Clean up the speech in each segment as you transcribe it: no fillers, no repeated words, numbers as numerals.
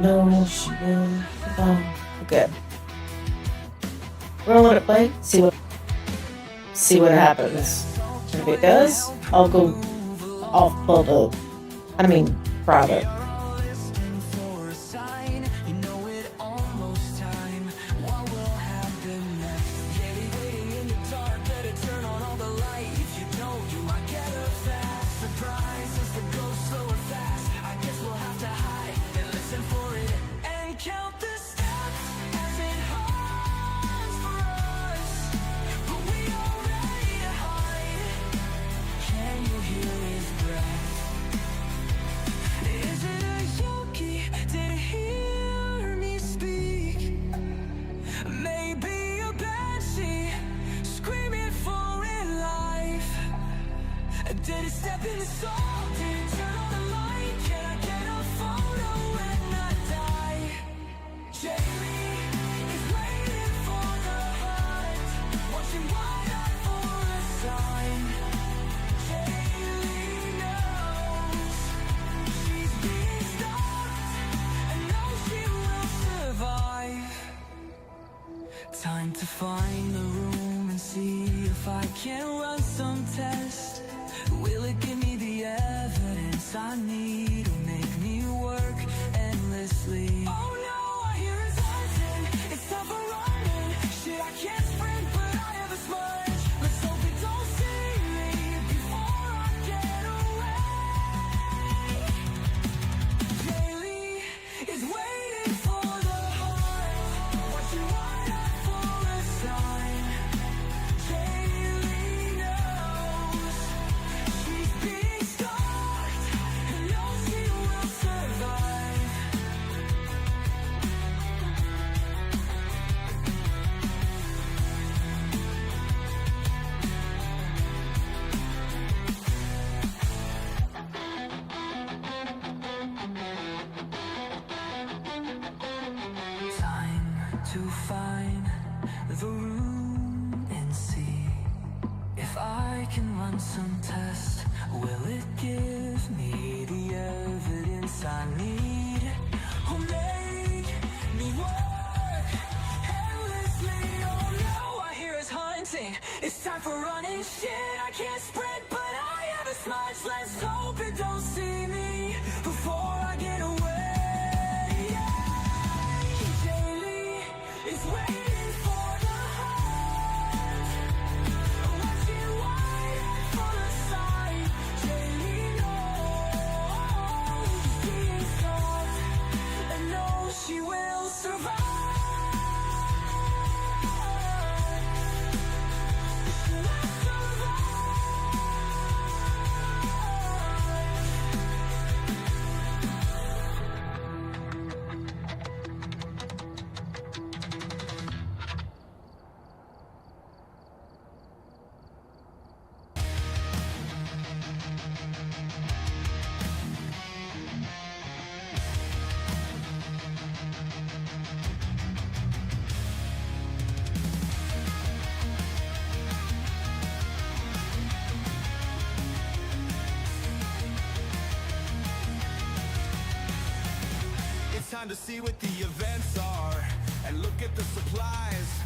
No, she will. Okay. We're gonna let it play. See what happens. If it does, I'll go off public. I mean, private. Did it step in the soul? Did it turn on the light? Can I get a photo when I die? Jamie is waiting for the hunt, watching wide-eyed for a sign. Jamie knows she's being stalked and knows she will survive. Time to find the room and see if I can run some tests. Will it give me the evidence I need to make me work endlessly? Oh no, I hear his hunting. It's time for running. Shit, I can't sprint, but I have a smudge. Let's hope it don't see me before I get away. Kaylee is waiting for the hunt, watching wide-eyed for a sign. Kaylee knows she's being stalked and knows she will survive. Time to find the room and see if I can run some tests. Will it give me the evidence I need? Or make me work endlessly? Oh no, I hear us hunting. It's time for running. Shit, I can't sprint, but I have a smudge. Let's hope it don't see me before I get away. Jaylee is waiting for the hunt, watching wide-eyed for the sign. Jaylee knows she's being stalked and knows she will survive. She will survive. It's time to see what the events are and look at the supplies.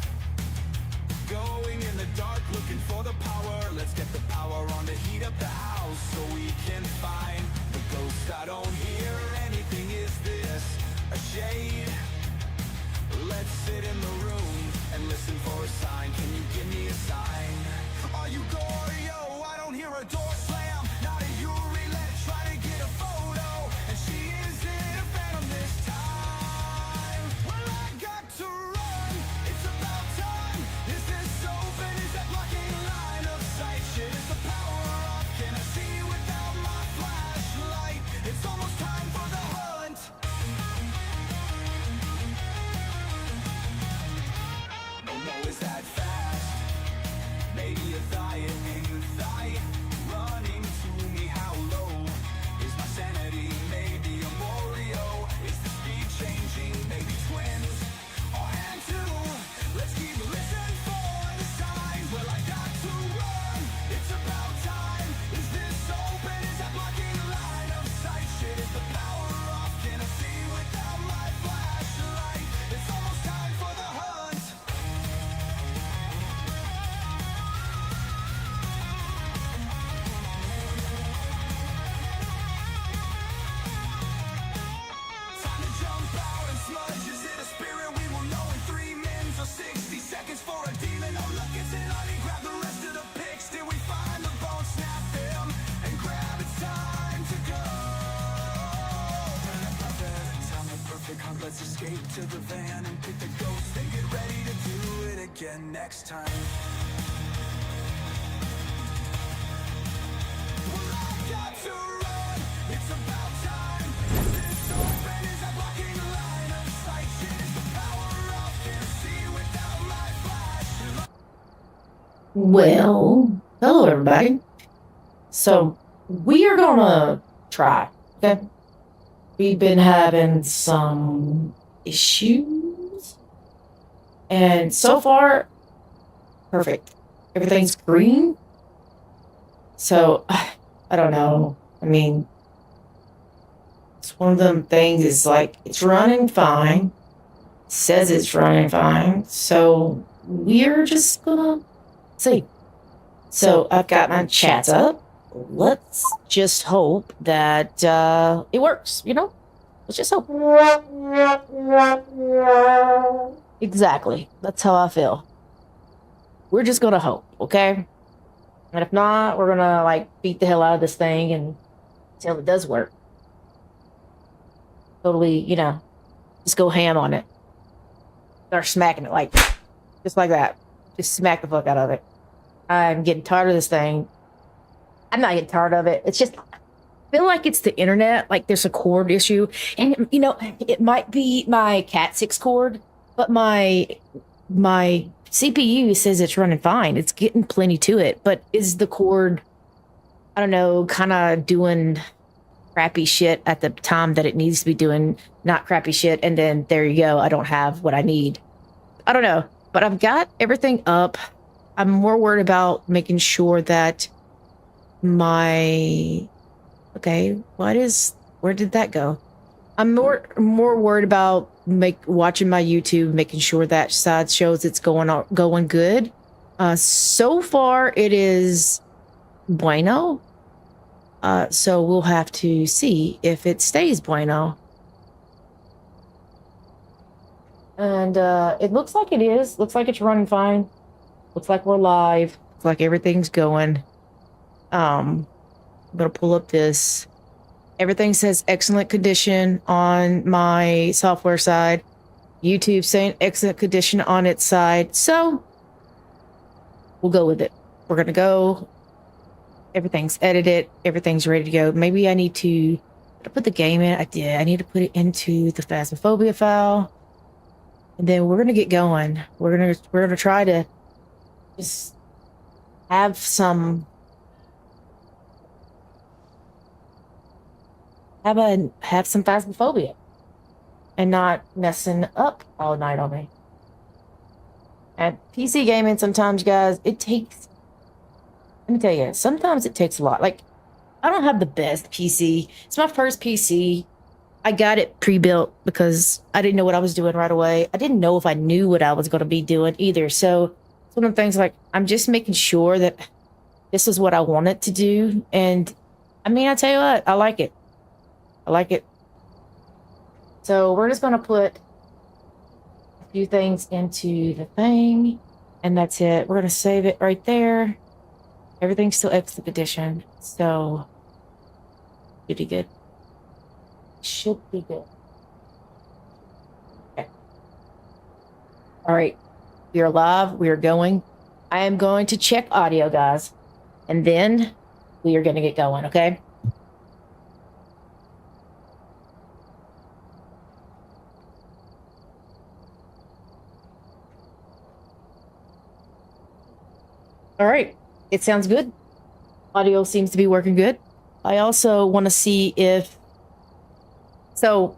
Going in the dark, looking for the power. Let's get the power on to heat up the house so we can find the ghost. I don't hear anything. Is this a shade? Let's sit in the room and listen for a sign. Can you give me a sign? Are you Gorio? I don't hear a door slam. Not a Yuri. Let's try to get a photo. And she isn't a phantom this time. Well, I got to run. It's about time. Is this open? Is that blocking line of sight? Shit, is the power off? Can I see without my flashlight? It's almost time for the hunt. Oh no, is that fast? Maybe a thigh and thigh. Run Let's escape to the van and pick the ghost and get ready to do it again next time. Well, I got to run, it's about time. This open is a blocking line of sight. Shit is the power of fantasy without my flash. Well, hello everybody. So we are gonna try, okay? We've been having some issues, and so far, perfect. Everything's green. So I don't know. I mean, it's one of them things. Is like it's running fine. Says it's running fine. So we're just gonna see. So I've got my chats up. Let's just hope that it works, you know? Let's just hope. Exactly. That's how I feel. We're just gonna hope, okay? And if not, we're gonna, like, beat the hell out of this thing until it does work. Totally, you know, just go ham on it. Start smacking it, like, just like that. Just smack the fuck out of it. I'm getting tired of this thing. I'm not getting tired of it. It's just, I feel like it's the internet. Like there's a cord issue. And, you know, it might be my Cat 6 cord, but my CPU says it's running fine. It's getting plenty to it. But is the cord, I don't know, kind of doing crappy shit at the time that it needs to be doing not crappy shit? And then there you go. I don't have what I need. I don't know. But I've got everything up. I'm more worried about making sure that my where did that go? I'm more worried about watching my YouTube, making sure that side shows it's going good. So far it is bueno. So we'll have to see if it stays bueno. And it looks like it is. Looks like it's running fine. Looks like we're live. Looks like everything's going. I'm gonna pull up this. Everything says excellent condition on my software side. YouTube saying excellent condition on its side. So we'll go with it. We're gonna go. Everything's edited. Everything's ready to go. Maybe I need to put the game in. I did. I need to put it into the Phasmophobia file. And then we're gonna get going. We're gonna try to just have some Phasmophobia and not messing up all night on me. And PC gaming sometimes, guys, let me tell you, sometimes it takes a lot. Like, I don't have the best PC. It's my first PC. I got it pre-built because I didn't know what I was doing right away. I didn't know if I knew what I was going to be doing either. So it's one of the things, like, I'm just making sure that this is what I wanted to do. And I mean, I tell you what, I like it. I like it. So we're just going to put a few things into the thing, and that's it. We're going to save it right there. Everything's still excellent condition, so should be good. Should be good. Okay. All right. We are live. We are going. I am going to check audio, guys, and then we are going to get going, okay? All right. It sounds good. Audio seems to be working good. I also want to see if... So,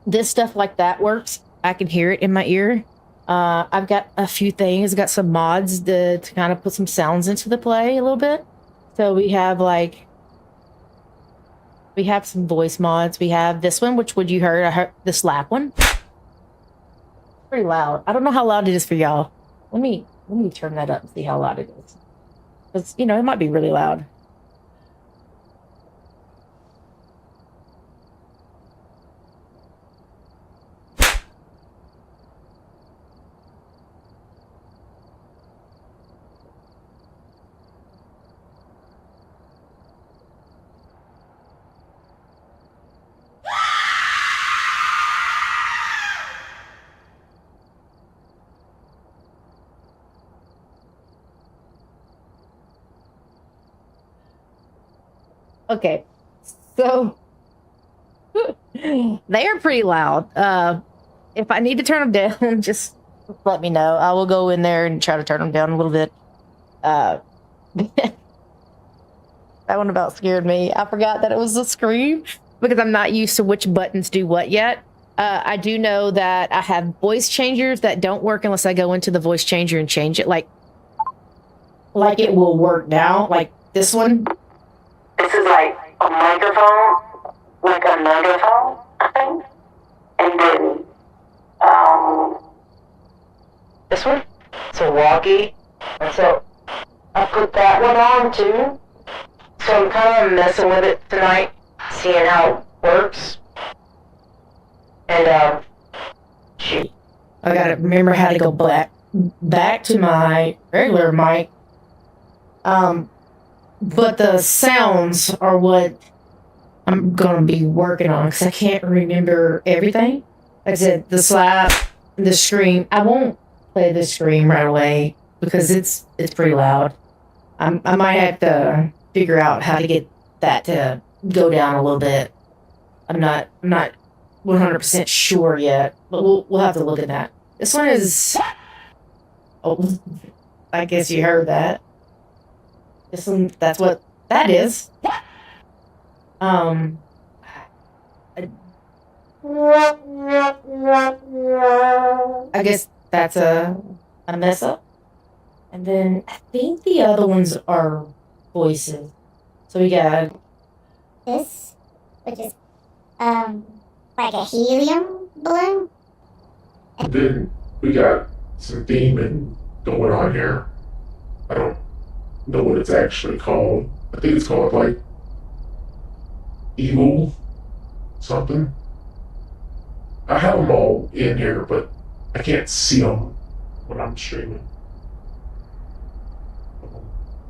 this stuff like that works. I can hear it in my ear. I've got a few things. I've got some mods to kind of put some sounds into the play a little bit. So we have, like... We have some voice mods. We have this one, which you heard. I heard the slap one. Pretty loud. I don't know how loud it is for y'all. Let me turn that up and see how loud it is. Because, you know, it might be really loud. Okay, so they are pretty loud. If I need to turn them down, just let me know. I will go in there and try to turn them down a little bit. That one about scared me. I forgot that it was a scream because I'm not used to which buttons do what yet. I do know that I have voice changers that don't work unless I go into the voice changer and change it. Like it will work now. Like this one. This is like a microphone, I think. And then this one, it's a walkie, and so I put that one on too. So I'm kind of messing with it tonight, seeing how it works. And shoot, I gotta remember how to go back to my regular mic. But the sounds are what I'm gonna be working on because I can't remember everything. Like I said, the slap, the scream. I won't play the scream right away because it's pretty loud. I might have to figure out how to get that to go down a little bit. I'm not 100% sure yet, but we'll have to look at that. This one is. Oh, I guess you heard that. This one, that's what that is. I guess that's a mess up. And then I think the other ones are voices. So we got This, which is like a helium balloon. Then we got some theming going on here. I don't know what it's actually called. I think it's called like evil something. I have them all in here, but I can't see them when I'm streaming.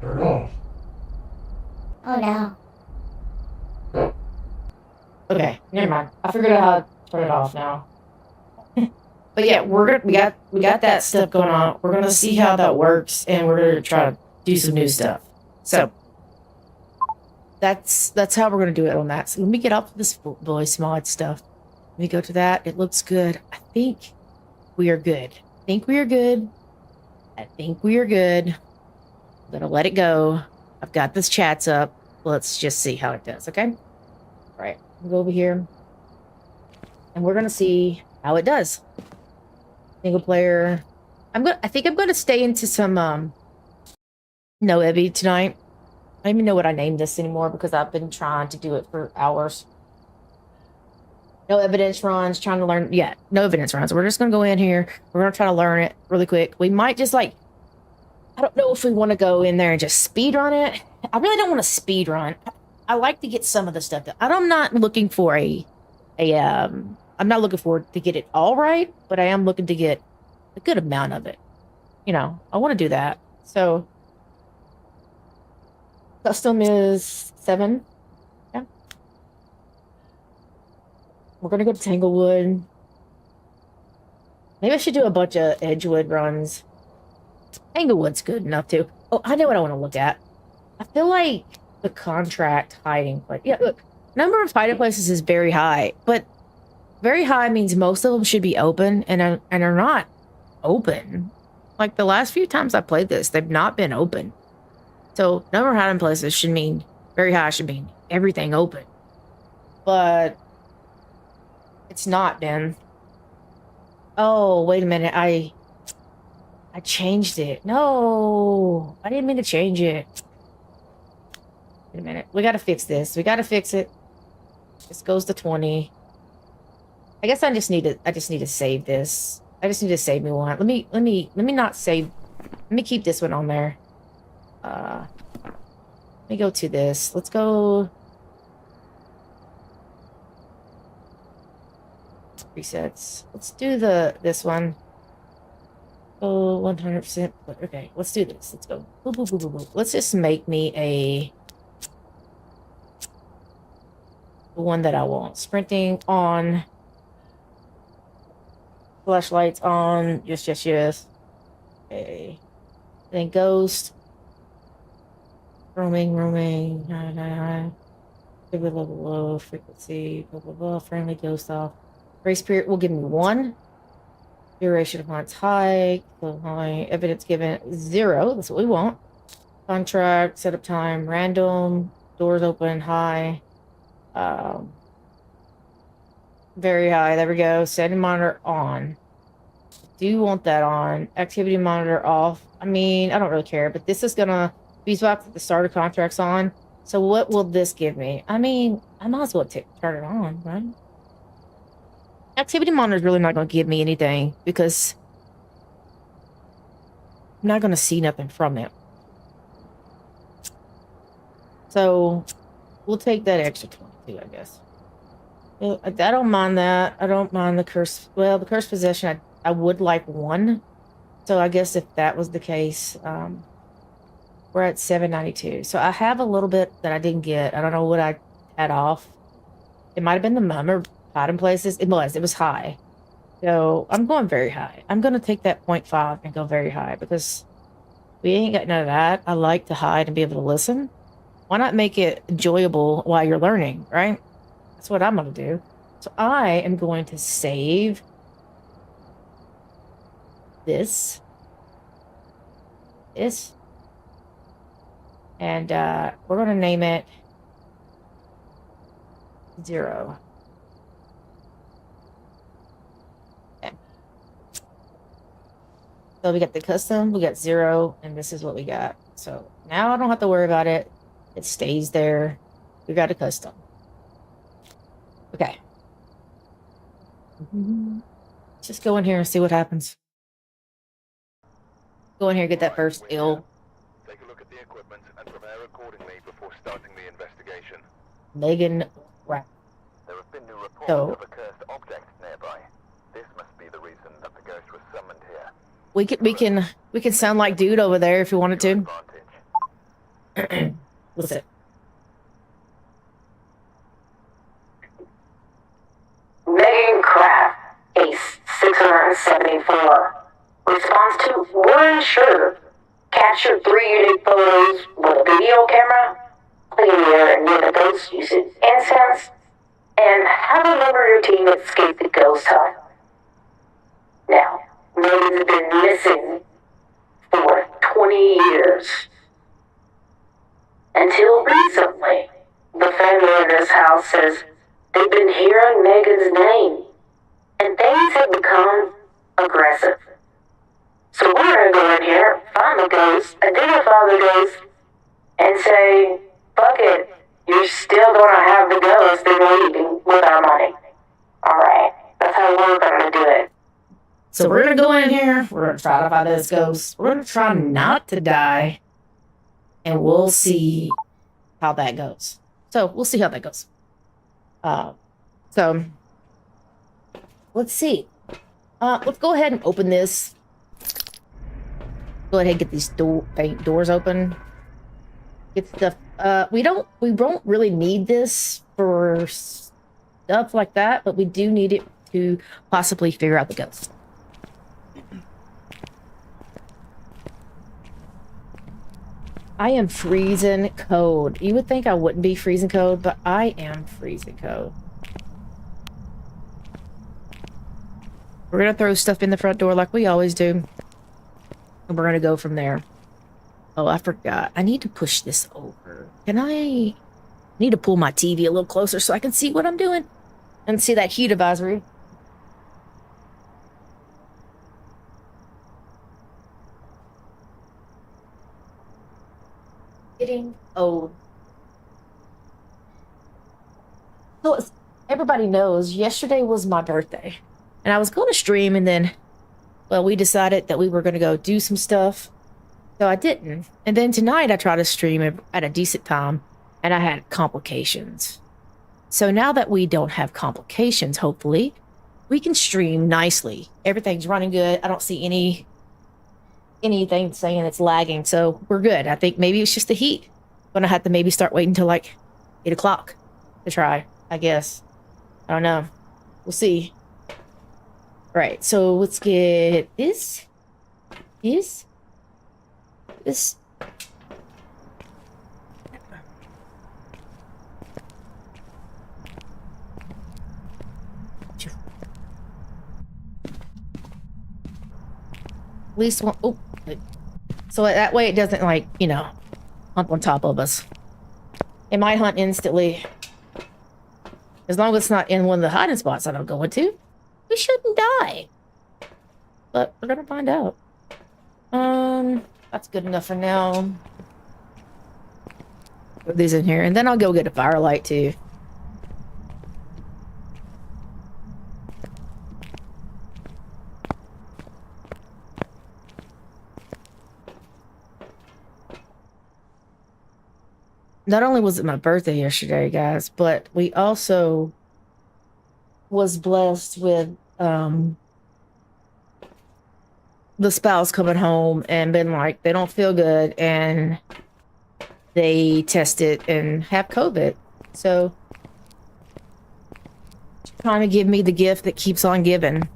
Turn it off. Oh no. Oh, okay, never mind. I figured out how to turn it off now. But yeah, we got that stuff going on. We're gonna see how that works, and we're gonna try to do some new stuff. So that's how we're gonna do it on that. So let me get off this voice mod stuff. Let me go to that. It looks good. I think we are good. I think we are good. I'm gonna let it go. I've got this chats up. Let's just see how it does, okay? All right, we'll go over here. And we're gonna see how it does. Single player. I think I'm gonna stay into some No Ebby tonight. I don't even know what I named this anymore because I've been trying to do it for hours. No evidence runs, trying to learn. Yeah, no evidence runs. We're just gonna go in here. We're gonna try to learn it really quick. We might just like, I don't know if we want to go in there and just speed run it. I really don't want to speed run. I like to get some of the stuff that I'm not looking for I'm not looking for to get it all right, but I am looking to get a good amount of it. You know, I want to do that. So custom is 7. Yeah. We're gonna go to Tanglewood. Maybe I should do a bunch of Edgewood runs. Tanglewood's good enough too. Oh, I know what I want to look at. I feel like the contract hiding place. Yeah, look, number of hiding places is very high, but very high means most of them should be open and are not open. Like the last few times I played this, they've not been open. So number of hiding places should mean very high, should mean everything open. But it's not been. Oh, wait a minute. I changed it. No, I didn't mean to change it. Wait a minute. We gotta fix this. We gotta fix it. This goes to 20. I guess I just need to save this. I just need to save me one. Let me not save. Let me keep this one on there. Let me go to this. Let's go. Resets. Let's do this one. Oh, 100%. Okay, let's do this. Let's go. Boop, boop, boop, boop, boop. Let's just make me the one that I want. Sprinting on. Flashlights on. Yes. Okay. Then ghost. Roaming. Activity level low, frequency, blah blah blah, friendly ghost off. Grace period will give me 1. Duration of haunts high, so high. Evidence given 0. That's what we want. Contract, setup time, random, doors open, high. Very high. There we go. Setting monitor on. Do want that on. Activity monitor off. I mean, I don't really care, but this is gonna be swapped at the starter contracts on. So what will this give me? I mean, I might as well turn it on, right? Activity monitor is really not going to give me anything because I'm not going to see nothing from it. So we'll take that extra 22, I guess. I don't mind that. I don't mind the curse. Well, the curse possession, I would like 1. So I guess if that was the case, we're at 792. So I have a little bit that I didn't get. I don't know what I had off. It might have been the mummer hiding places. It was high. So I'm going very high. I'm going to take that 0.5 and go very high because we ain't got none of that. I like to hide and be able to listen. Why not make it enjoyable while you're learning, right? That's what I'm going to do. So I am going to save this. And we're going to name it 0. Okay. So we got the custom, we got 0, and this is what we got. So now I don't have to worry about it. It stays there. We got a custom. Okay. Let's just go in here and see what happens. Go in here and get that first ill. Take a look at the equipment and prepare accordingly before starting the investigation. Megan Rapp. There have been new reports So- of a cursed object nearby. This must be the reason that the ghost was summoned here. We can sound like dude over there if you wanted to. Advantage. Listen. Megan Kraft, Ace 674. Response to we're unsure. Captured 3 unique photos with a video camera. Clear near the ghost using incense. And have a member of your team escape the ghost hunt. Now, Megan's been missing for 20 years. Until recently, the family in this house says they've been hearing Megan's name, and things have become aggressive. So we're gonna go in here, find the ghost, identify the ghost, and say, fuck it, you're still gonna have the ghost and leaving with our money. Alright, that's how we're gonna do it. So we're gonna go in here. We're gonna try to find this ghost. We're gonna try not to die, and we'll see how that goes. So we'll see how that goes. So let's see. Let's go ahead and open this. Go ahead and get these doors open. Get stuff. We won't really need this for stuff like that, but we do need it to possibly figure out the ghost. I am freezing cold. You would think I wouldn't be freezing cold, but I am freezing cold. We're gonna throw stuff in the front door like we always do. And we're gonna go from there. Oh, I forgot. I need to push this over. I need to pull my TV a little closer so I can see what I'm doing. And see that heat advisory. Getting old. So everybody knows yesterday was my birthday. And I was going to stream and then, well, we decided that we were going to go do some stuff. So I didn't. And then tonight I tried to stream at a decent time and I had complications. So now that we don't have complications, hopefully, we can stream nicely. Everything's running good. I don't see anything saying it's lagging, so we're good. I think maybe it's just the heat. Gonna have to maybe start waiting until like 8 o'clock to try, I guess. I don't know. We'll see. Right, so let's get this. At least one. Oh, so that way it doesn't, like, you know, hump on top of us. It might hunt instantly. As long as it's not in one of the hiding spots I don't go into, we shouldn't die. But we're gonna find out. That's good enough for now. Put these in here, and then I'll go get a firelight too. Not only was it my birthday yesterday, guys, but we also was blessed with the spouse coming home and been like, they don't feel good, and they tested and have COVID. So trying to give me the gift that keeps on giving.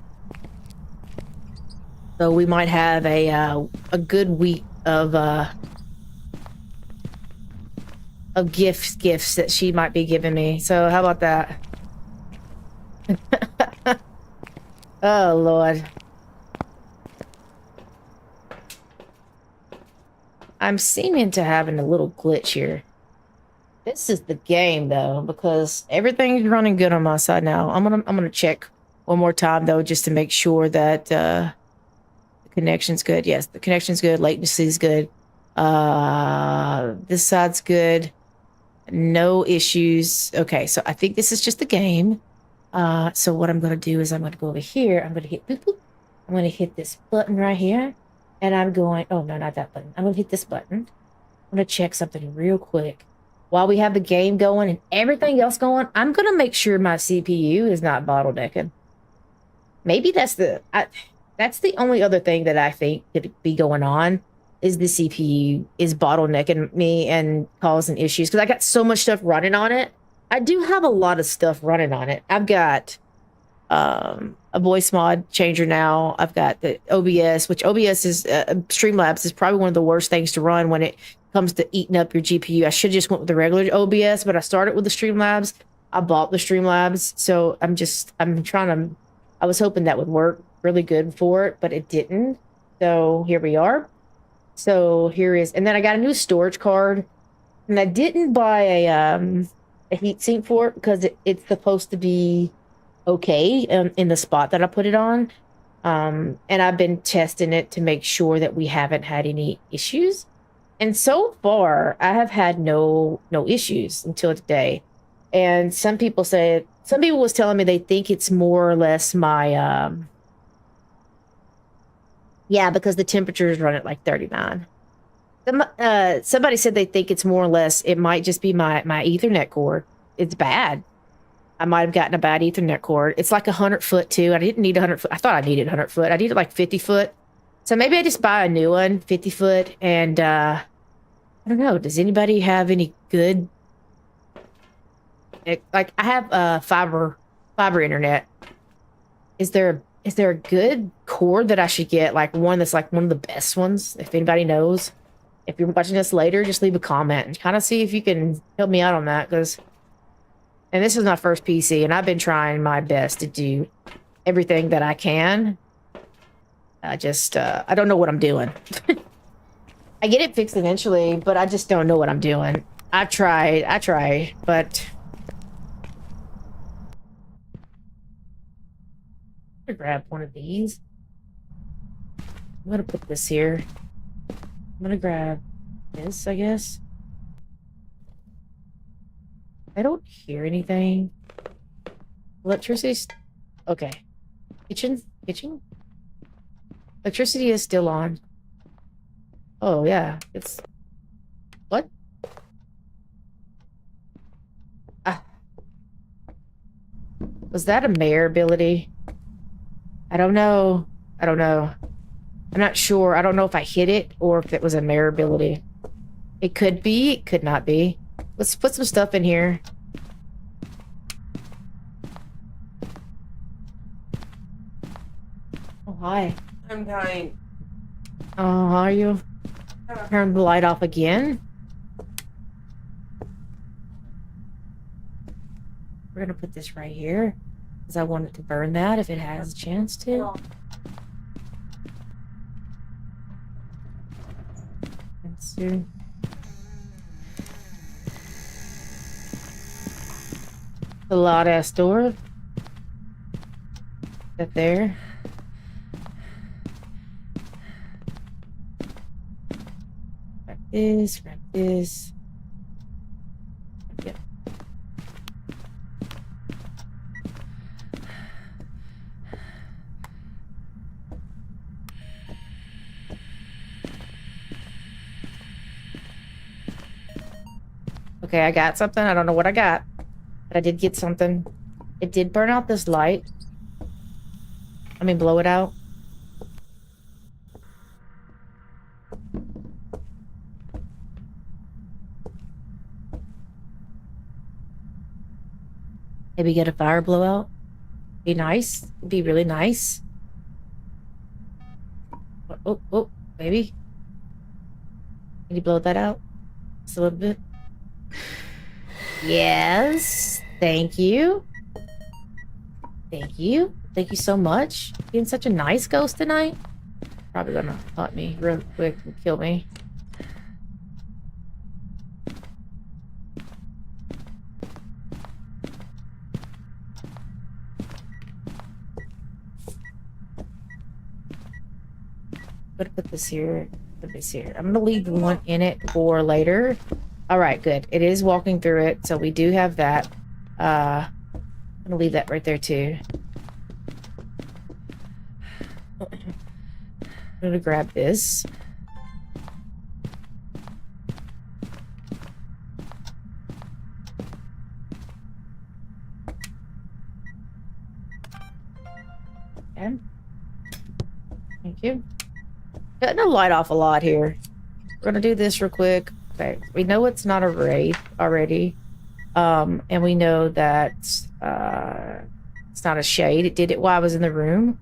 So we might have a good week of gifts that she might be giving me. So how about that? Oh Lord. I'm seeming to having a little glitch here. This is the game though, because everything's running good on my side now. I'm gonna check one more time though, just to make sure that the connection's good. Yes, the connection's good. Latency's good. This side's good. No issues. Okay, so I think this is just the game. So what I'm gonna do is I'm gonna go over here. I'm gonna hit boop boop. I'm gonna hit this button right here. And I'm going, oh no, not that button. I'm gonna hit this button. I'm gonna check something real quick. While we have the game going and everything else going, I'm gonna make sure my CPU is not bottlenecking. Maybe that's the only other thing that I think could be going on, is the CPU is bottlenecking me and causing issues. Because I got so much stuff running on it. I do have a lot of stuff running on it. I've got a voice mod changer now. I've got the OBS, which OBS is Streamlabs is probably one of the worst things to run when it comes to eating up your GPU. I should just went with the regular OBS, but I started with the Streamlabs. I bought the Streamlabs, so I was hoping that would work really good for it, but it didn't. So here we are. So here is, and then I got a new storage card, and I didn't buy a heatsink for it because it's supposed to be okay in the spot that I put it on. And I've been testing it to make sure that we haven't had any issues. And so far, I have had no issues until today. And some people was telling me they think it's more or less my, yeah, because the temperatures run at like 39. Somebody said they think it's more or less, it might just be my Ethernet cord. It's bad. I might have gotten a bad Ethernet cord. It's like 100 foot too. I didn't need 100 foot. I thought I needed 100 foot. I needed like 50 foot. So maybe I just buy a new one, 50 foot. And I don't know. Does anybody have any good? Like I have fiber internet. Is there a good cord that I should get? Like one that's like one of the best ones. If anybody knows, if you're watching this later, just leave a comment and kind of see if you can help me out on that, because. And this is my first PC, and I've been trying my best to do everything that I can. I don't know what I'm doing. I get it fixed eventually, but I just don't know what I'm doing. I try, but... I'm gonna grab one of these. I'm gonna put this here. I'm gonna grab this, I guess. I don't hear anything. Electricity's... Okay. Kitchen? Electricity is still on. Oh, yeah. It's... What? Ah. Was that a mayor ability? I don't know. I'm not sure. I don't know if I hit it or if it was a mayor ability. It could be. It could not be. Let's put some stuff in here. Oh, hi. I'm dying. Oh, how are you? Turn the light off again. We're gonna put this right here, because I want it to burn that if it has a chance to. Let's see. A lot ass door. That there. Grab this, grab this. Yep. Okay, I got something. I don't know what I got, but I did get something. It did burn out this light. I mean, blow it out. Maybe get a fire blowout. Be nice. Be really nice. Oh, maybe. Can you blow that out? Just a little bit. Yes. Thank you. Thank you. Thank you so much. Being such a nice ghost tonight. Probably gonna hunt me real quick and kill me. I'm gonna put this here. Put this here. I'm gonna leave one in it for later. All right, good. It is walking through it, so we do have that. I'm gonna leave that right there too. I'm gonna grab this. Okay. Thank you. Cutting the light off a lot here. We're gonna do this real quick. Okay, we know it's not a raid already. And we know that it's not a shade. It did it while I was in the room.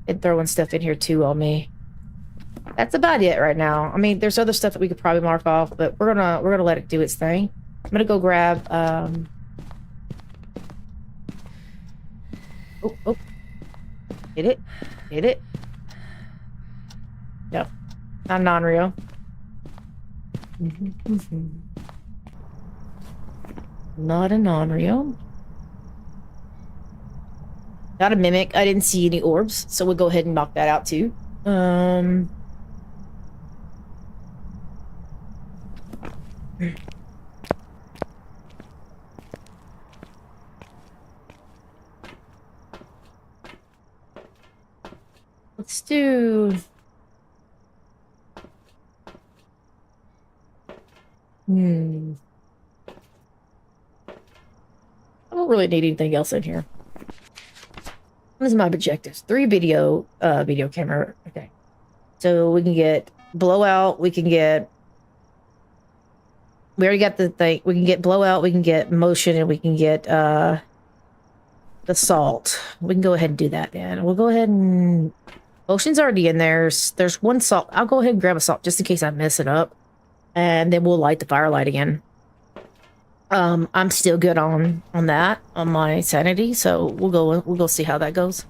And throwing stuff in here too on me. That's about it right now. I mean, there's other stuff that we could probably mark off, but we're gonna let it do its thing. I'm gonna go grab oh. Hit it. Hit it. No. Not non-real. Not a non-real. Not a mimic. I didn't see any orbs, so we'll go ahead and knock that out too. Let's do... I don't really need anything else in here. What is my objectives? 3 video camera. Okay. So we can get blowout, we already got the thing. We can get blowout, we can get motion, and we can get the salt. We can go ahead and do that, man. We'll go ahead and motion's already in there. There's one salt. I'll go ahead and grab a salt just in case I mess it up. And then we'll light the firelight again. I'm still good on that, on my sanity, so we'll go see how that goes.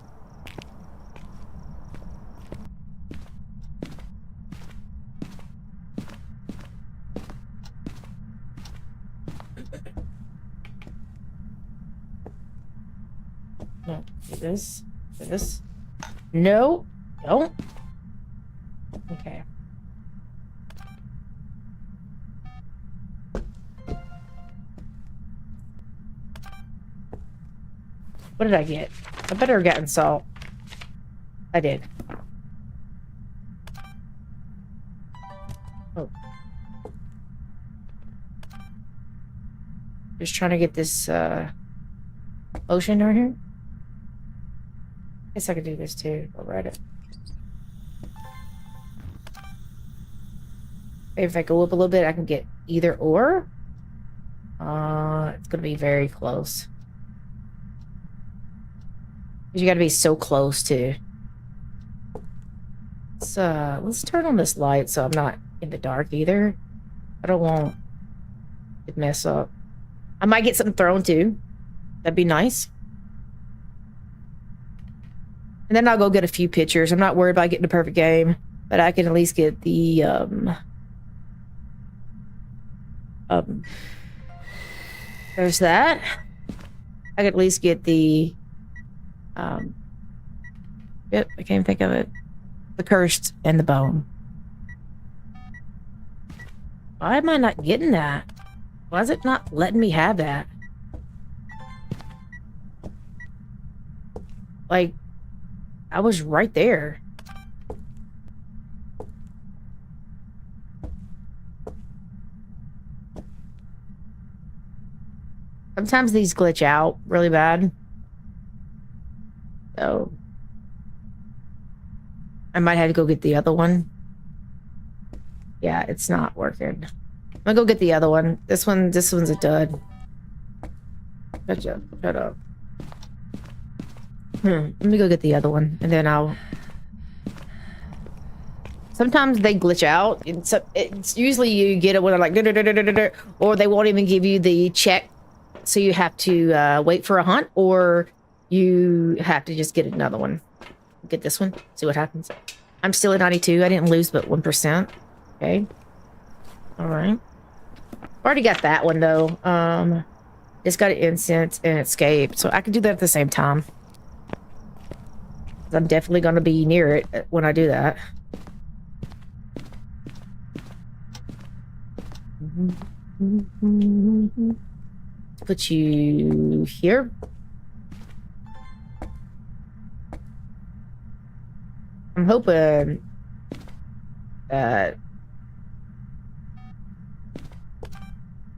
No, do this. Do this. No, don't. Okay. What did I get? I better have gotten salt. I did. Oh. Just trying to get this ocean right here. Guess I could do this too. I'll write it. Maybe if I go up a little bit, I can get either or. It's gonna be very close. You gotta be so close to. Let's turn on this light so I'm not in the dark either. I don't want it to mess up. I might get something thrown too. That'd be nice. And then I'll go get a few pictures. I'm not worried about getting a perfect game, but I can at least get the There's that. I could at least get the yep, I can't even think of it. The cursed and the bone. Why am I not getting that? Why is it not letting me have that? Like, I was right there. Sometimes these glitch out really bad. So I might have to go get the other one. Yeah, it's not working. I'm gonna go get the other one. This one's a dud. Shut up. Let me go get the other one, and then I'll... Sometimes they glitch out. It's usually you get it when they're like... or they won't even give you the check, so you have to wait for a hunt, or you have to just get another one. Get this one, see what happens. I'm still at 92. I didn't lose but 1%. Okay. Alright. Already got that one, though. It's got an incense and escape, so I can do that at the same time. I'm definitely going to be near it when I do that. Put you here. I'm hoping that...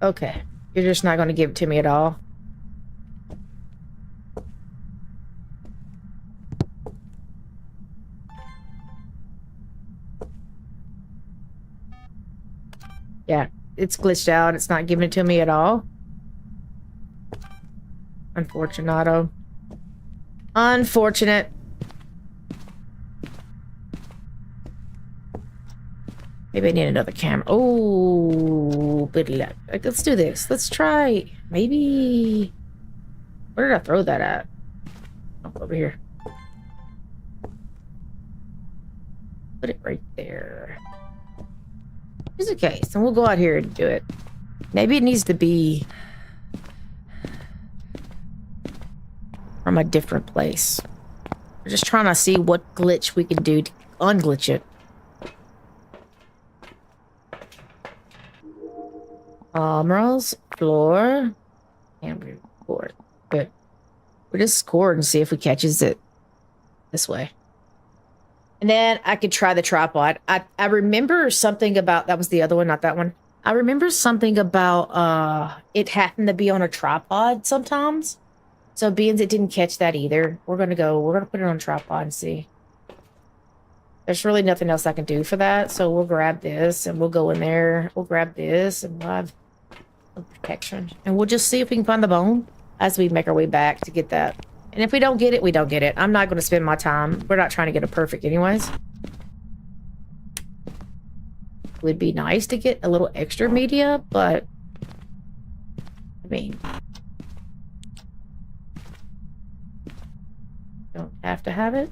Okay. You're just not going to give it to me at all. Yeah, it's glitched out. It's not giving it to me at all. Unfortunato. Unfortunate. Maybe I need another camera. Oh, but let's do this. Let's try. Maybe. Where did I throw that at? Oh, over here. Put it right there. Just in case, and we'll go out here and do it. Maybe it needs to be from a different place. We're just trying to see what glitch we can do to unglitch it. Emeralds, floor, and record. Good. We'll just score and see if we catches it this way. And then I could try the tripod. I remember something about... That was the other one, not that one. I remember something about it having to be on a tripod sometimes. So being it didn't catch that either, we're gonna put it on a tripod and see. There's really nothing else I can do for that, so we'll grab this and we'll go in there. We'll grab this and we'll have some protection. And we'll just see if we can find the bone as we make our way back to get that. And if we don't get it, we don't get it. I'm not going to spend my time. We're not trying to get it perfect anyways. It would be nice to get a little extra media, but... I mean... Don't have to have it.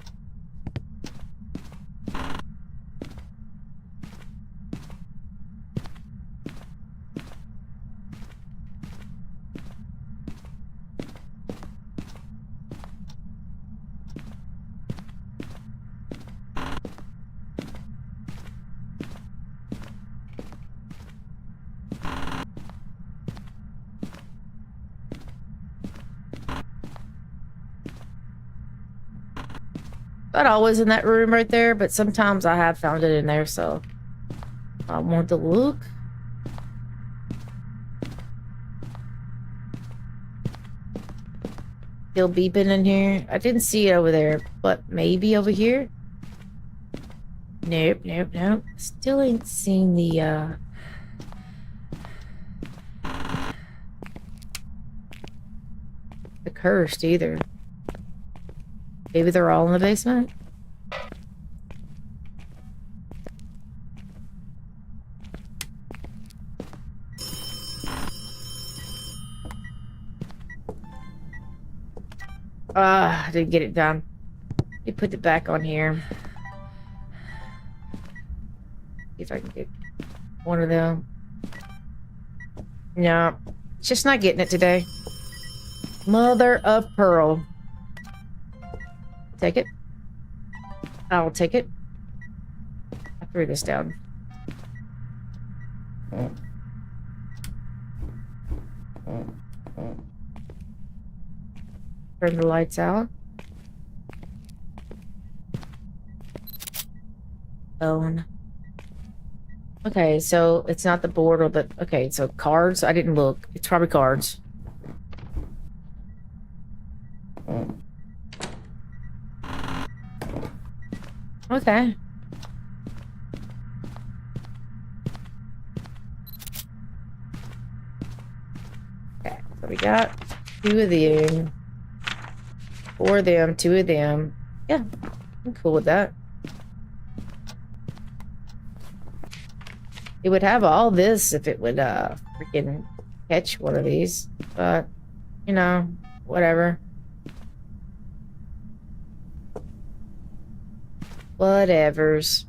Not always in that room right there, but sometimes I have found it in there, so I want to look. Still beeping in here. I didn't see it over there, but maybe over here. Nope, nope, nope. Still ain't seen the cursed either. Maybe they're all in the basement? I didn't get it done. Let me put it back on here. See if I can get one of them. No, it's just not getting it today. Mother of pearl. Take it. I'll take it. I threw this down. Turn the lights out. Phone. Okay, so it's not the board or the... Okay, so cards. I didn't look. It's probably cards. Okay. Okay, so we got 2 of them. 4 of them, 2 of them. Yeah, I'm cool with that. It would have all this if it would freaking catch one of these. But, you know, whatever. Whatevers.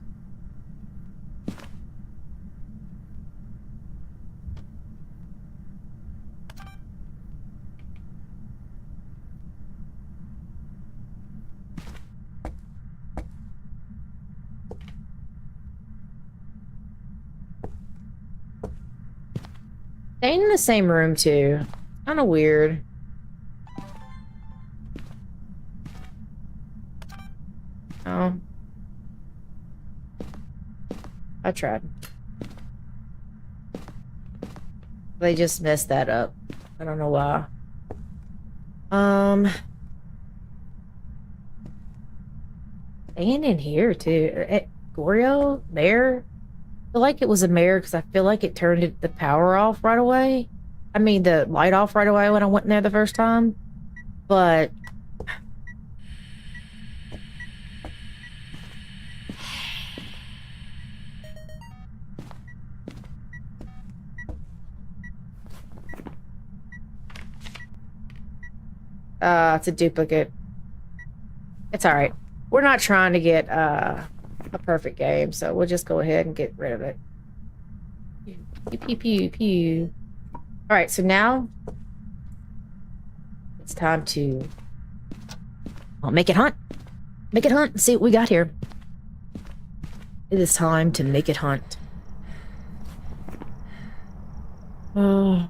Staying in the same room too. Kind of weird. Oh. I tried. They just messed that up. I don't know why. Staying in here too. Goryo? There? I feel like it was a mare because I feel like it turned the power off right away. I mean, the light off right away when I went in there the first time. But... it's a duplicate. It's alright. We're not trying to get, a perfect game, so we'll just go ahead and get rid of it. Pew, pew, pew, pew. Alright, so now it's time to make it hunt. Make it hunt and see what we got here. It is time to make it hunt. Oh.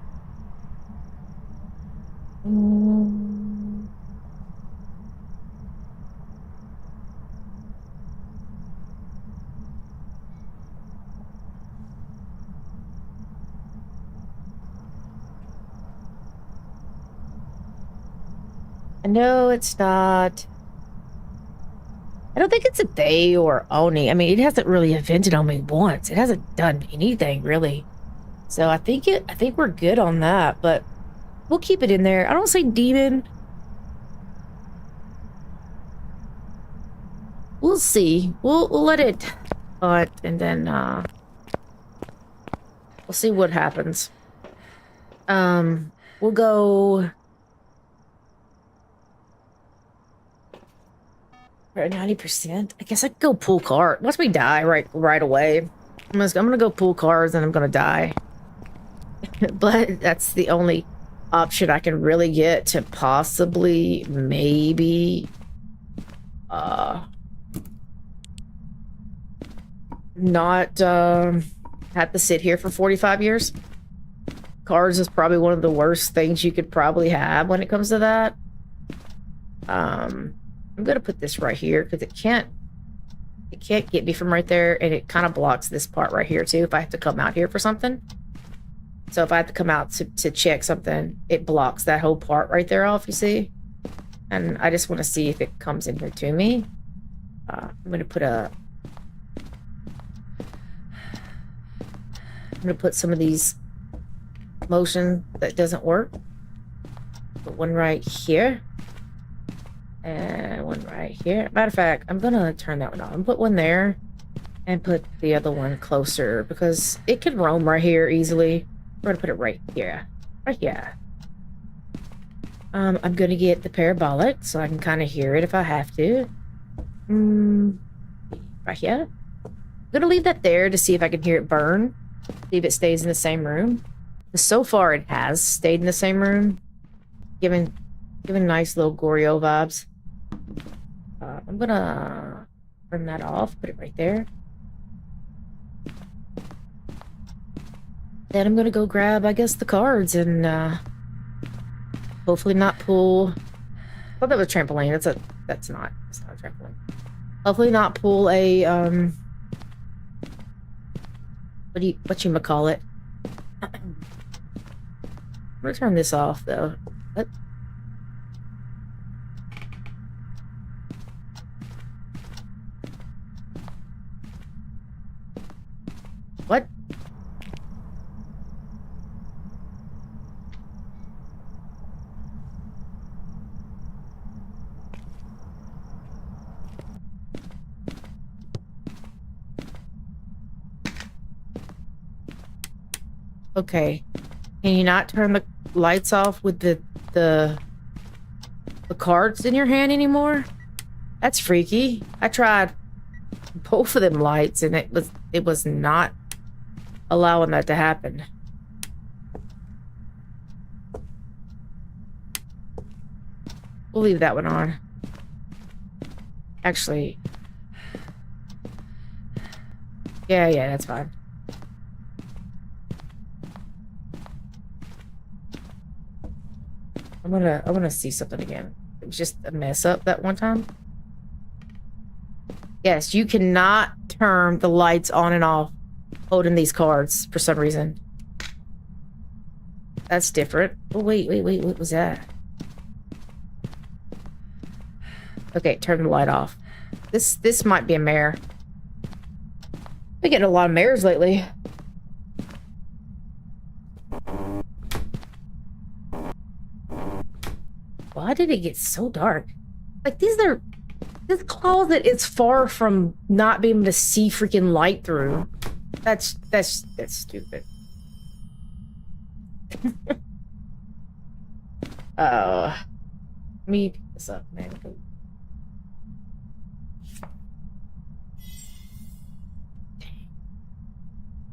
No, it's not. I don't think it's a they or Oni. I mean, it hasn't really invented on me once. It hasn't done anything really. So I think we're good on that, but we'll keep it in there. I don't say demon. We'll see. We'll let it hunt and then we'll see what happens. We'll go for 90%. I guess I could go pull card. Once we die right away. I'm gonna go pull cards and I'm gonna die. But that's the only option I can really get to possibly maybe not have to sit here for 45 years. Cards is probably one of the worst things you could probably have when it comes to that. I'm gonna put this right here because it can't get me from right there, and it kind of blocks this part right here too if I have to come out here for something. So if I have to come out to check something, it blocks that whole part right there off, you see? And I just want to see if it comes in here to me. I'm gonna put some of these motion that doesn't work. Put one right here. And one right here. Matter of fact, I'm gonna turn that one off. I'm gonna put one there and put the other one closer because it can roam right here easily. We're gonna put it right here. Right here. I'm gonna get the parabolic so I can kind of hear it if I have to. Right here. I'm gonna leave that there to see if I can hear it burn. See if it stays in the same room. So far, it has stayed in the same room, giving nice little Goryo vibes. I'm gonna turn that off, put it right there. Then I'm gonna go grab, I guess, the cards and hopefully not pull. I thought that was a trampoline. That's not a trampoline. Hopefully not pull a whatchamacallit. I'm gonna turn this off though. What? Okay. Can you not turn the lights off with the cards in your hand anymore? That's freaky. I tried both of them lights and it was not allowing that to happen. We'll leave that one on. Actually, yeah, that's fine. I wanna see something again. It was just a mess up that one time. Yes, you cannot turn the lights on and off holding these cards for some reason. That's different. Oh, wait, what was that? Okay, turn the light off. This might be a mare. Been getting a lot of mares lately. Why did it get so dark? Like, this closet is far from not being able to see freaking light through. That's stupid. Let me pick this up, man.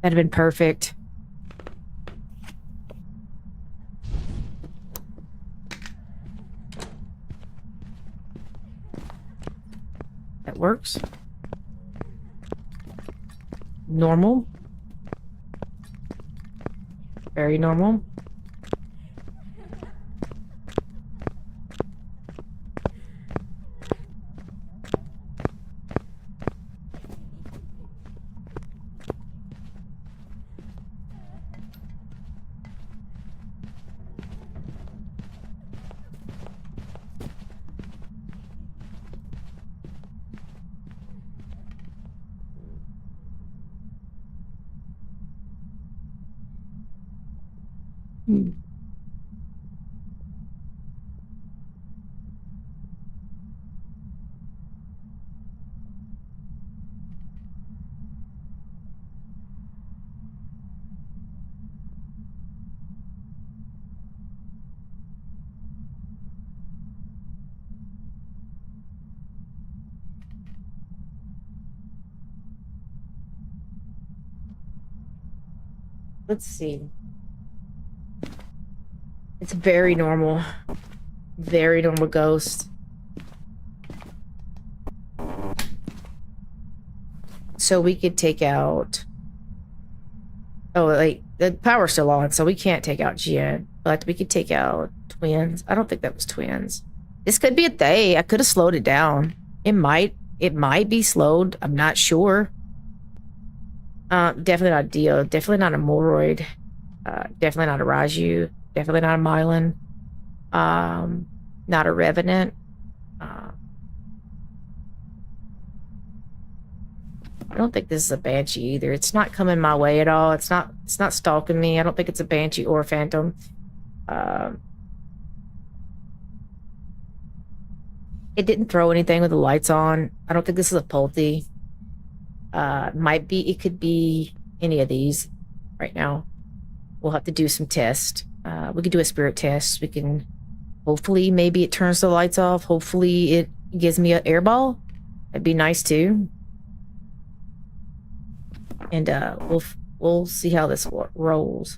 That'd have been perfect. That works. Normal. Very normal. Let's see. It's very normal. Very normal ghost. So we could take out... Oh, like, the power's still on, so we can't take out Jen. But we could take out twins. I don't think that was twins. This could be a they. I could have slowed it down. It might be slowed. I'm not sure. Definitely not a Dio. Definitely not a Moroid. Definitely not a Raju. Definitely not a Mylan. Not a Revenant. I don't think this is a Banshee either. It's not coming my way at all. It's not stalking me. I don't think it's a Banshee or a Phantom. It didn't throw anything with the lights on. I don't think this is a Pulte. It could be any of these right now. We'll have to do some tests. We could do a spirit test. We can, hopefully, maybe it turns the lights off. Hopefully it gives me an airball. That'd be nice too. And we'll see how this rolls.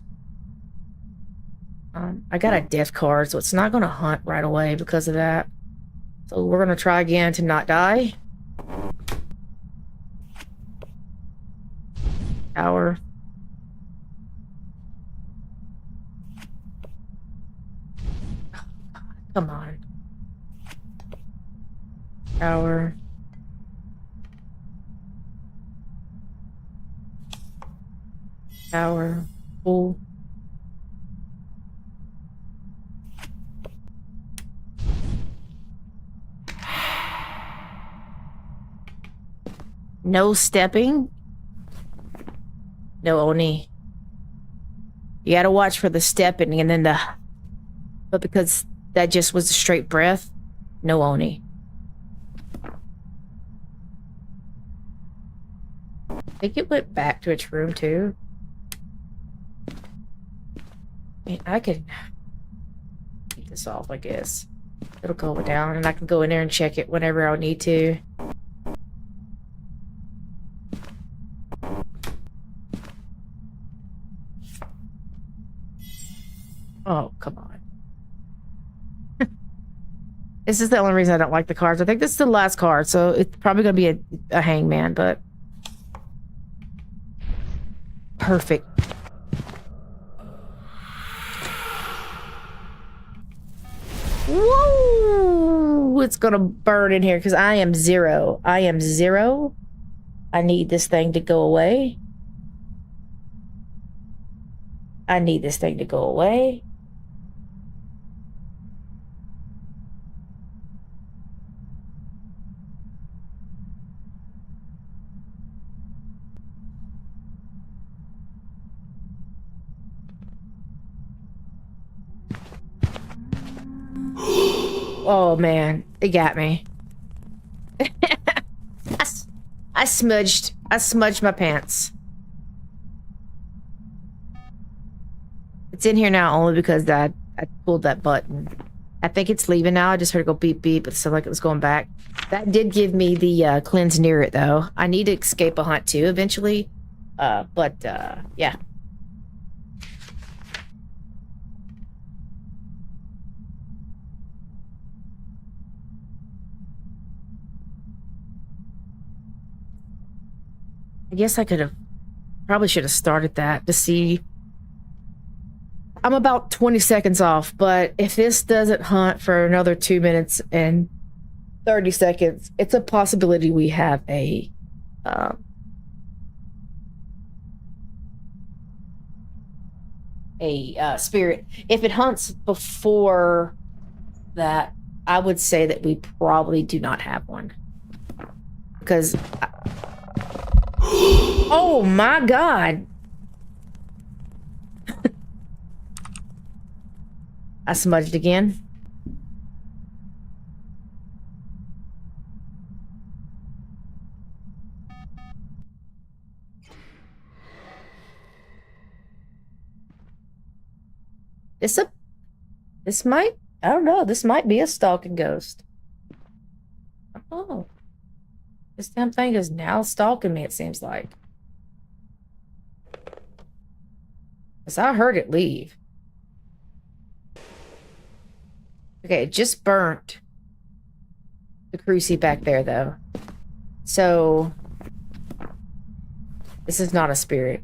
I got a death card, so it's not gonna hunt right away because of that. So we're gonna try again to not die. Tower. Come on. Tower. Tower. Full. No stepping. No Oni. You gotta watch for the stepping and then the... But because that just was a straight breath, no Oni. I think it went back to its room too. I mean, I could keep this off, I guess. It'll go down and I can go in there and check it whenever I need to. Oh, come on. This is the only reason I don't like the cards. I think this is the last card, so it's probably going to be a hangman, but... Perfect. Whoa! It's going to burn in here because I am 0. I am 0. I need this thing to go away. I need this thing to go away. Oh man, it got me. I smudged my pants. It's in here now only because I pulled that button. I think it's leaving now. I just heard it go beep beep. It sounded like it was going back. That did give me the cleanse near it though. I need to escape a hunt too eventually. Yeah. I guess I could have, probably should have started that to see. I'm about 20 seconds off, but if this doesn't hunt for another 2 minutes and 30 seconds, it's a possibility we have a spirit. If it hunts before that, I would say that we probably do not have one. Because... Oh my god! I smudged again. This might, I don't know, this might be a stalking ghost. Oh. This damn thing is now stalking me, it seems like. Because I heard it leave. Okay, it just burnt the cruci back there, though. So, this is not a spirit.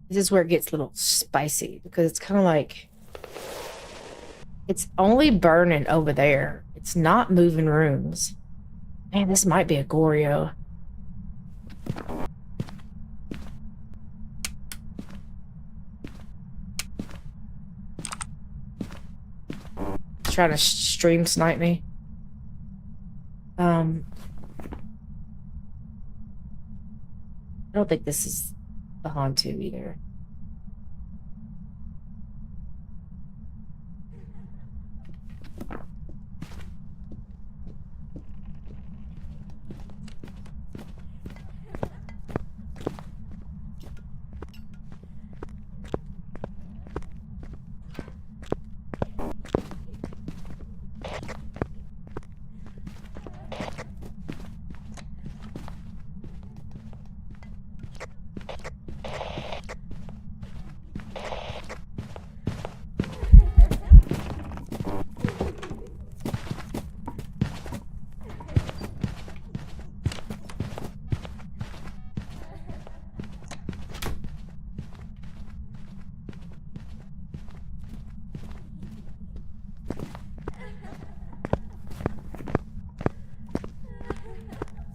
This is where it gets a little spicy because it's kind of like it's only burning over there. It's not moving rooms. Man, this might be a Goryo. Trying to stream snipe me. I don't think this is the Hantu either.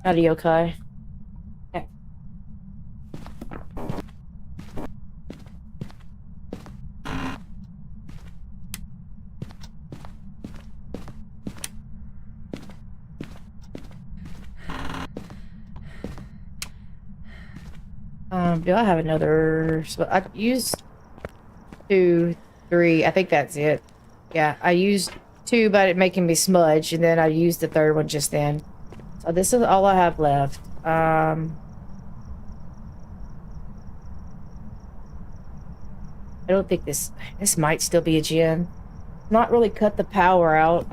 Are you okay? Okay. Do I have another? I used 2, 3. I think that's it. Yeah, I used 2, but it making me smudge, and then I used the 3rd one just then. So this is all I have left. I don't think this might still be a gen. Not really cut the power out.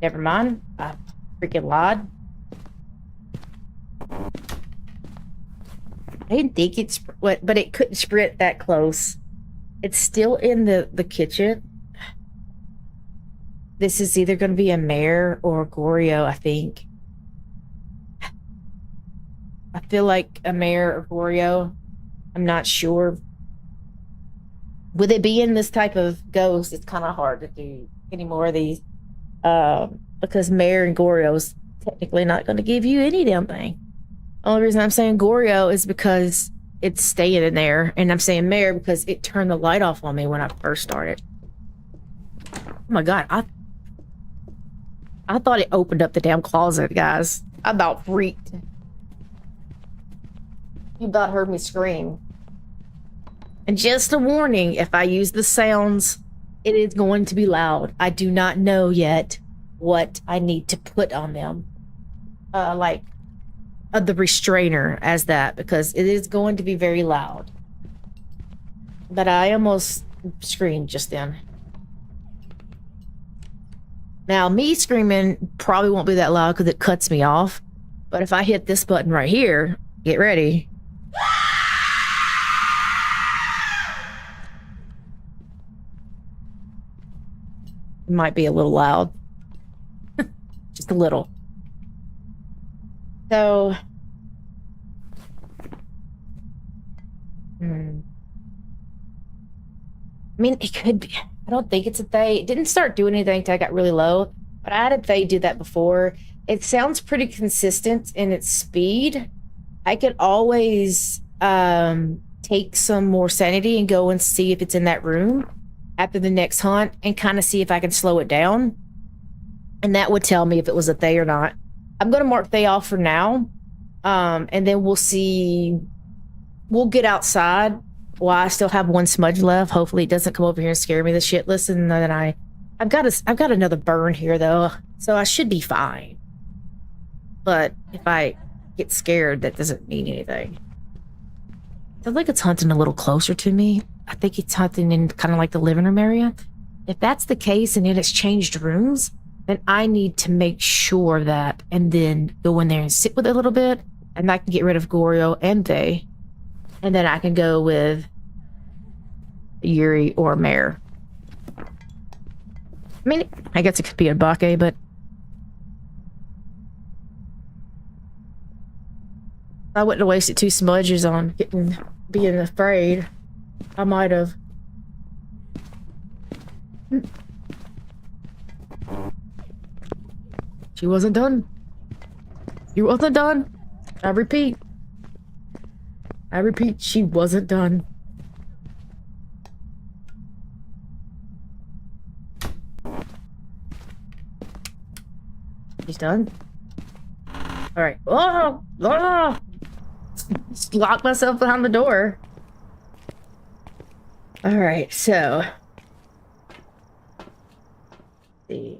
Never mind. I freaking lied. I didn't think it's what, but it couldn't sprint that close. It's still in the kitchen. This is either going to be a mare or a Goryo, I think. I feel like a mare or Goryo. I'm not sure. With it being this type of ghost, it's kind of hard to do any more of these. Because mare and Goryo's technically not going to give you any damn thing. Only reason I'm saying Goryo is because it's staying in there, and I'm saying mare because it turned the light off on me when I first started. Oh my god, I thought it opened up the damn closet, guys. I about freaked. You about heard me scream. And just a warning, if I use the sounds, it is going to be loud. I do not know yet what I need to put on them. The restrainer as that, because it is going to be very loud. But I almost screamed just then. Now, me screaming probably won't be that loud because it cuts me off. But if I hit this button right here, get ready. It might be a little loud. Just a little. So, I mean, it could be. I don't think it's a Thay. It didn't start doing anything until I got really low, but I had a Thay do that before. It sounds pretty consistent in its speed. I could always take some more sanity and go and see if it's in that room after the next hunt and kind of see if I can slow it down. And that would tell me if it was a Thay or not. I'm going to mark Thay off for now. And then we'll see. We'll get outside while I still have 1 smudge left. Hopefully it doesn't come over here and scare me the shitless. And then I've got another burn here though. So I should be fine. But if I get scared, that doesn't mean anything. I feel like it's hunting a little closer to me. I think it's hunting in kind of like the living room area. If that's the case and then it's changed rooms, then I need to make sure of that and then go in there and sit with it a little bit, and I can get rid of Goryo and Thay, and then I can go with Yuri or Mare. I mean, I guess it could be a Bake, but I wouldn't have wasted 2 smudges on being afraid. I might have. She wasn't done. You wasn't done. I repeat, she wasn't done. She's done. All right. Oh, oh! Just locked myself behind the door. All right, so. Let's see.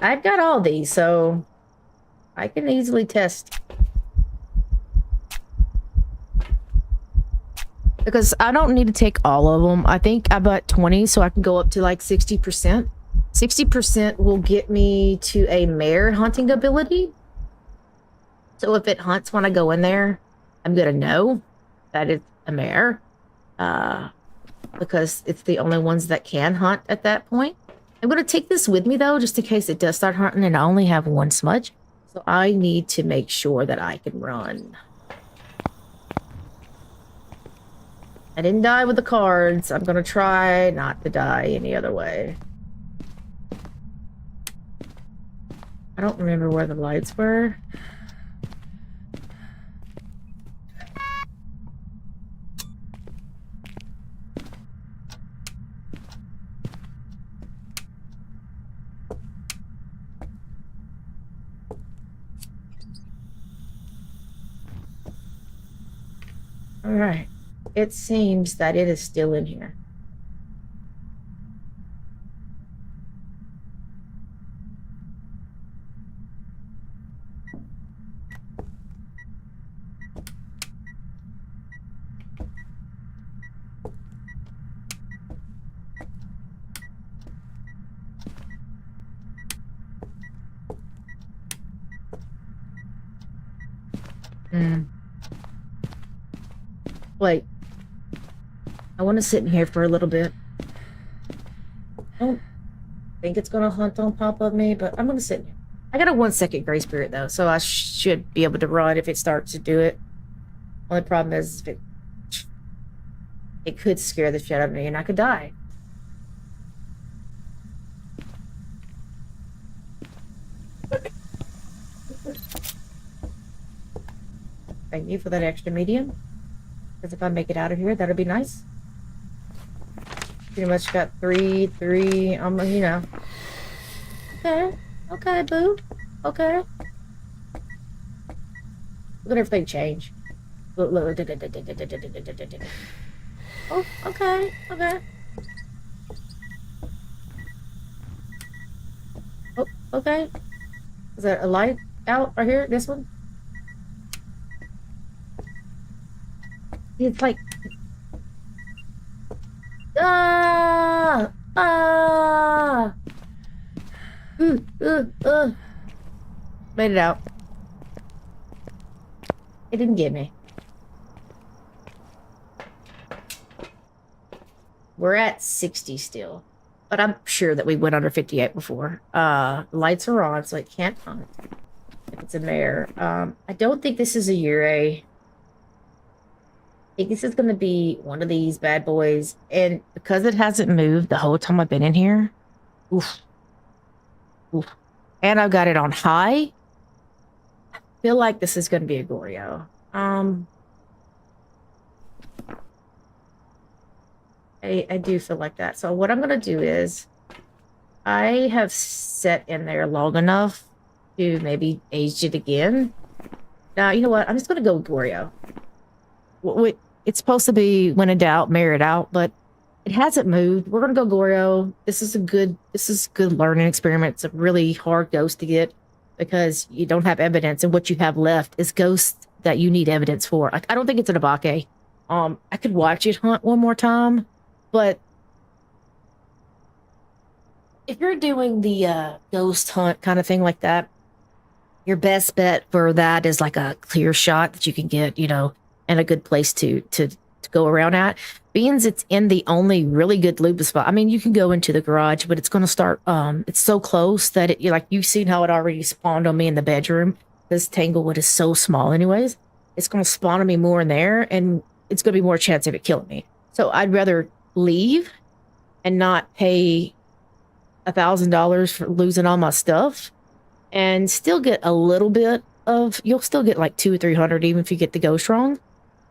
I've got all these, so I can easily test. Because I don't need to take all of them. I think I bought 20, so I can go up to like 60%. 60% will get me to a mare hunting ability. So if it hunts when I go in there, I'm gonna know that it's a mare. Because it's the only ones that can hunt at that point. I'm gonna take this with me though, just in case it does start hunting, and I only have 1 smudge. So I need to make sure that I can run. I didn't die with the cards. I'm gonna try not to die any other way. I don't remember where the lights were. All right. It seems that it is still in here. Wait. I want to sit in here for a little bit. I don't think it's going to hunt on top of me, but I'm going to sit in here. I got a 1-second grace period, though, so I should be able to run if it starts to do it. Only problem is if it could scare the shit out of me and I could die. Thank you for that extra medium. Because if I make it out of here, that'll be nice. Pretty much got three, you know. Okay, okay, boo. Okay. Look at everything change. Look. Oh, okay, okay. Oh, okay. Is there a light out right here? This one? It's like... Made it out. It didn't get me. We're at 60 still. But I'm sure that we went under 58 before. Lights are on, so it can't hunt. If it's a mare. I don't think this is a Ure. I think this is going to be one of these bad boys. And because it hasn't moved the whole time I've been in here. Oof. Oof. And I've got it on high. I feel like this is going to be a Goryo. I do feel like that. So what I'm going to do is I have set in there long enough to maybe age it again. Now, you know what? I'm just going to go with Goryo. It's supposed to be, when in doubt, mare it out, but it hasn't moved. We're going to go Goryo. This is a good learning experiment. It's a really hard ghost to get because you don't have evidence, and what you have left is ghosts that you need evidence for. I don't think it's an Abake. I could watch it hunt one more time, but if you're doing the ghost hunt kind of thing like that, your best bet for that is like a clear shot that you can get, you know, and a good place to go around at. Beans, it's in the only really good loop spot. I mean, you can go into the garage, but it's going to start, it's so close that it, like, you've seen how it already spawned on me in the bedroom. This Tanglewood is so small anyways. It's going to spawn on me more in there, and it's going to be more chance of it killing me. So I'd rather leave and not pay $1,000 for losing all my stuff and still get a little bit of, you'll still get like 200 or 300 even if you get the ghost wrong.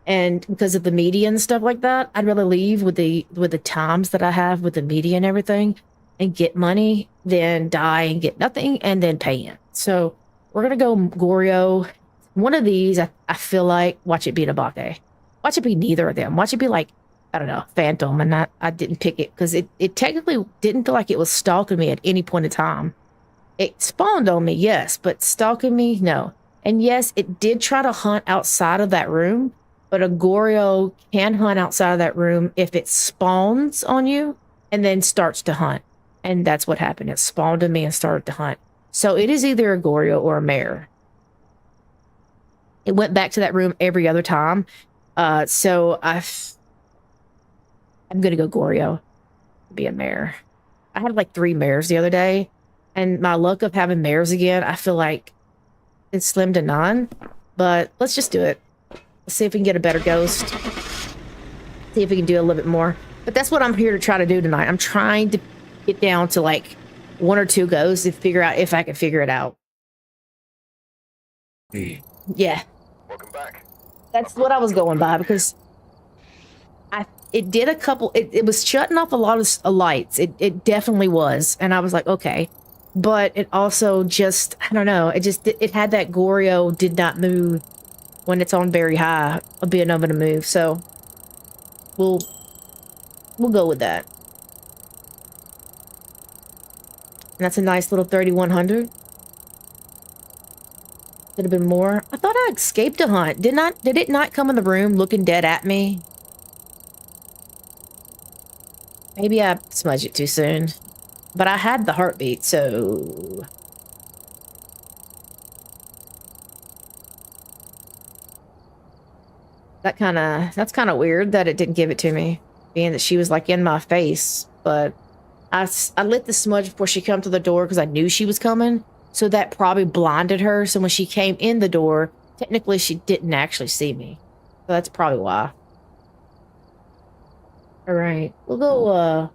And because of the media and stuff like that, I'd rather leave with the times that I have with the media and everything and get money than die and get nothing and then pay in. So we're going to go Goryo. One of these, I feel like, watch it be an Abake. Watch it be neither of them. Watch it be like, I don't know, Phantom. And I didn't pick it because it technically didn't feel like it was stalking me at any point in time. It spawned on me, yes, but stalking me, no. And yes, it did try to hunt outside of that room. But a Goryo can hunt outside of that room if it spawns on you and then starts to hunt. And that's what happened. It spawned on me and started to hunt. So it is either a Goryo or a mare. It went back to that room every other time. So I'm going to go Goryo. Be a mare. I had like 3 mares the other day. And my luck of having mares again, I feel like it's slim to none. But let's just do it. Let's see if we can get a better ghost. See if we can do a little bit more. But that's what I'm here to try to do tonight. I'm trying to get down to like 1 or 2 ghosts and figure out if I can figure it out. Yeah, Welcome back. that's what I was going by because it did a couple. It was shutting off a lot of lights. It definitely was, and I was like, okay, but it also just I don't know. It had that Goryo did not move when it's on very high, a bit of it to move. So we'll go with that. And that's a nice little 3100. Could have been more. I thought I escaped a hunt. Did it not come in the room looking dead at me? Maybe I smudged it too soon. But I had the heartbeat, so... that's kind of weird that it didn't give it to me. Being that she was like in my face. But I lit the smudge before she came to the door because I knew she was coming. So that probably blinded her. So when she came in the door, technically she didn't actually see me. So that's probably why. Alright. We'll go, a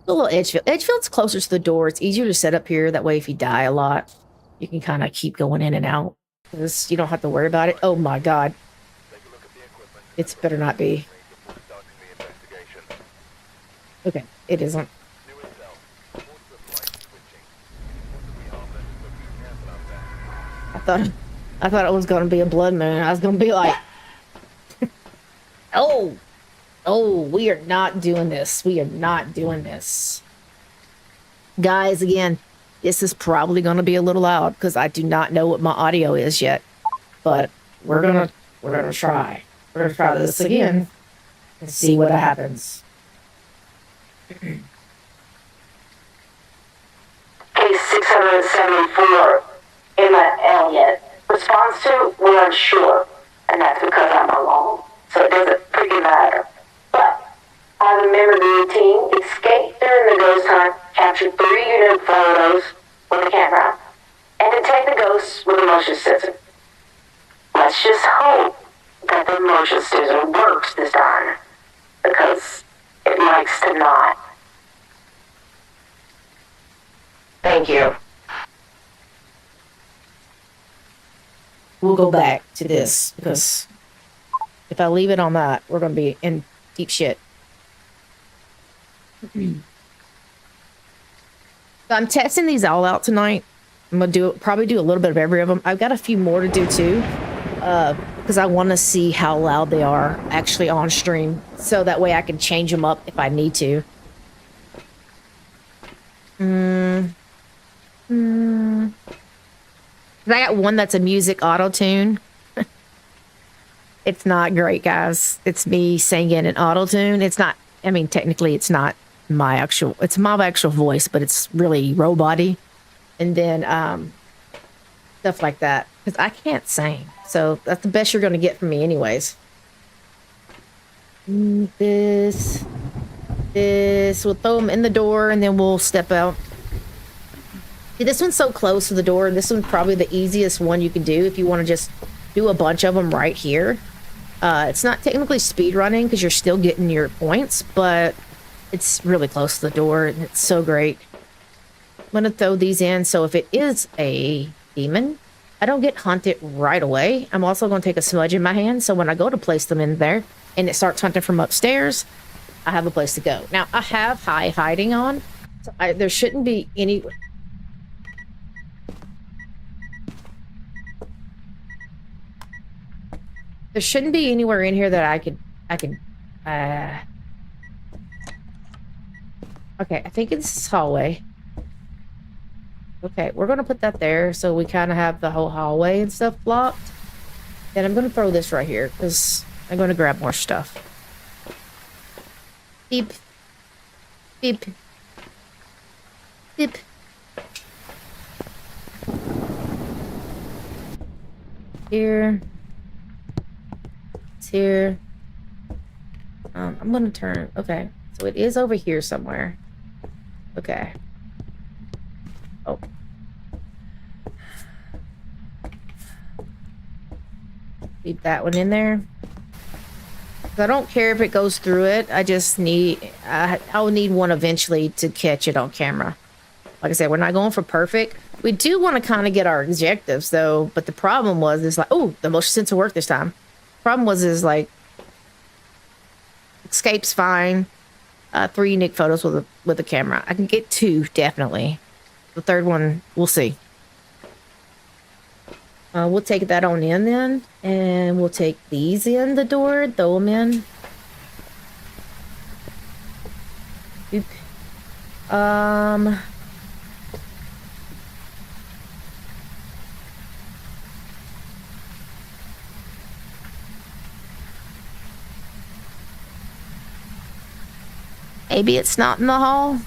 little Edgefield. Edgefield's closer to the door. It's easier to set up here. That way if you die a lot, you can kind of keep going in and out. Because you don't have to worry about it. Oh my god. It's better not be. Okay, it isn't. I thought it was gonna be a blood moon. I was gonna be like, oh, we are not doing this. We are not doing this, guys. Again, this is probably gonna be a little loud because I do not know what my audio is yet. But we're gonna try. We're gonna try this again and see what happens. Case 674. Emma Elliott. Response to, we're unsure. And that's because I'm alone. So it doesn't freaking matter. But I remember the routine, escape during the ghost hunt, capture 3 unique photos with a camera, and detect the ghosts with a motion sensor. Let's just hope that the motion sensor works this time. Because it likes to not. Thank you. We'll go back to this because if I leave it on that, we're going to be in deep shit. So I'm testing these all out tonight. I'm going to probably do a little bit of every of them. I've got a few more to do too because I want to see how loud they are actually on stream. So that way I can change them up if I need to. I got one that's a music auto-tune. It's not great, guys. It's me singing an auto-tune. It's not, I mean, technically it's not it's my actual voice, but it's really robot-y. And then, stuff like that. Because I can't sing. So that's the best you're going to get from me anyways. This, we'll throw them in the door and then we'll step out. See, this one's so close to the door. This one's probably the easiest one you can do if you want to just do a bunch of them right here. It's not technically speed running because you're still getting your points, but it's really close to the door and it's so great. I'm going to throw these in so if it is a demon, I don't get hunted right away. I'm also going to take a smudge in my hand so when I go to place them in there and it starts hunting from upstairs, I have a place to go. Now, I have high hiding on, so there shouldn't be any... There shouldn't be anywhere in here that I could, okay, I think it's this hallway. Okay, we're gonna put that there so we kind of have the whole hallway and stuff blocked. Then I'm gonna throw this right here because I'm gonna grab more stuff. Beep. Beep. Beep. Here. Here. I'm gonna turn. Okay, so it is over here somewhere. Okay. Oh. Leave that one in there. I don't care if it goes through it. I just need. I'll need one eventually to catch it on camera. Like I said, we're not going for perfect. We do want to kind of get our objectives though, but the problem was is like, oh, the motion sensor worked this time. Problem was is like, escape's fine. 3 unique photos with a camera. I can get 2 definitely. The third one, we'll see. We'll take that on in then, and we'll take these in the door, throw them in. Oop. Maybe it's not in the hall.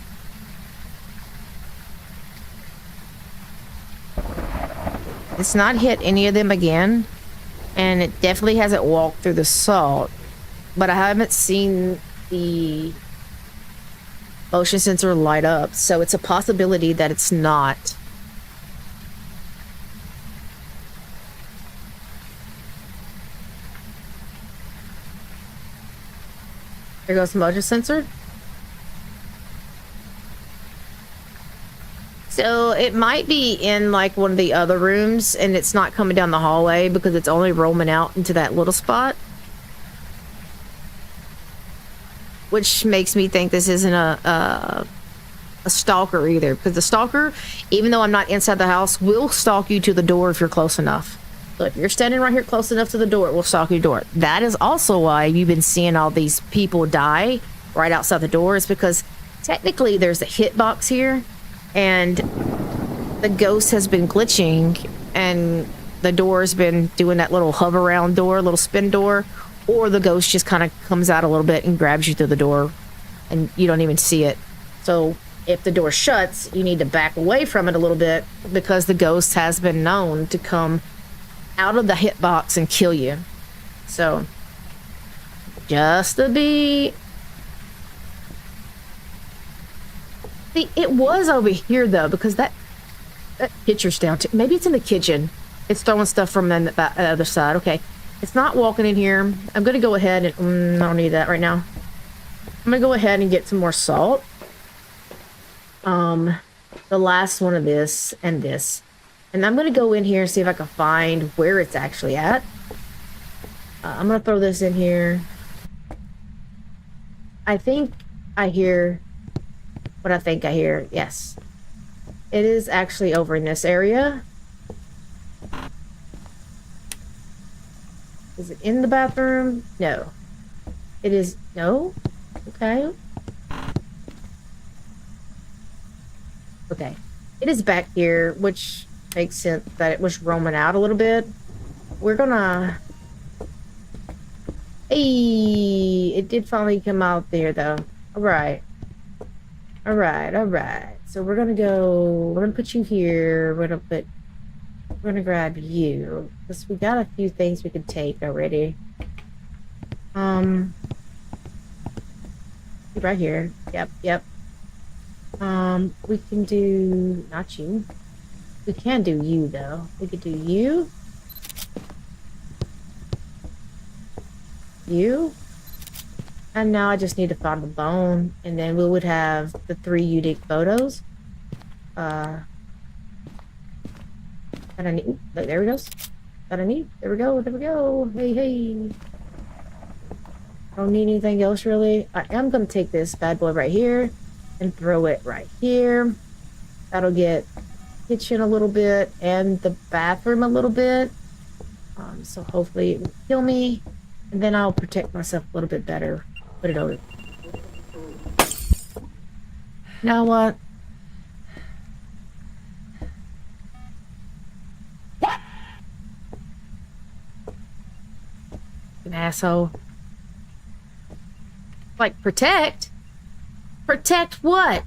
It's not hit any of them again. And it definitely hasn't walked through the salt. But I haven't seen the motion sensor light up. So it's a possibility that it's not. There goes the motion sensor. So it might be in like one of the other rooms and it's not coming down the hallway because it's only roaming out into that little spot. Which makes me think this isn't a stalker either, because the stalker, even though I'm not inside the house, will stalk you to the door if you're close enough. So if you're standing right here close enough to the door, it will stalk your door. That is also why you've been seeing all these people die right outside the door, is because technically there's a hitbox here. And the ghost has been glitching and the door's been doing that little hover around door, little spin door, or the ghost just kind of comes out a little bit and grabs you through the door and you don't even see it. So if the door shuts, you need to back away from it a little bit because the ghost has been known to come out of the hitbox and kill you. So just to be... See, it was over here though, because that picture's down to, maybe it's in the kitchen. It's throwing stuff from the other side. Okay, it's not walking in here. I'm gonna go ahead and I don't need that right now. I'm gonna go ahead and get some more salt. The last one of this and this, and I'm gonna go in here and see if I can find where it's actually at. I'm gonna throw this in here. I think I hear what I think I hear. Yes. It is actually over in this area. Is it in the bathroom? No. It is... No? Okay. Okay. It is back here, which makes sense that it was roaming out a little bit. We're gonna... Hey! It did finally come out there, though. Alright. Alright. So we're gonna put you here. We're gonna grab you. Because we got a few things we can take already. Right here. Yep. We can do, not you. We can do you though. We could do you. You. And now I just need to find the bone, and then we would have the 3 unique photos. That I need. Look, there we go. That I need. There we go. Hey. Don't need anything else really. I am gonna take this bad boy right here and throw it right here. That'll get kitchen a little bit and the bathroom a little bit. So hopefully it will kill me, and then I'll protect myself a little bit better. Put it over. Now what? An asshole. Like, protect? Protect what?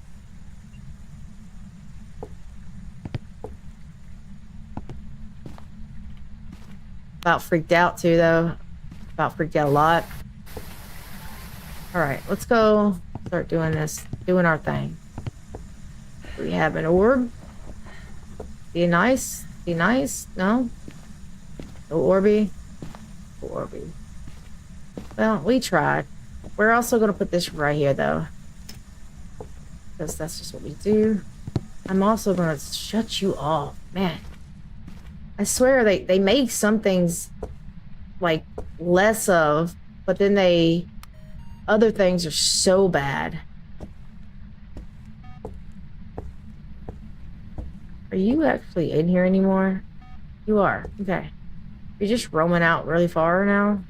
About freaked out too, though. About freaked out a lot. Alright, let's go start doing this. Doing our thing. We have an orb. Be nice. No? No Orby. Orby. Well, we tried. We're also going to put this right here, though. Because that's just what we do. I'm also gonna shut you off. Man, I swear they make some things like less of, but then other things are so bad. Are you actually in here anymore? You are. Okay. You're just roaming out really far now?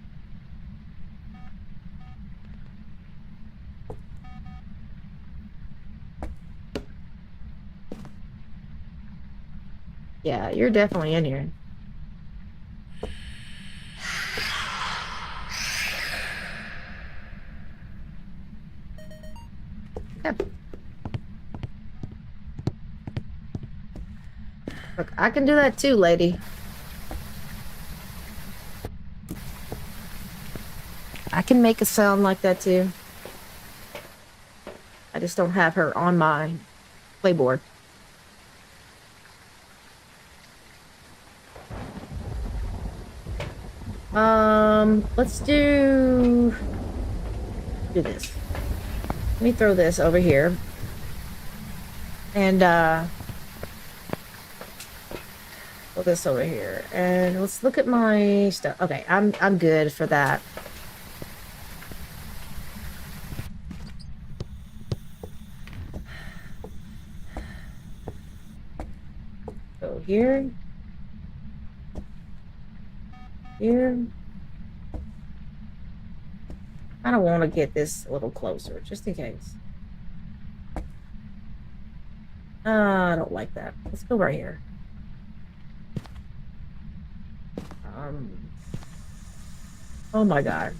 Yeah, you're definitely in here. Yep. Look, I can do that too, lady. I can make a sound like that too. I just don't have her on my playboard. Let's do this. Let me throw this over here. And throw this over here. And let's look at my stuff. Okay, I'm good for that. Go here. Here. I don't want to get this a little closer, just in case. I don't like that. Let's go right here. Oh my god.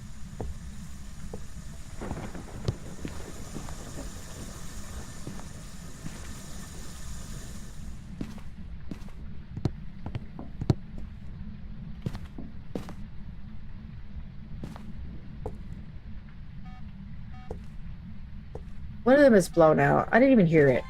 One of them is blown out. I didn't even hear it.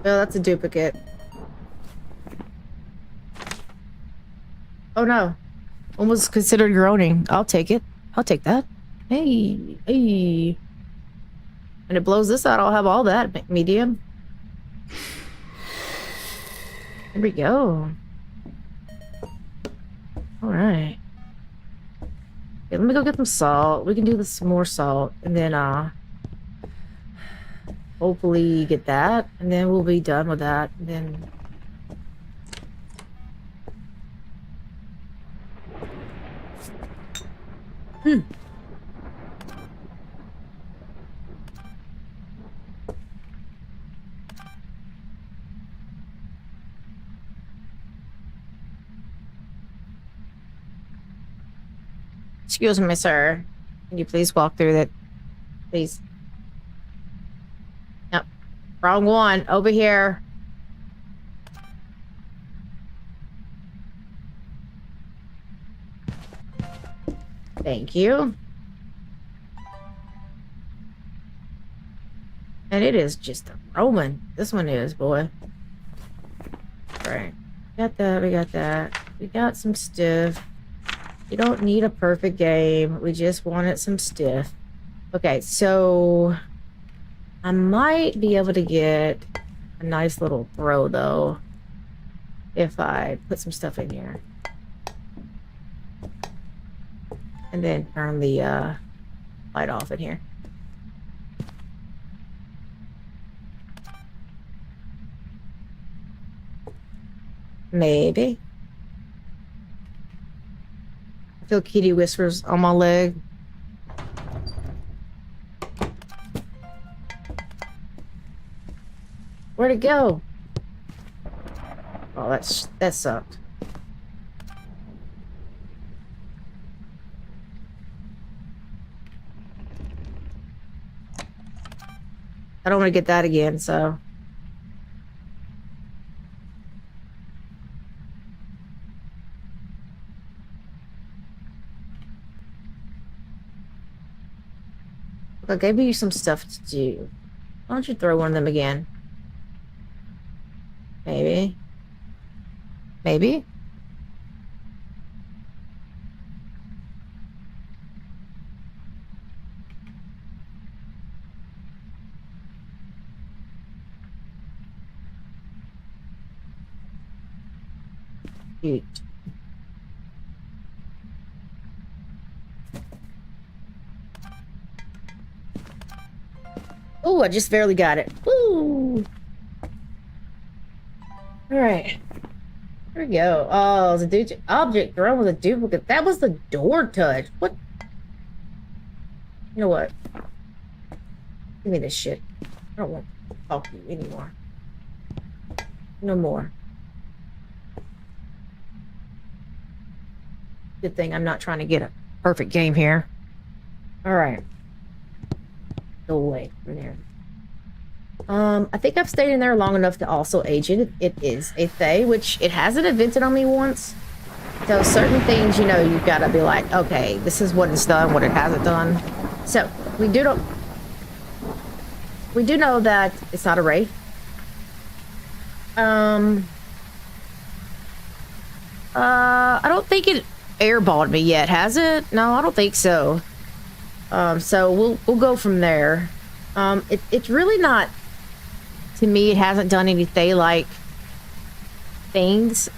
Oh, that's a duplicate. Oh no. Almost considered groaning. I'll take it. I'll take that. Hey, hey. When it blows this out, I'll have all that medium. There we go. All right. Okay, let me go get some salt. We can do this more salt, and then hopefully get that, and then we'll be done with that. And then excuse me, sir. Can you please walk through that? Please. Yep. Wrong one. Over here. Thank you. And it is just a Roman. This one is, boy. Right. Got that. We got that. We got some stuff. We don't need a perfect game. We just wanted some stuff. Okay, so I might be able to get a nice little throw, though, if I put some stuff in here. And then turn the light off in here. Maybe. I feel kitty whispers on my leg. Where'd it go? Oh, that sucked. I don't want to get that again, so. I gave you some stuff to do. Why don't you throw one of them again? Maybe. Maybe? Shoot. Oh, I just barely got it. Woo! Alright. There we go. Oh, the object thrown with a duplicate. That was the door touch. What? You know what? Give me this shit. I don't want to talk to you anymore. No more. Good thing I'm not trying to get a perfect game here. Alright. Go away from there. I think I've stayed in there long enough to also age it. It is a Thay, which it hasn't invented on me once. So certain things, you know, you've got to be like, okay, this is what it's done, what it hasn't done. So we do know that it's not a wraith. I don't think it airballed me yet, has it? No, I don't think so. So we'll go from there. It's really not, to me, it hasn't done any Thay-like things,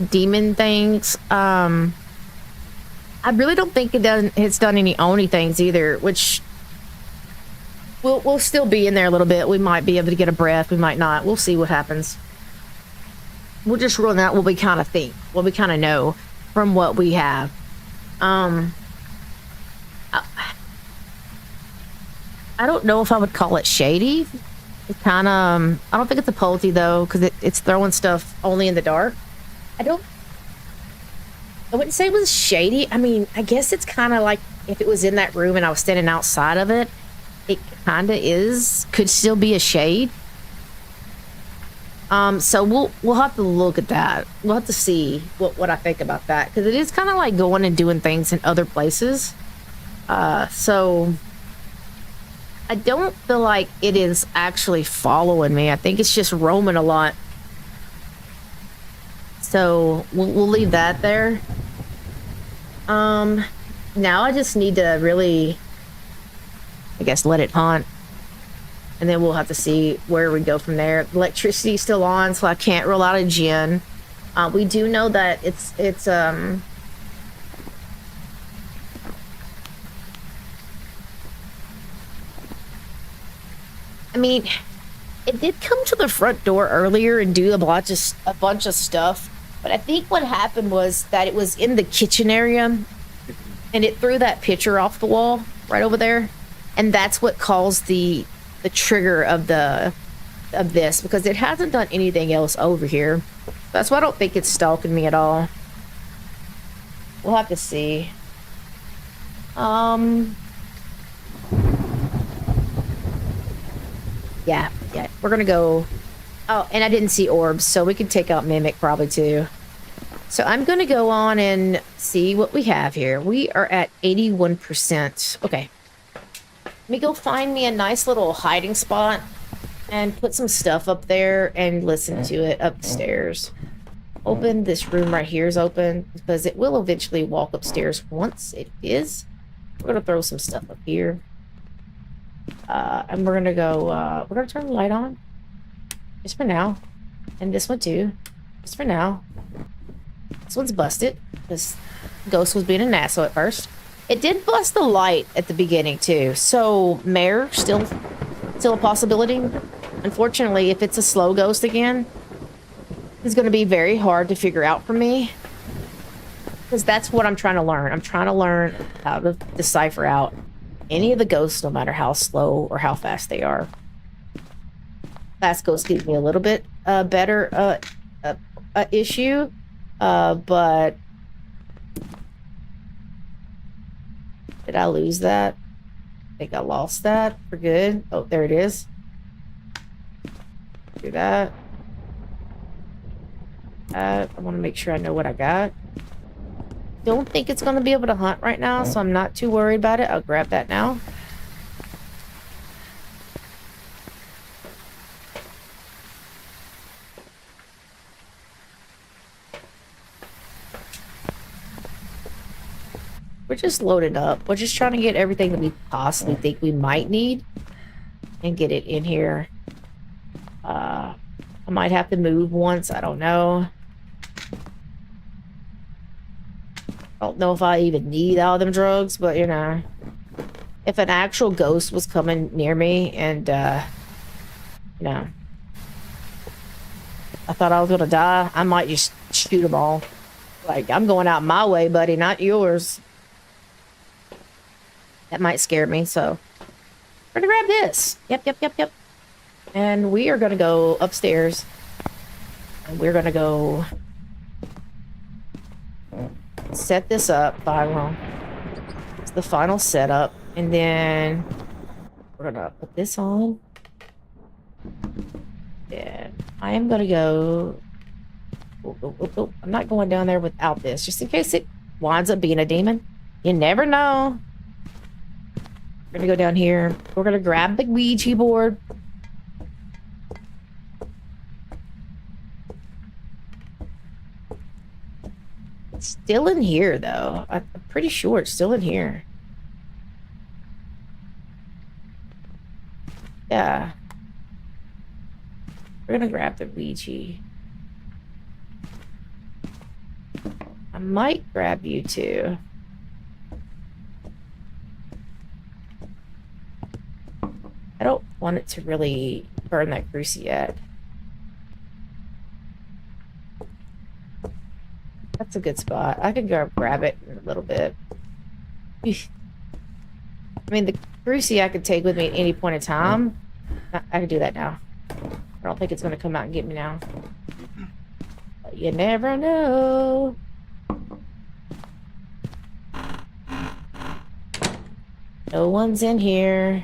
demon things. I really don't think it's done any Oni things either, which we'll still be in there a little bit. We might be able to get a breath, we might not. We'll see what happens. We'll just run out what we kind of think, what we kind of know from what we have. I don't know if I would call it shady. It kind of, I don't think it's a polity though, because it's throwing stuff only in the dark. I wouldn't say it was shady. I mean, I guess it's kind of like if it was in that room and I was standing outside of it, it kind of could still be a shade. So we'll have to look at that. We'll have to see what I think about that, because it is kind of like going and doing things in other places. So I don't feel like it is actually following me. I think it's just roaming a lot. So we'll leave that there. Now I just need to really, I guess, let it haunt. And then we'll have to see where we go from there. Electricity's still on, so I can't rule out a Jinn. We do know that it's I mean, it did come to the front door earlier and do a bunch of stuff, but I think what happened was that it was in the kitchen area, and it threw that picture off the wall right over there, and that's what caused the trigger of this, because it hasn't done anything else over here. That's why I don't think it's stalking me at all. We'll have to see. Yeah, we're gonna go. Oh, and I didn't see orbs, so we can take out Mimic probably too. So I'm gonna go on and see what we have here. We are at 81%. Okay. Let me go find me a nice little hiding spot and put some stuff up there and listen to it upstairs. Open this room right here is open because it will eventually walk upstairs once it is. We're gonna throw some stuff up here. And we're gonna go, we're gonna turn the light on. Just for now. And this one too. Just for now. This one's busted. This ghost was being an asshole at first. It did bust the light at the beginning too. So, Mare, still a possibility. Unfortunately, if it's a slow ghost again, it's gonna be very hard to figure out for me. Because that's what I'm trying to learn. I'm trying to learn how to decipher out any of the ghosts, no matter how slow or how fast they are. Fast ghosts give me a little bit better issue, but did I lose that? I think I lost that for good. Oh, there it is. Do that. I want to make sure I know what I got. Don't think it's going to be able to hunt right now, so I'm not too worried about it. I'll grab that now. we're just loading up. We're just trying to get everything that we possibly think we might need and get it in here. I might have to move once. I don't know. I don't know if I even need all them drugs, but you know, if an actual ghost was coming near me and you know, I thought I was gonna die, I might just shoot them all. Like, I'm going out my way, buddy, not yours. That might scare me, so we're gonna grab this. Yep. And we are gonna go upstairs. And we're gonna go set this up. It's the final setup. And then we're gonna put this on. And I am gonna go. Oh. I'm not going down there without this, just in case it winds up being a demon. You never know. We're gonna go down here. We're gonna grab the Ouija board. It's still in here, though. I'm pretty sure it's still in here. Yeah. We're gonna grab the Ouija. I might grab you too. I don't want it to really burn that grease yet. That's a good spot. I could go grab it in a little bit. I mean, the greasy I could take with me at any point in time. I could do that now. I don't think it's going to come out and get me now. But you never know. No one's in here.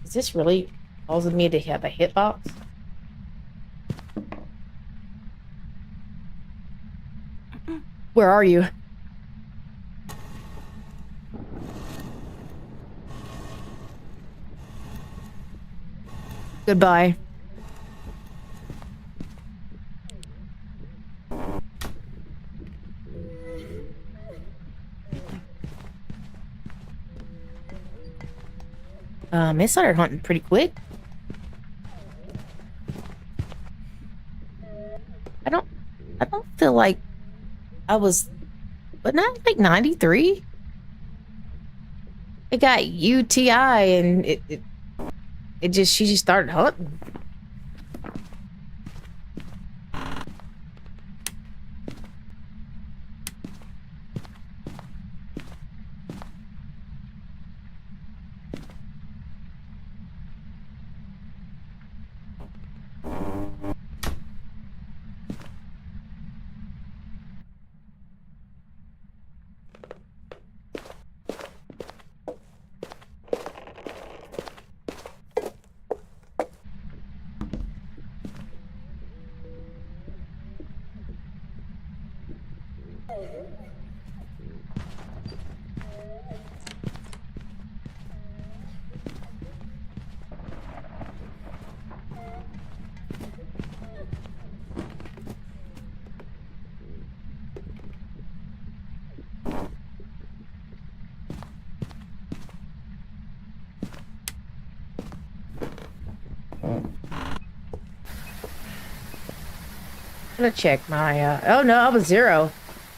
Is this really causing me to have a hitbox? Where are you? Goodbye. They started hunting pretty quick. I don't feel like I was, but not like 93. It got UTI and she just started hunting. I'm gonna check my, oh no, I was 0.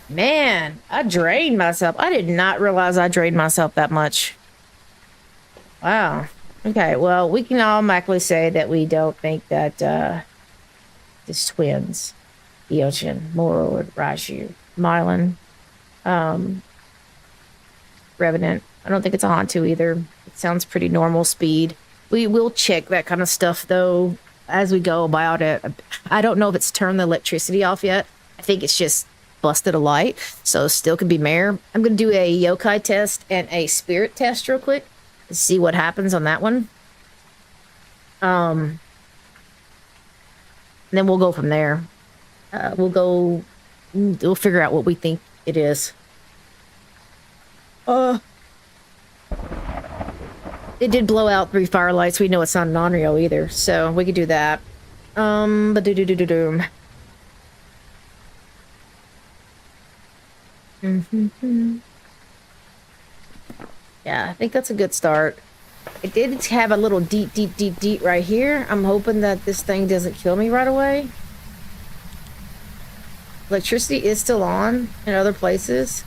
Man, I drained myself. I did not realize I drained myself that much. Wow. Okay, well, we can automatically say that we don't think that, this twins, Eochin, Morrow, Raju, Mylan, Revenant. I don't think it's a Hantu either. It sounds pretty normal speed. We will check that kind of stuff, though, as we go about it. I don't know if it's turned the electricity off yet. I think it's just busted a light, so still could be mare. I'm going to do a yokai test and a spirit test real quick to see what happens on that one. And then we'll go from there. We'll figure out what we think it is. It did blow out 3 firelights. We know it's not an Onryo either, so we could do that. But Mm-hmm. Yeah, I think that's a good start. It did have a little deep right here. I'm hoping that this thing doesn't kill me right away. Electricity is still on in other places.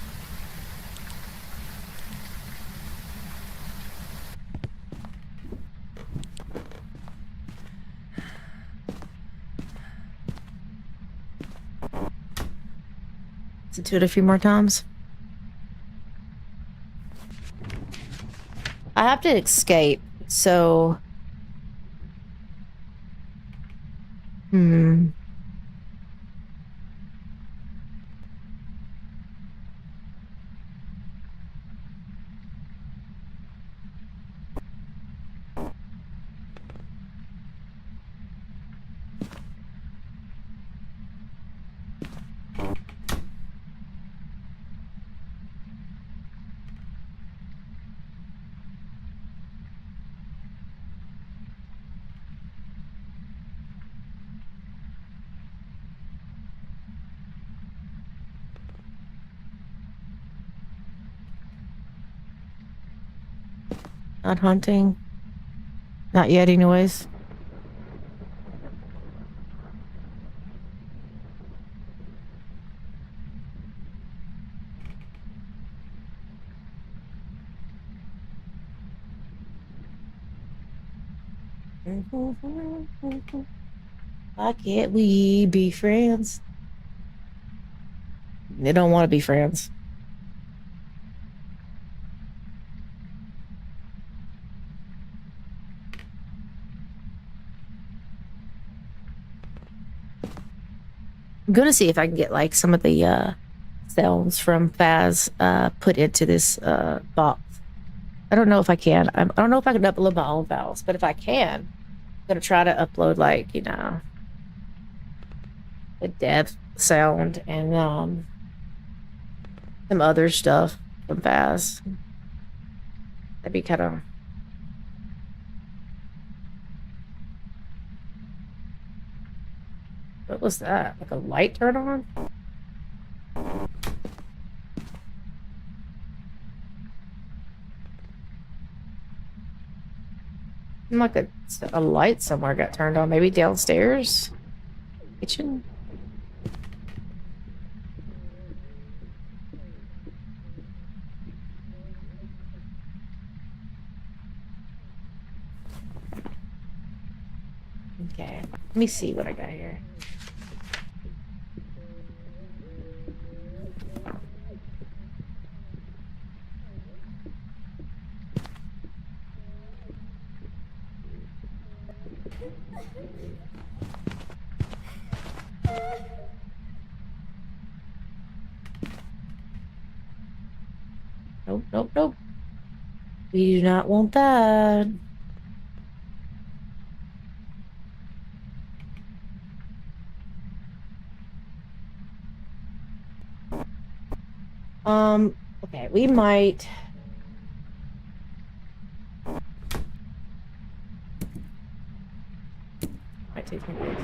Let's do it a few more times. I have to escape, so... Not hunting. Not yet, anyways. Why can't we be friends? They don't want to be friends. I'm gonna see if I can get like some of the sounds from Phas put into this box. I don't know if I can. I don't know if I can upload my own files, but if I can, I'm gonna try to upload like, you know, the dev sound and some other stuff from Phas. That'd be kind of... What was that? Like a light turn on? Like a light somewhere got turned on. Maybe downstairs? Kitchen? Okay. Let me see what I got here. Nope, nope, nope. We do not want that. Okay, we might... Might take some breaks.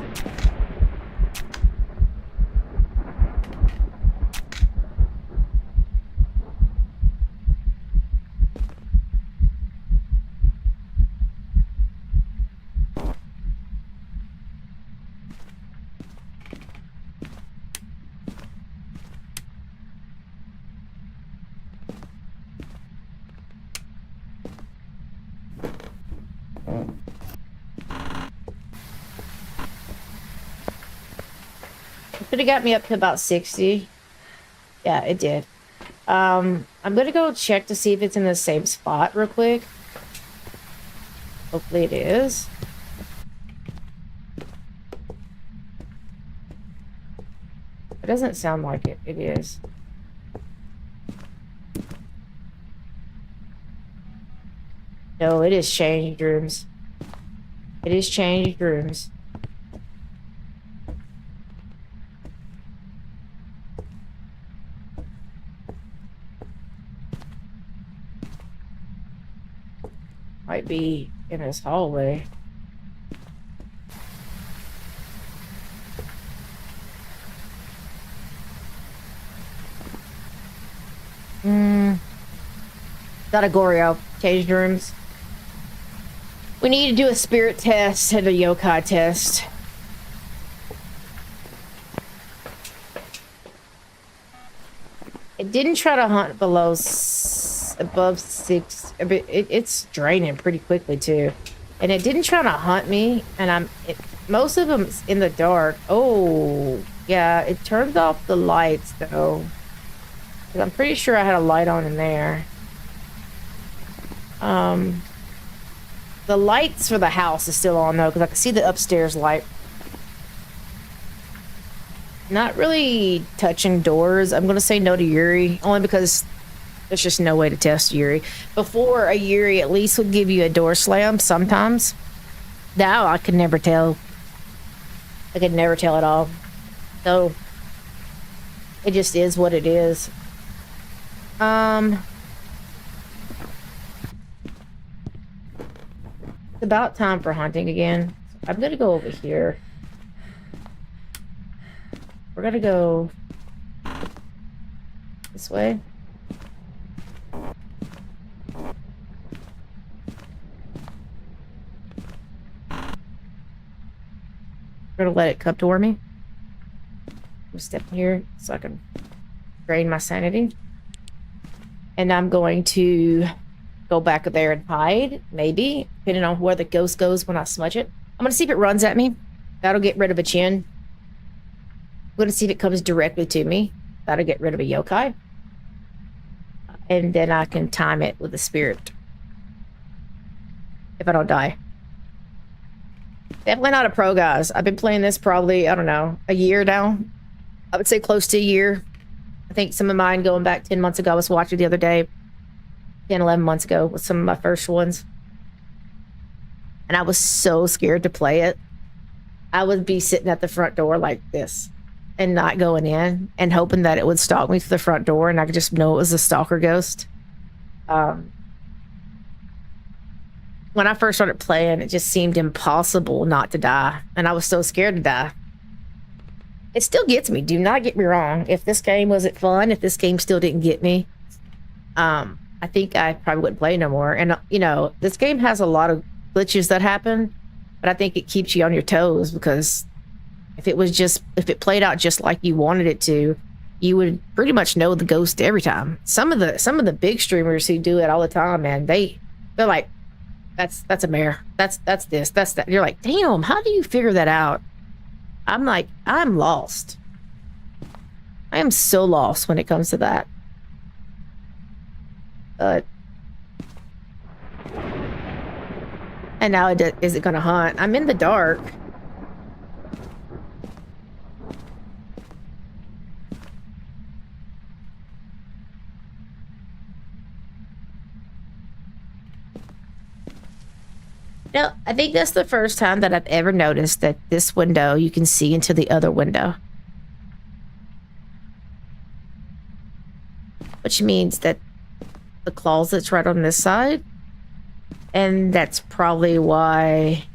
Could have got me up to about 60. Yeah, it did. I'm gonna go check to see if it's in the same spot real quick. Hopefully it is. It doesn't sound like it. It is. No, it is changed rooms. It is changed rooms. Might be in this hallway. Got a Goryo. Caged rooms. We need to do a spirit test and a yokai test. It didn't try to hunt below above 6. It's draining pretty quickly too, and it didn't try to hunt me. And most of them's in the dark. Oh yeah, it turned off the lights though. 'Cause I'm pretty sure I had a light on in there. The lights for the house is still on though, because I can see the upstairs light. Not really touching doors. I'm gonna say no to Yuri, only because there's just no way to test Yuri. Before, a Yuri at least would give you a door slam sometimes. Now I could never tell. I could never tell at all. So it just is what it is. It's about time for hunting again. I'm gonna go over here. We're gonna go this way. We're gonna let it come toward me. I'm stepping here so I can drain my sanity. And I'm going to go back there and hide, maybe, depending on where the ghost goes when I smudge it. I'm gonna see if it runs at me. That'll get rid of a chin. I'm gonna see if it comes directly to me. That'll get rid of a yokai. And then I can time it with a spirit. If I don't die. Definitely not a pro, guys. I've been playing this probably, I don't know, a year now. I would say close to a year. I think some of mine going back 10 months ago. I was watching the other day. 10, 11 months ago with some of my first ones. And I was so scared to play it. I would be sitting at the front door like this and not going in and hoping that it would stalk me through the front door and I could just know it was a stalker ghost. When I first started playing, it just seemed impossible not to die. And I was so scared to die. It still gets me. Do not get me wrong. If this game wasn't fun, if this game still didn't get me, I think I probably wouldn't play no more. And, you know, this game has a lot of glitches that happen, but I think it keeps you on your toes because if it played out just like you wanted it to, you would pretty much know the ghost every time. Some of the big streamers who do it all the time, man, they're like, that's a mare. That's this, that's that. You're like, damn, how do you figure that out? I'm like, I'm lost. I am so lost when it comes to that. And now is it gonna hunt? I'm in the dark. No, I think that's the first time that I've ever noticed that this window you can see into the other window. Which means that the closet's right on this side. And that's probably why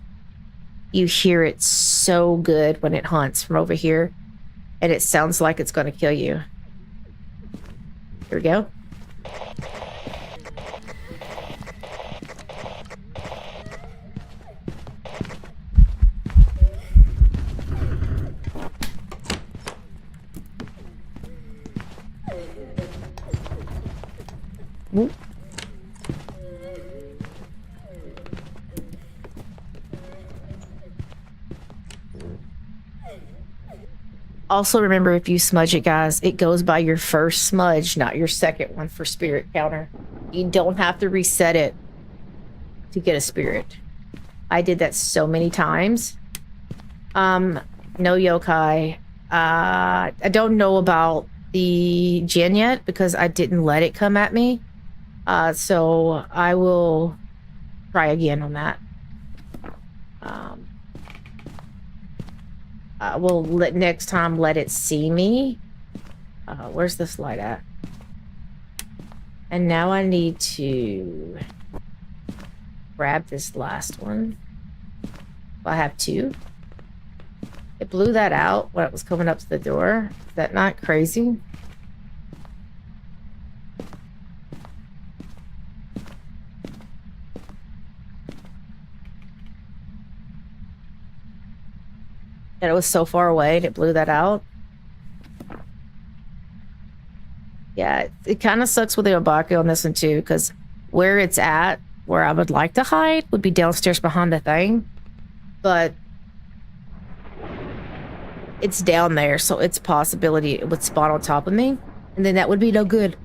you hear it so good when it hunts from over here. And it sounds like it's going to kill you. Here we go. Whoop. Also remember, if you smudge it, guys, it goes by your first smudge, not your second one for spirit counter. You don't have to reset it to get a spirit. I did that so many times. No yokai. I don't know about the Jinn yet because I didn't let it come at me. So I will try again on that. We'll next time let it see me. Where's this light at? And now I need to grab this last one. I have two. It blew that out when it was coming up to the door. Is that not crazy? that it was so far away and it blew that out. Yeah, it kind of sucks with the Obake on this one too, because where it's at, where I would like to hide, would be downstairs behind the thing. But it's down there, so it's a possibility it would spawn on top of me, and then that would be no good.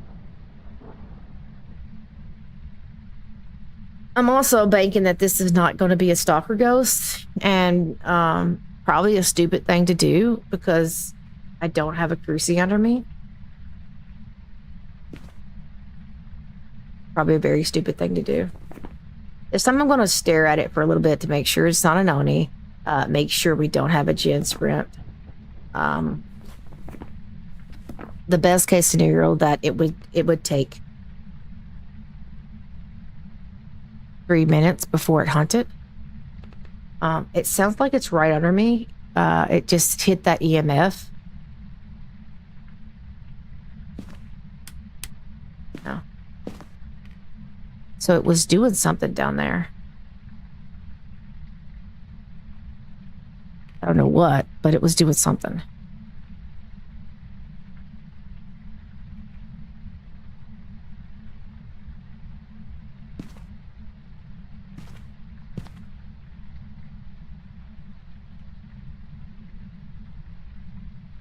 I'm also banking that this is not going to be a stalker ghost, and probably a stupid thing to do because I don't have a crucie under me. Probably a very stupid thing to do. This time I'm going to stare at it for a little bit to make sure it's not an Oni. Make sure we don't have a Gen sprint. The best case scenario that it would take 3 minutes before it hunted. It sounds like it's right under me. It just hit that EMF. No. So it was doing something down there. I don't know what, but it was doing something.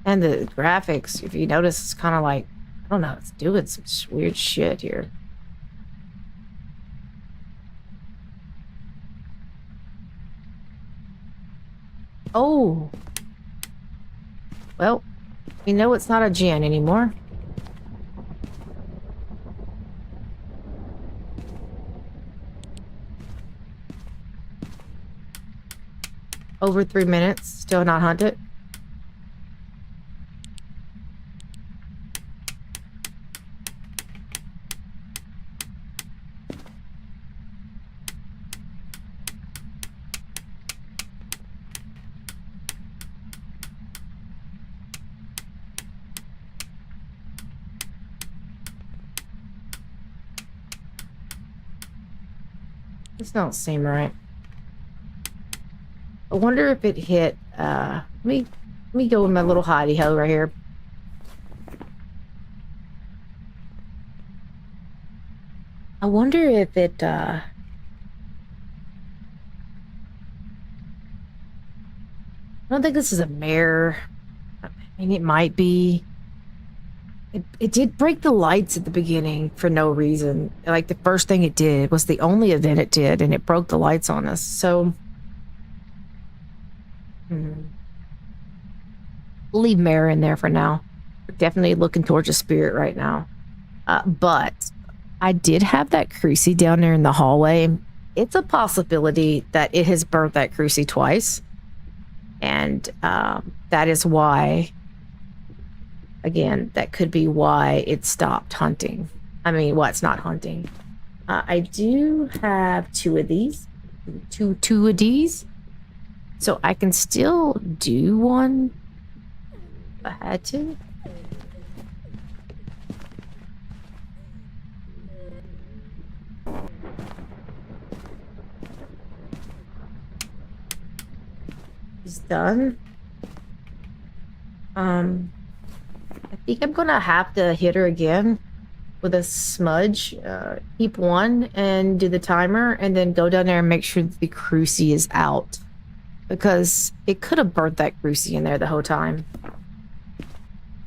And the graphics, if you notice, it's kind of like, I don't know, it's doing some weird shit here. Oh. Well, we know it's not a Gen anymore. Over 3 minutes, still not hunted. This don't seem right. I wonder if it hit, let me go with my little hidey ho right here. I wonder if it, I don't think this is a mirror. I mean, it might be. It did break the lights at the beginning for no reason. Like, the first thing it did was the only event it did, and it broke the lights on us. So, we'll leave Mare in there for now. We're definitely looking towards a spirit right now. But I did have that crucie down there in the hallway. It's a possibility that it has burnt that crucie twice. And that is why... Again, that could be why it stopped hunting. I mean, well, it's not hunting. I do have two of these. Two of these. So I can still do one if I had to. He's done. I think I'm gonna have to hit her again with a smudge. Keep one and do the timer, and then go down there and make sure the crucie is out, because it could have burnt that crucie in there the whole time.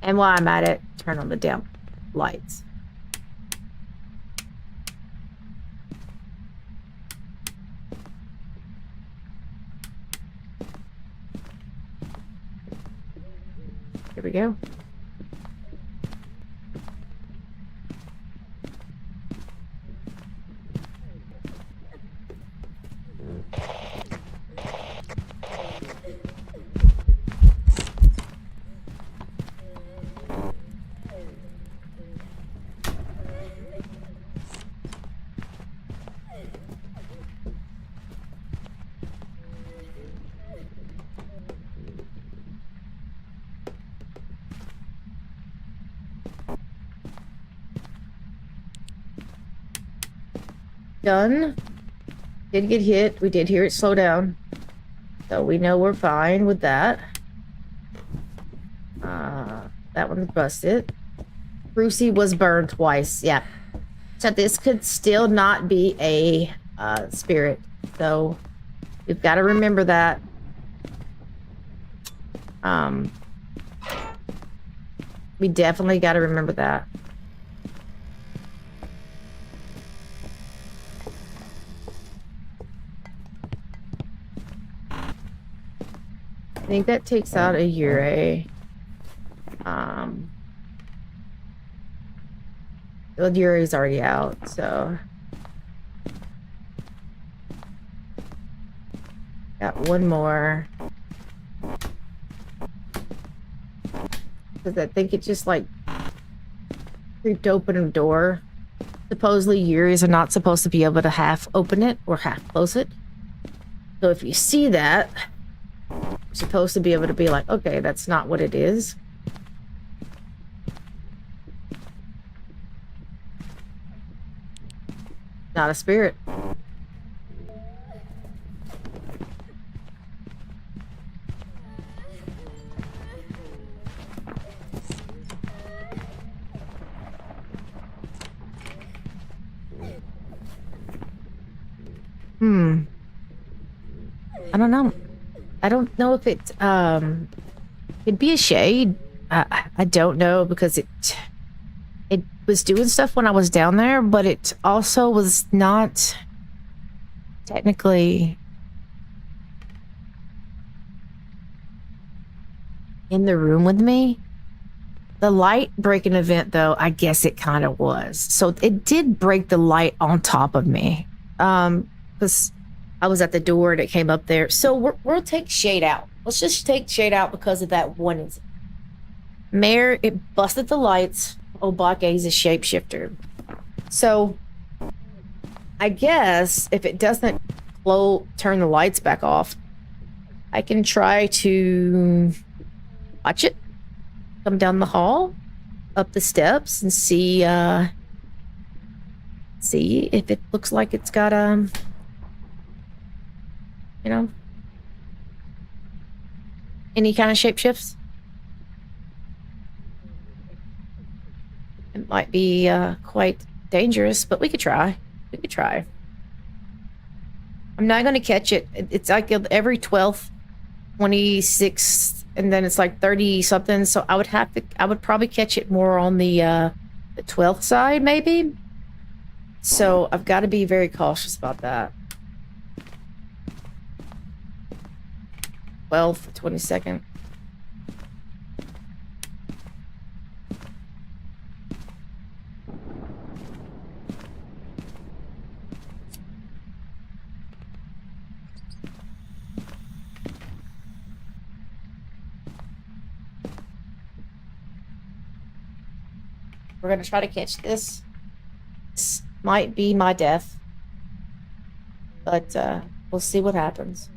And while I'm at it, turn on the damn lights. Here we go. Done. Did get hit. We did hear it slow down. So we know we're fine with that. one's busted. Brucey was burned twice. Yeah. So this could still not be a spirit. So we've got to remember that. We definitely got to remember that. I think that takes out a Ure. Well, Ure's already out, so got one more. Because I think it just like creeped open a door. Supposedly, Ure's are not supposed to be able to half open it or half close it. So if you see that, you're supposed to be able to be like, okay, that's not what it is. Not a spirit. I don't know. I don't know if it it'd be a shade. I don't know because it was doing stuff when I was down there, but it also was not technically in the room with me. The light breaking event, though, I guess it kind of was. So it did break the light on top of me. Because I was at the door and it came up there. So we'll take shade out. Let's just take shade out because of that one incident. Mayor, it busted the lights. Obake's a shapeshifter. So I guess if it doesn't turn the lights back off, I can try to watch it come down the hall, up the steps, and see if it looks like it's got you know, any kind of shapeshifts. It might be quite dangerous, but we could try. We could try. I'm not going to catch it. It's like every 12th, 26th, and then it's like 30 something. So I would probably catch it more on the 12th side, maybe. So I've got to be very cautious about that. 12th, 22nd. We're gonna try to catch this. This might be my death, but we'll see what happens.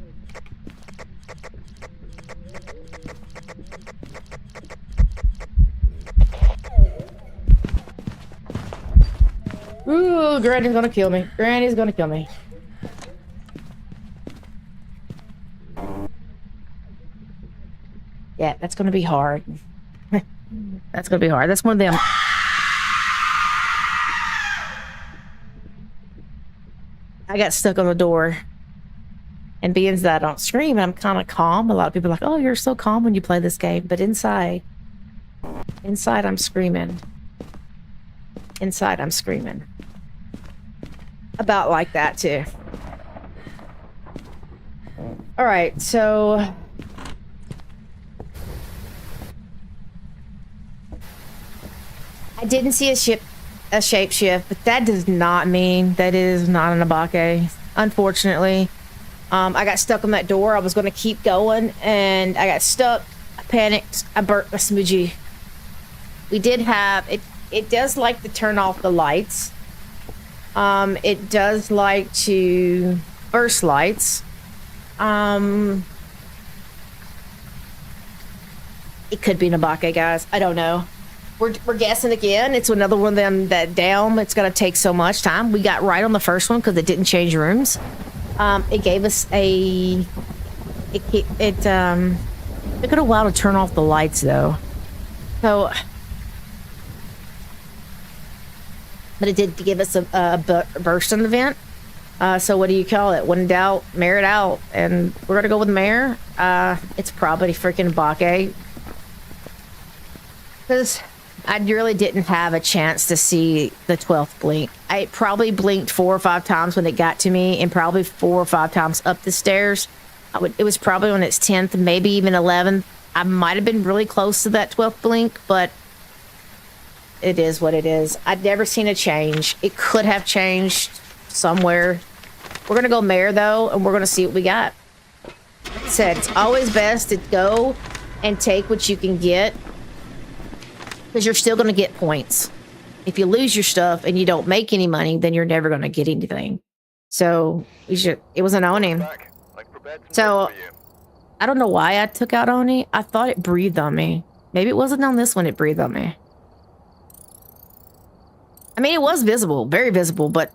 Ooh, Granny's gonna kill me. Granny's gonna kill me. Yeah, that's gonna be hard. That's gonna be hard. That's one of them. I got stuck on the door. And being that I don't scream, I'm kind of calm. A lot of people are like, oh, you're so calm when you play this game. But inside, I'm screaming. Inside, I'm screaming. About like that, too. All right, so... I didn't see a shapeshift, but that does not mean that it is not an Abake, unfortunately. I got stuck on that door. I was going to keep going, and I got stuck. I panicked. I burnt my smoochie. We did have... It does like to turn off the lights. It does like to burst lights. It could be an Abake, guys. I don't know. We're guessing again. It's another one of them that down. It's going to take so much time. We got right on the first one because it didn't change rooms. It gave us a... It took it a while to turn off the lights, though. So, but it did give us a bursting event. So what do you call it? When in doubt, mayor it out. And we're going to go with mayor. It's probably freaking Bake. Because I really didn't have a chance to see the 12th blink. I probably blinked 4 or 5 times when it got to me, and probably 4 or 5 times up the stairs. It was probably on its 10th, maybe even 11th. I might have been really close to that 12th blink, but it is what it is. I'd never seen a change. It could have changed somewhere. We're going to go mayor, though, and we're going to see what we got. Like I said, it's always best to go and take what you can get, because you're still going to get points. If you lose your stuff and you don't make any money, then you're never going to get anything. So it was an Oni. So I don't know why I took out Oni. I thought it breathed on me. Maybe it wasn't on this one it breathed on me. I mean, it was visible, very visible, but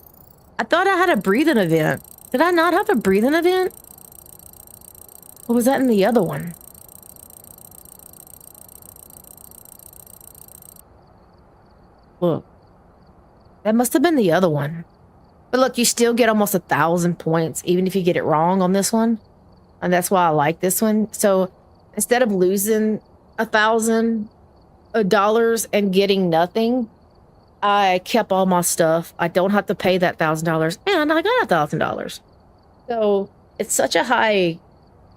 I thought I had a breathing event. Did I not have a breathing event? Or was that in the other one? Look, that must have been the other one. But look, you still get almost 1,000 points, even if you get it wrong on this one. And that's why I like this one. So instead of losing $1,000 and getting nothing, I kept all my stuff. I don't have to pay that $1,000, and I got $1,000. So it's such a high,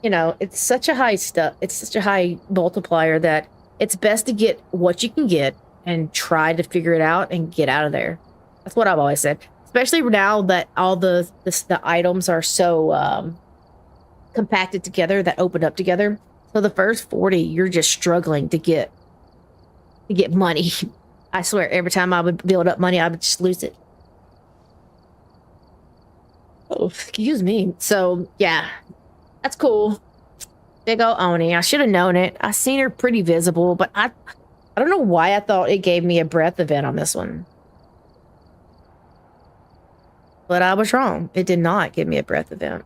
it's such a high it's such a high multiplier that it's best to get what you can get and try to figure it out and get out of there. That's what I've always said. Especially now that all the items are so compacted together, that open up together. So the first 40, you're just struggling to get money. I swear, every time I would build up money, I would just lose it. Oh, excuse me. So, yeah. That's cool. Big ol' Oni. I should have known it. I seen her pretty visible, but I don't know why I thought it gave me a breath event on this one. But I was wrong. It did not give me a breath event.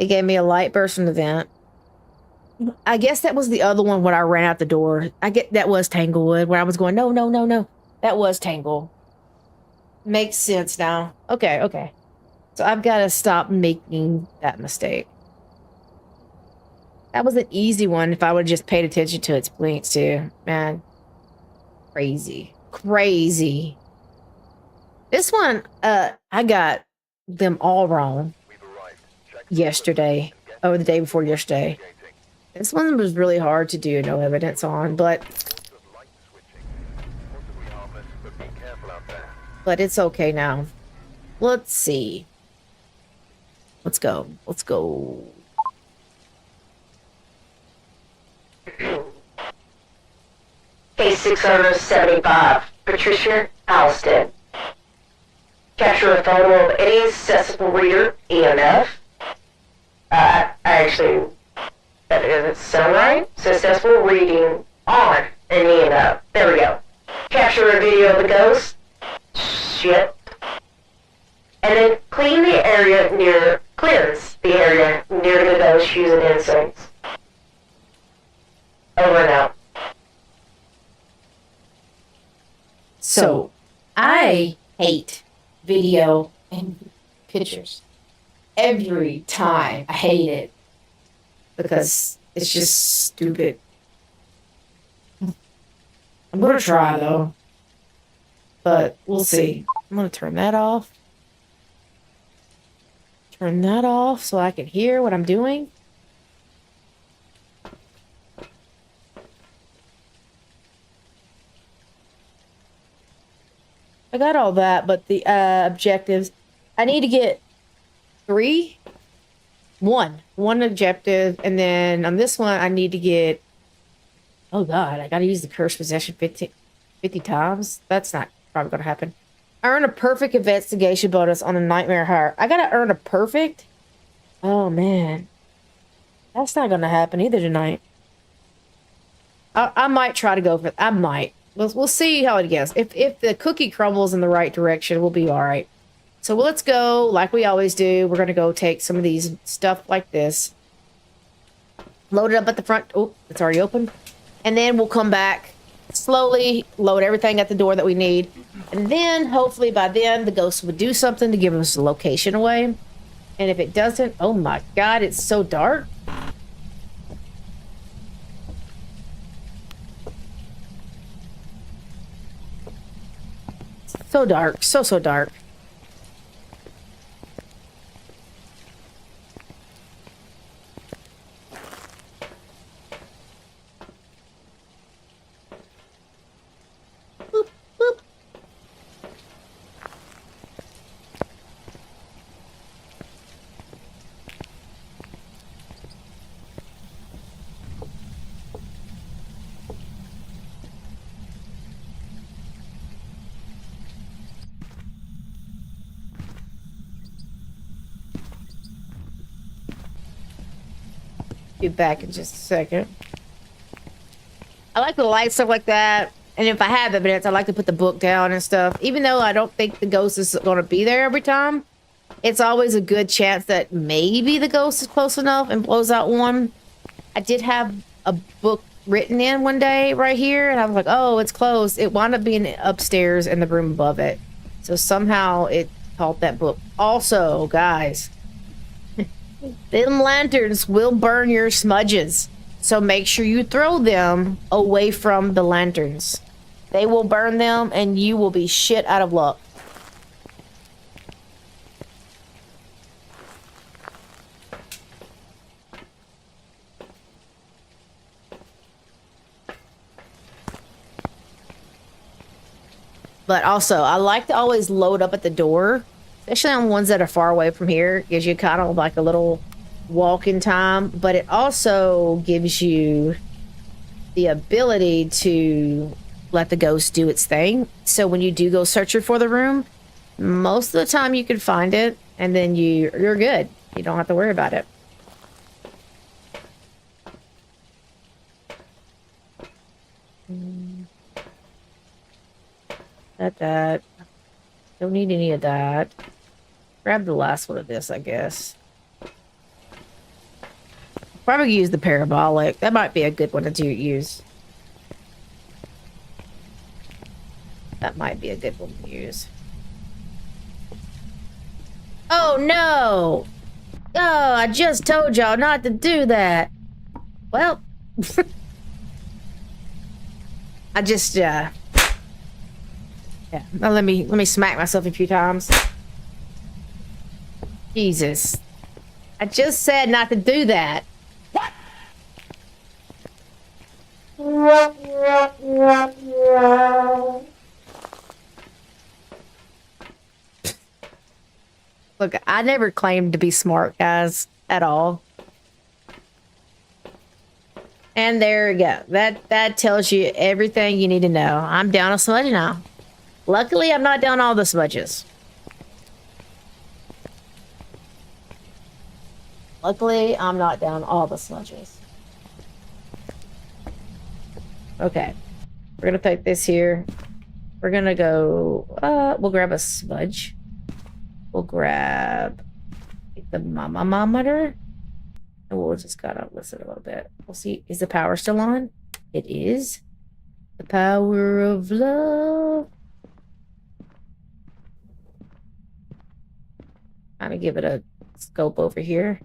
It gave me a light bursting event. I guess that was the other one when I ran out the door. That was Tanglewood, where I was going, no. That was Tangle. Makes sense now. Okay. So I've got to stop making that mistake. That was an easy one if I would have just paid attention to its blinks too. Man. Crazy. This one, I got them all wrong yesterday. Or the day before yesterday. This one was really hard to do no evidence on, but it's okay now. Let's see. Let's go. Case 675, Patricia Alston. Capture a photo of any accessible reader, EMF. That doesn't sound right. Successful reading on an EMF. There we go. Capture a video of the ghost. Shit. And then cleanse the area near the ghost using incense. Over and out. So, I hate video and pictures. Every time I hate it. Because it's just stupid. I'm gonna try though. But we'll see. I'm gonna turn that off. Turn that off so I can hear what I'm doing. I got all that, but the objectives, I need to get 3. One objective, and then on this one I need to get, oh god, I gotta use the cursed possession 50 times. That's not probably gonna happen. Earn a perfect investigation bonus on a nightmare hire. I gotta earn a perfect? Oh man, that's not gonna happen either tonight. I might try to go for it. I might. We'll see how it goes. If the cookie crumbles in the right direction, we'll be all right. So let's go, like we always do. We're going to go take some of these stuff like this. Load it up at the front. Oh, it's already open. And then we'll come back, slowly load everything at the door that we need. And then, hopefully by then, the ghost would do something to give us the location away. And if it doesn't, oh my god, it's so dark. So dark, so dark. Boop, boop. Be back in just a second. I like the light, stuff like that. And if I have evidence, I like to put the book down and stuff. Even though I don't think the ghost is going to be there every time, it's always a good chance that maybe the ghost is close enough and blows out one. I did have a book written in one day right here, and I was like, oh, it's close. It wound up being upstairs in the room above it. So somehow it caught that book. Also, guys, them lanterns will burn your smudges. So make sure you throw them away from the lanterns. They will burn them and you will be shit out of luck. But also, I like to always load up at the door, especially on ones that are far away from here. Gives you kind of like a little walk-in time, but it also gives you the ability to let the ghost do its thing. So when you do go searching for the room, most of the time you can find it, and then you're good. You don't have to worry about it. That. Don't need any of that. Grab the last one of this, I guess. Probably use the parabolic. That might be a good one to use. That might be a good one to use. Oh, no! Oh, I just told y'all not to do that. Well... I just, yeah. Now let me smack myself a few times. Jesus. I just said not to do that. Look, I never claimed to be smart, guys, at all. And there you go. That tells you everything you need to know. I'm down a smudge now. Luckily, I'm not down all the smudges. Luckily, I'm not down all the smudges. Okay. We're gonna take this here. We're gonna go, we'll grab a smudge. We'll grab the thermometer. And we'll just gotta listen a little bit. We'll see. Is the power still on? It is. The power of love. Kind of give it a scope over here.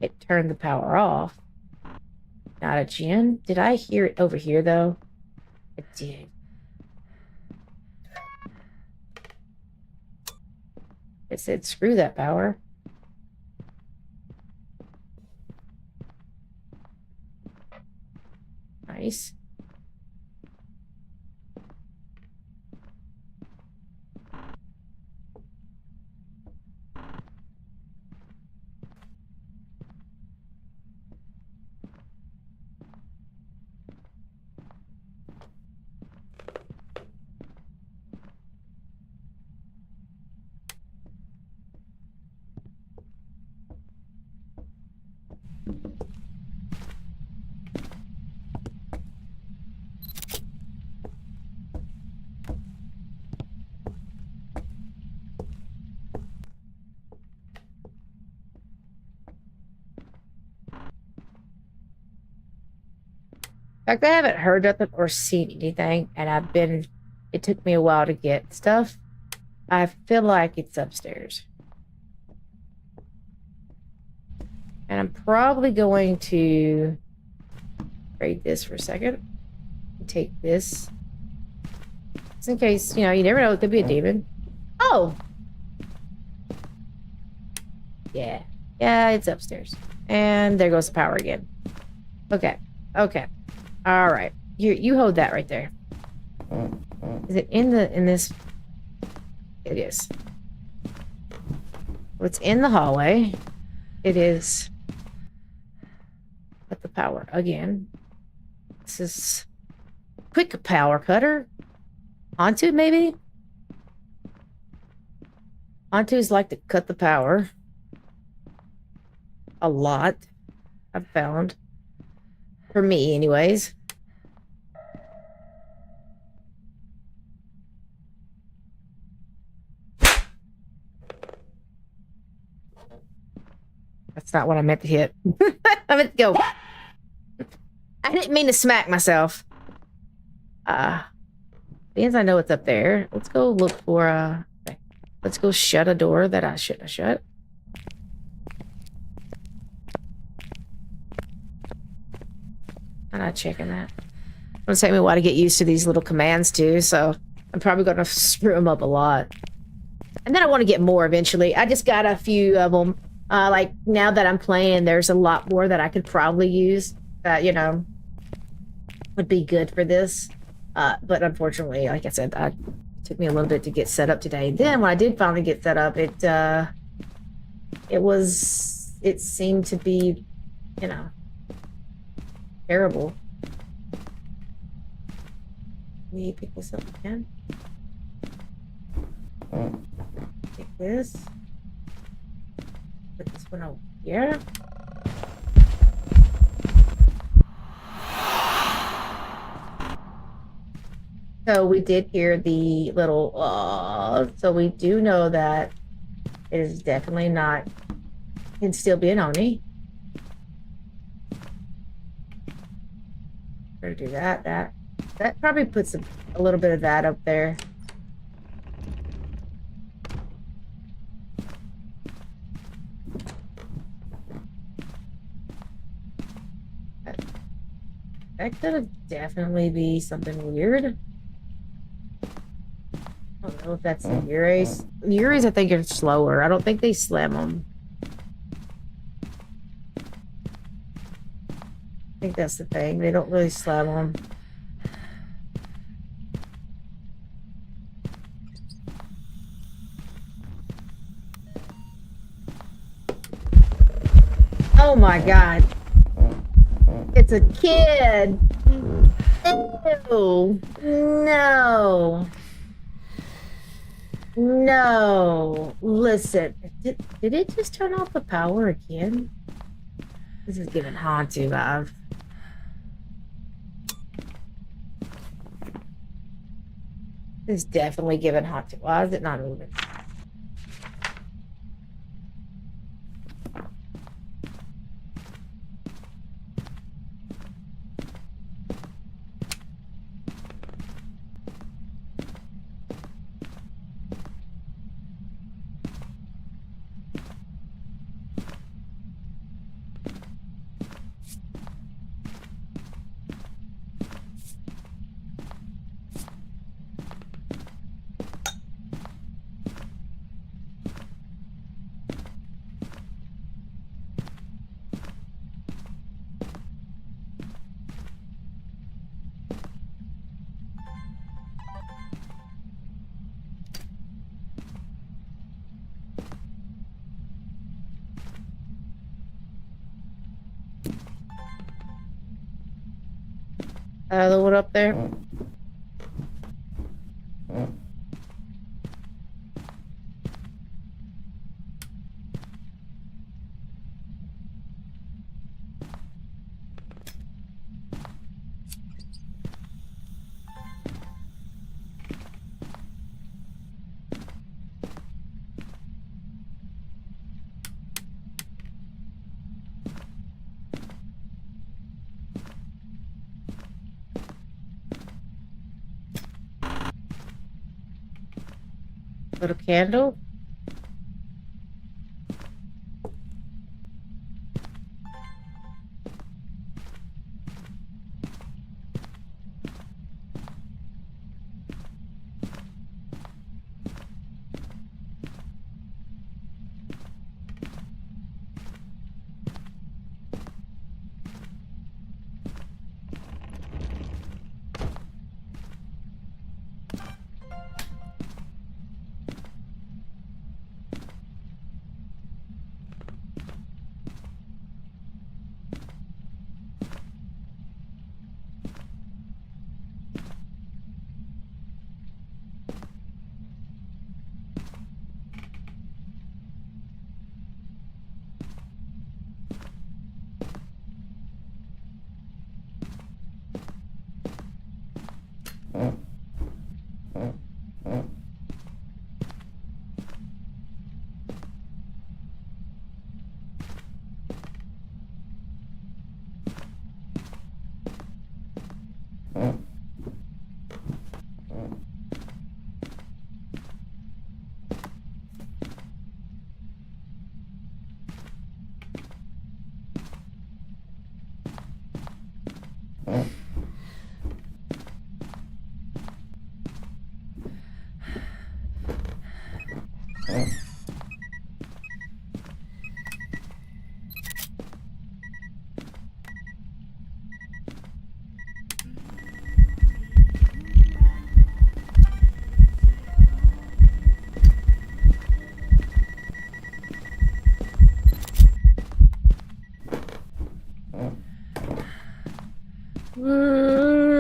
It turned the power off. Not a gin. Did I hear it over here, though? I did. It said, screw that power. Nice. fact, I haven't heard nothing or seen anything, and it took me a while to get stuff. I feel like it's upstairs. And I'm probably going to trade this for a second. Take this. Just in case, you never know, it could be a demon. Oh! Yeah. Yeah, it's upstairs. And there goes the power again. Okay. Okay. All right. You hold that right there. Is it in this? It is. Well, it's in the hallway. It is. Cut the power again. This is quick power cutter. Onto maybe? Ontos like to cut the power. A lot. I've found. For me, anyways. That's not what I meant to hit. I meant to go. I didn't mean to smack myself. Means I know it's up there. Let's go look for let's go shut a door that I shouldn't have shut. I'm not checking that. It's gonna take me a while to get used to these little commands too, so I'm probably gonna screw them up a lot. And then I want to get more eventually. I just got a few of them. Like now that I'm playing, there's a lot more that I could probably use that, would be good for this. But unfortunately, like I said, it took me a little bit to get set up today. Then when I did finally get set up, it seemed to be, terrible. Can you pick this up again? Take this. Put this one over here. So we did hear the little so we do know that it is definitely not, can still be an Oni. Better do that. That probably puts a little bit of that up there. That could definitely be something weird. I don't know if that's the Uris. Uris, I think, are slower. I don't think they slam them. I think that's the thing. They don't really slam them. Oh my god. It's a kid. Ew. No. No. Listen. Did it just turn off the power again? This is giving haunted vibe. This is definitely giving haunted. Why is it not moving? The one up there. Little candle.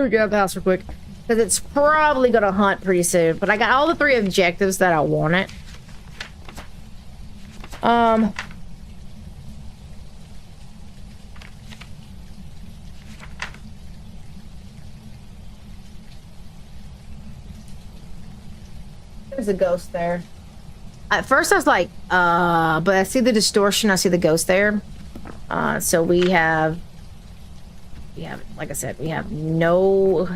Get out of the house real quick. Because it's probably going to hunt pretty soon. But I got all the 3 objectives that I wanted. There's a ghost there. At first I was like, but I see the distortion, I see the ghost there. So we have, like I said, we have no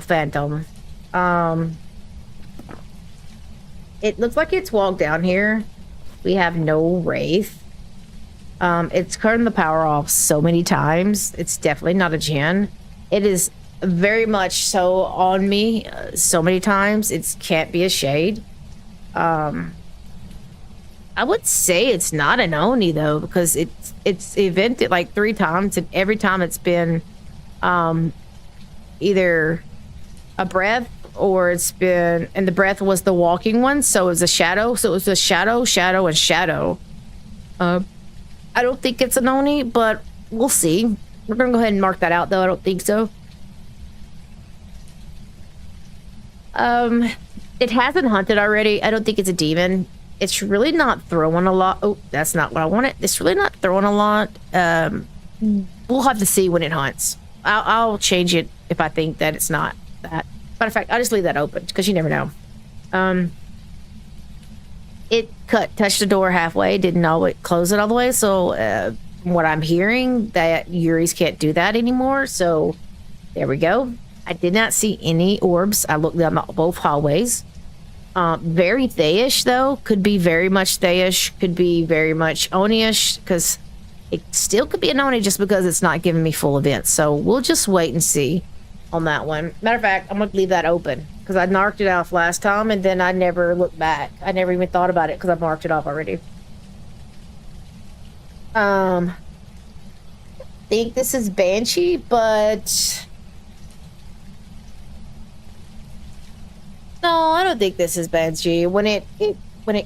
phantom. It looks like it's walked down here. We have no wraith. It's turned the power off so many times. It's definitely not a Jinn. It is very much so on me so many times. It can't be a shade. I would say it's not an Oni though, because it's evented like 3 times, and every time it's been either a breath or it's been, and the breath was the walking one, so it was a shadow. So it was a shadow, shadow, and shadow. I don't think it's an Oni, but we'll see. We're gonna go ahead and mark that out though. I don't think so. It hasn't hunted already. I don't think it's a demon. It's really not throwing a lot. Oh, that's not what I wanted. It's really not throwing a lot. We'll have to see when it hunts. I'll change it if I think that it's not that. Matter of fact, I'll just leave that open because you never know. It touched the door halfway, didn't always close it all the way. So from what I'm hearing, that Yuri's can't do that anymore. So there we go. I did not see any orbs. I looked down both hallways. Very Thayish though. Could be very much Thayish. Could be very much Oni-ish, because it still could be an Oni just because it's not giving me full events. So we'll just wait and see on that one. Matter of fact, I'm gonna leave that open because I marked it off last time and then I never looked back. I never even thought about it because I marked it off already. I think this is Banshee, but no, I don't think this is Banshee. When it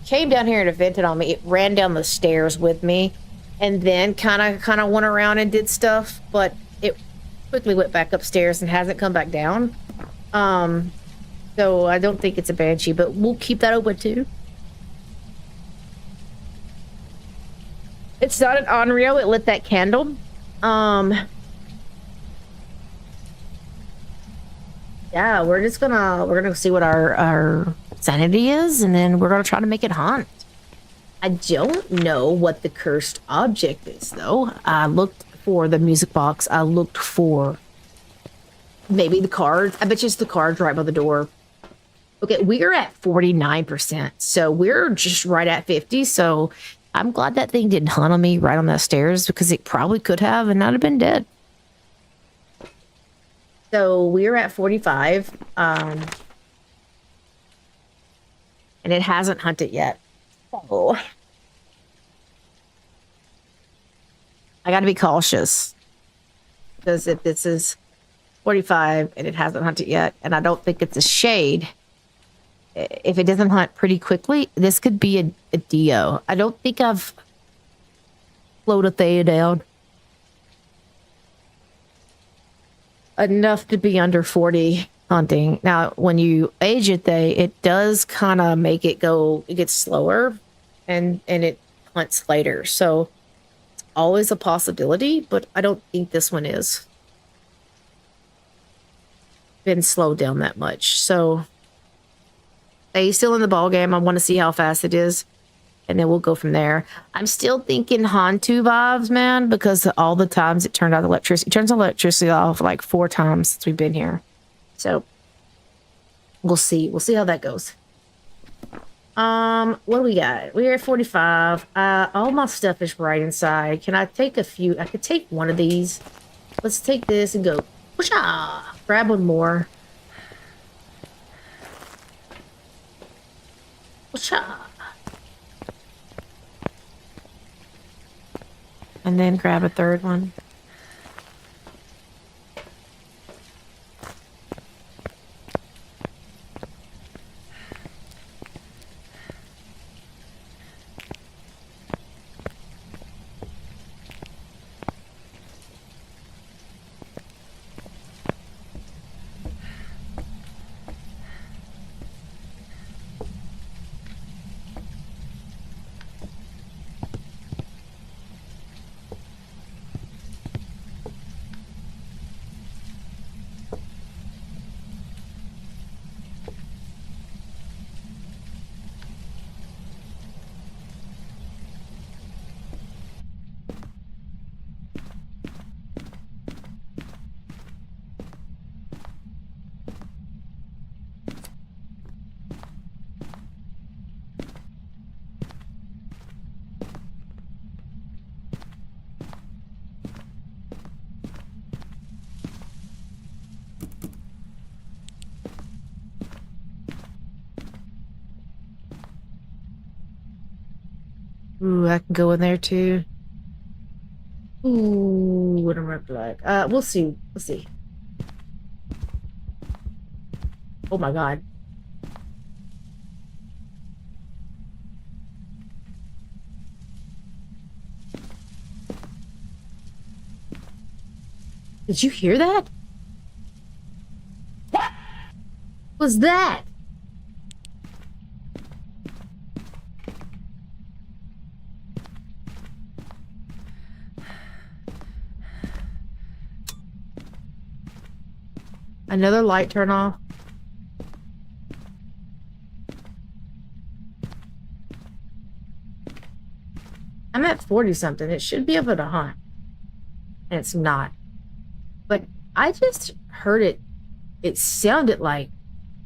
came down here and evented on me, it ran down the stairs with me, and then kind of went around and did stuff. But it quickly went back upstairs and hasn't come back down. So I don't think it's a Banshee, but we'll keep that open too. It's not an Onryo. It lit that candle. Yeah, we're gonna see what our sanity is, and then we're gonna try to make it hunt. I don't know what the cursed object is though. I looked for the music box. I looked for maybe the cards. I bet you it's the cards right by the door. Okay, we're at 49%. So we're just right at 50. So I'm glad that thing didn't hunt on me right on the stairs because it probably could have and I'd have been dead. So we're at 45. And it hasn't hunted yet. So I got to be cautious. Because if this is 45 and it hasn't hunted yet, and I don't think it's a shade, if it doesn't hunt pretty quickly, this could be a Dio. I don't think I've slowed a Thea down enough to be under 40 hunting. Now, when you age a Thea, it does kind of make it go, it gets slower and it hunts later. So it's always a possibility, but I don't think this one is been slowed down that much. So he's still in the ball game. I want to see how fast it is, and then we'll go from there. I'm still thinking Hantu vibes, man, because all the times it turned out electricity, it turns electricity off like 4 times since we've been here. So we'll see. We'll see how that goes. What do we got? We're at 45. All my stuff is right inside. Can I take a few? I could take one of these. Let's take this and go. Whoosha! Grab one more. Whoosha! And then grab a third one. Ooh, I can go in there too. Ooh, what am I like? We'll see. We'll see. Oh my god. Did you hear that? What was that? Another light turn off. I'm at 40 something. It should be able to hunt. And it's not. But I just heard it. It sounded like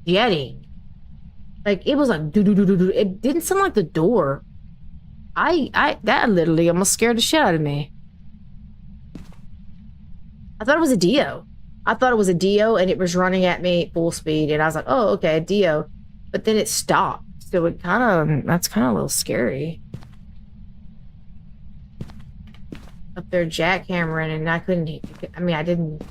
jetting. Like it was like do do do do do. It didn't sound like the door. That literally almost scared the shit out of me. I thought it was a Dio. I thought it was a Dio and it was running at me full speed. And I was like, oh, okay, a Dio. But then it stopped. So it that's kind of a little scary. Up there jackhammering and I couldn't, I mean, I didn't.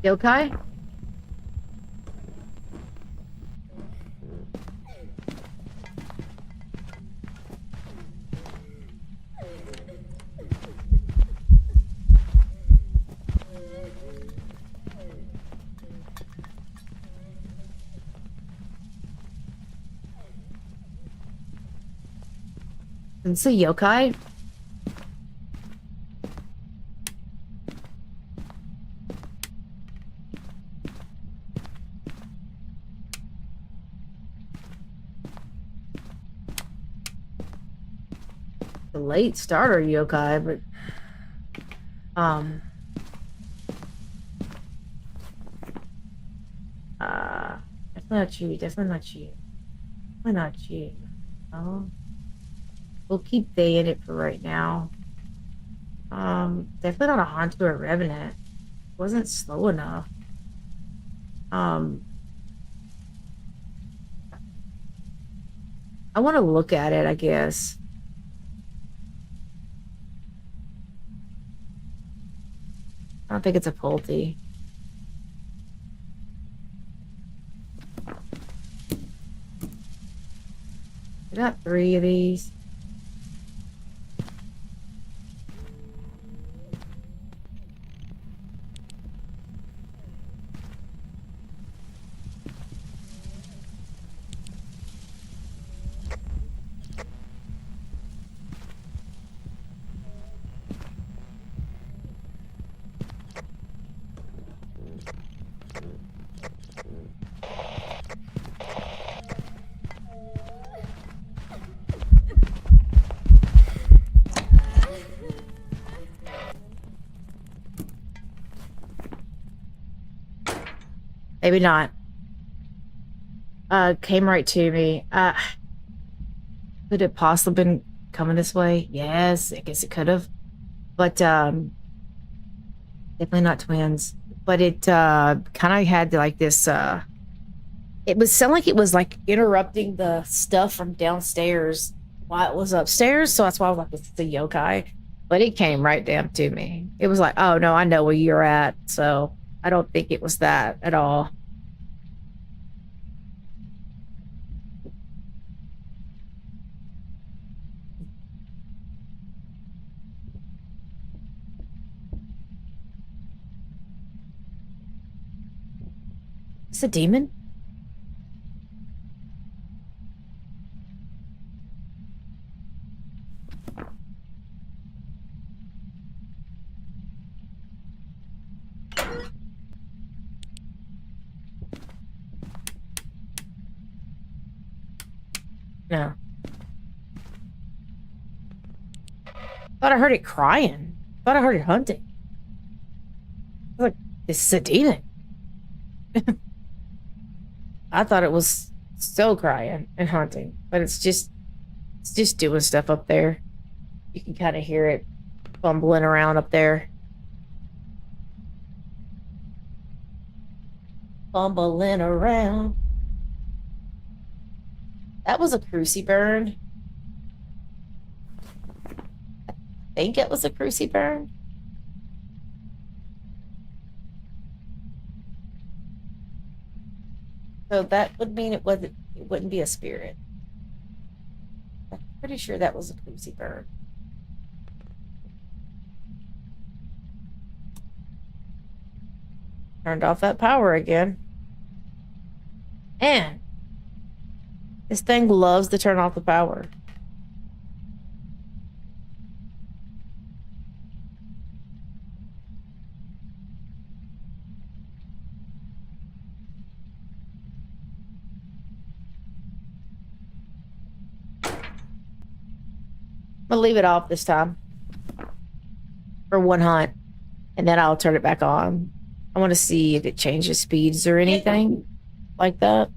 Yokai? It's a yokai? late starter yokai, but definitely not you. Definitely not you. Definitely not you. Oh, we'll keep they in it for right now. Definitely not a Haunter or Revenant. Wasn't slow enough. I want to look at it, I guess. I don't think it's a Pulte. I got 3 of these. Maybe not. Came right to me. Could it possibly been coming this way? Yes, I guess it could have. But definitely not twins. But it kind of had like this it was sound like it was like interrupting the stuff from downstairs while it was upstairs. So that's why I was like, it's the yokai. But it came right down to me. It was like, oh no, I know where you're at. So I don't think it was that at all. It's a demon? No. Thought I heard it crying. Thought I heard it hunting. I was like, this is a demon. I thought it was still crying and hunting, but it's just doing stuff up there. You can kind of hear it bumbling around up there. Bumbling around. That was a cruciburn. I think it was a cruciburn. So that would mean it wouldn't be a spirit. I'm pretty sure that was a cruciburn. Turned off that power again. And this thing loves to turn off the power. I'm gonna leave it off this time for one hunt, and then I'll turn it back on. I want to see if it changes speeds or anything like that.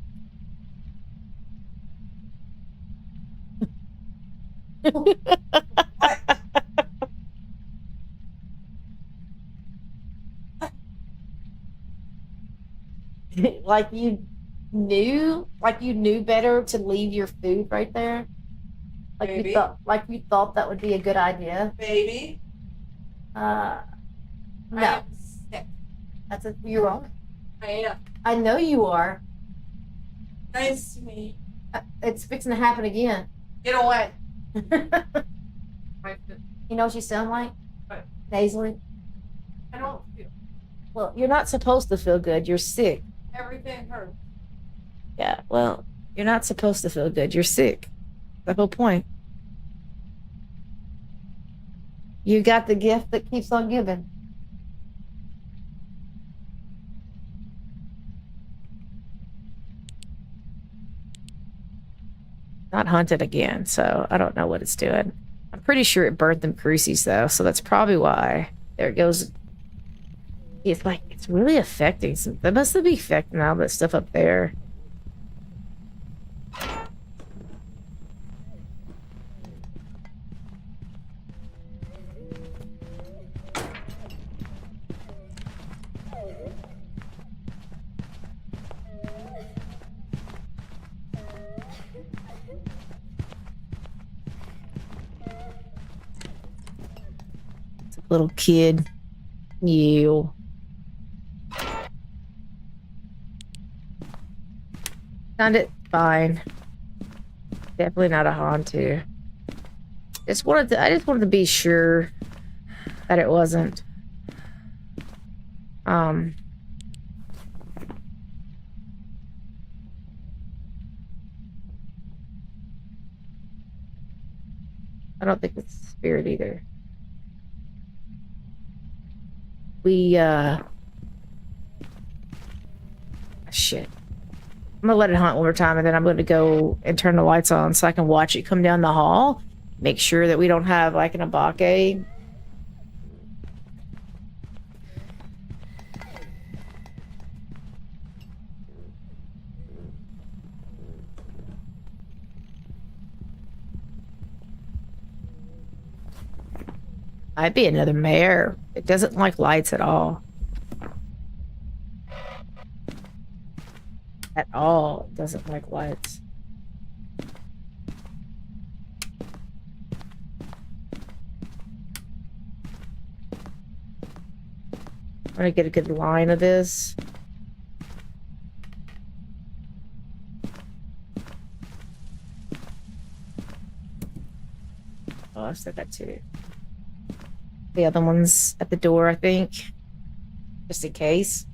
Like you knew better to leave your food right there. Baby? You thought that would be a good idea. Baby, Uh, I no, am sick. you're wrong. I am. I know you are. Nice to meet you. It's fixing to happen again. Get away. You My foot. know what you sound like? What? Nasally. I don't feel. Well, you're not supposed to feel good. You're sick. Everything hurts. Yeah, well, you're not supposed to feel good. You're sick. The whole point. You got the gift that keeps on giving. Not hunted again, so I don't know what it's doing. I'm pretty sure it burnt them crucies though, so that's probably why. There it goes. It's like, it's really affecting some. That must be affecting all that stuff up there. It's a little kid. You. Found it fine. Definitely not a Hantu. I just wanted to be sure that it wasn't. I don't think it's a spirit either. Shit. I'm gonna let it hunt one more time, and then I'm gonna go and turn the lights on so I can watch it come down the hall. Make sure that we don't have like an abake. Might be another mare. It doesn't like lights at all. At all. It doesn't like lights. I'm gonna get a good line of this. Oh, I said that too. The other one's at the door, I think. Just in case.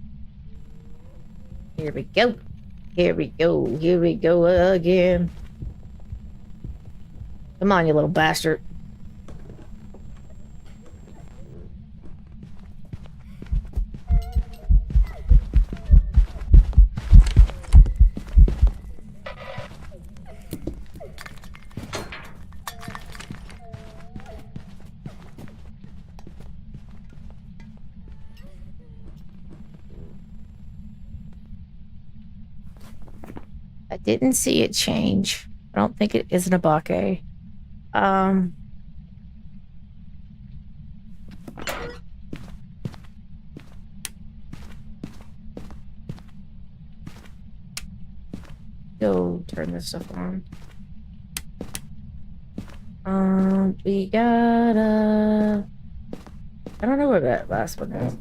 Here we go. Here we go. Here we go again. Come on, you little bastard. I didn't see it change. I don't think it is an abake. Go turn this stuff on. We gotta... I don't know where that last one is.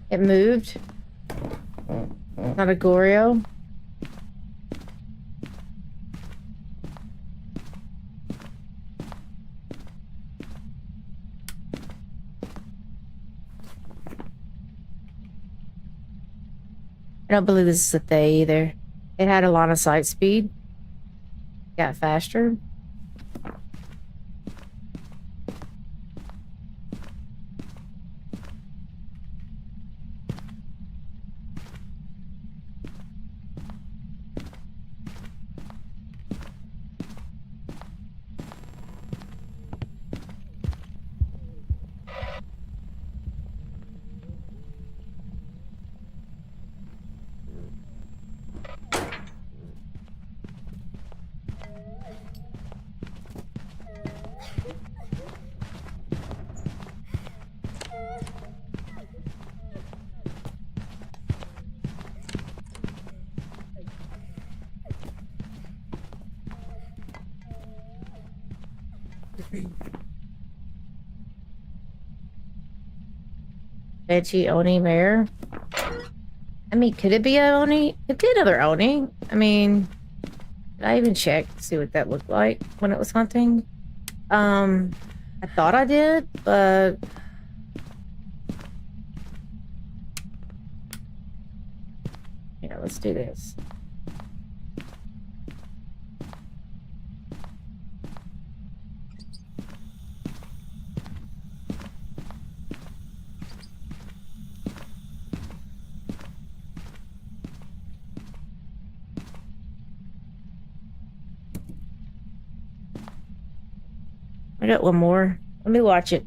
It moved. Not a Goryo. I don't believe this is a they either. It had a line of sight speed. Got faster. Veggie Oni mare. I mean, could it be a Oni? It could be another Oni. I mean, did I even check to see what that looked like when it was hunting? I thought I did, but yeah, let's do this. I got one more. Let me watch it.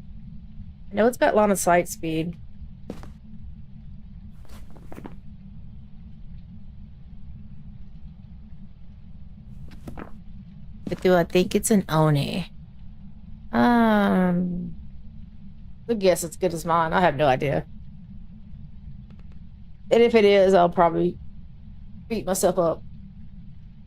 I know it's got line of sight speed. But do I think it's an Oni? I guess it's good as mine. I have no idea. And if it is, I'll probably beat myself up.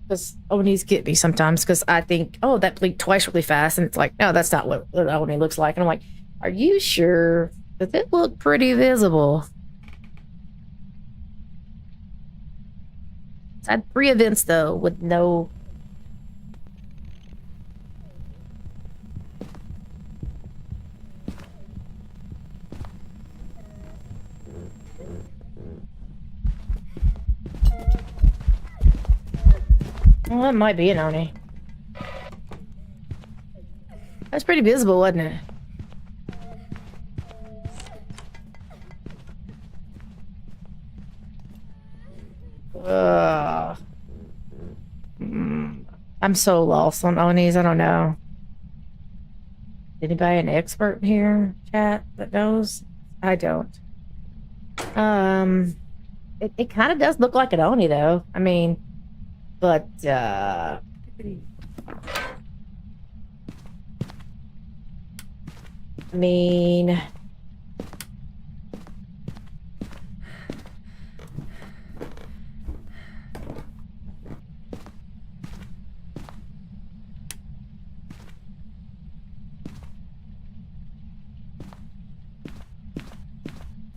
Because Onis get me sometimes because I think, oh, that blinked twice really fast. And it's like, no, that's not what an Oni looks like. And I'm like, are you sure? Does it look pretty visible? I had 3 events, though, with no... Well, that might be an Oni. That's pretty visible, wasn't it? I'm so lost on Onis, I don't know. Anybody an expert in here, chat, that knows? I don't. It kind of does look like an Oni, though. I mean, but, I mean...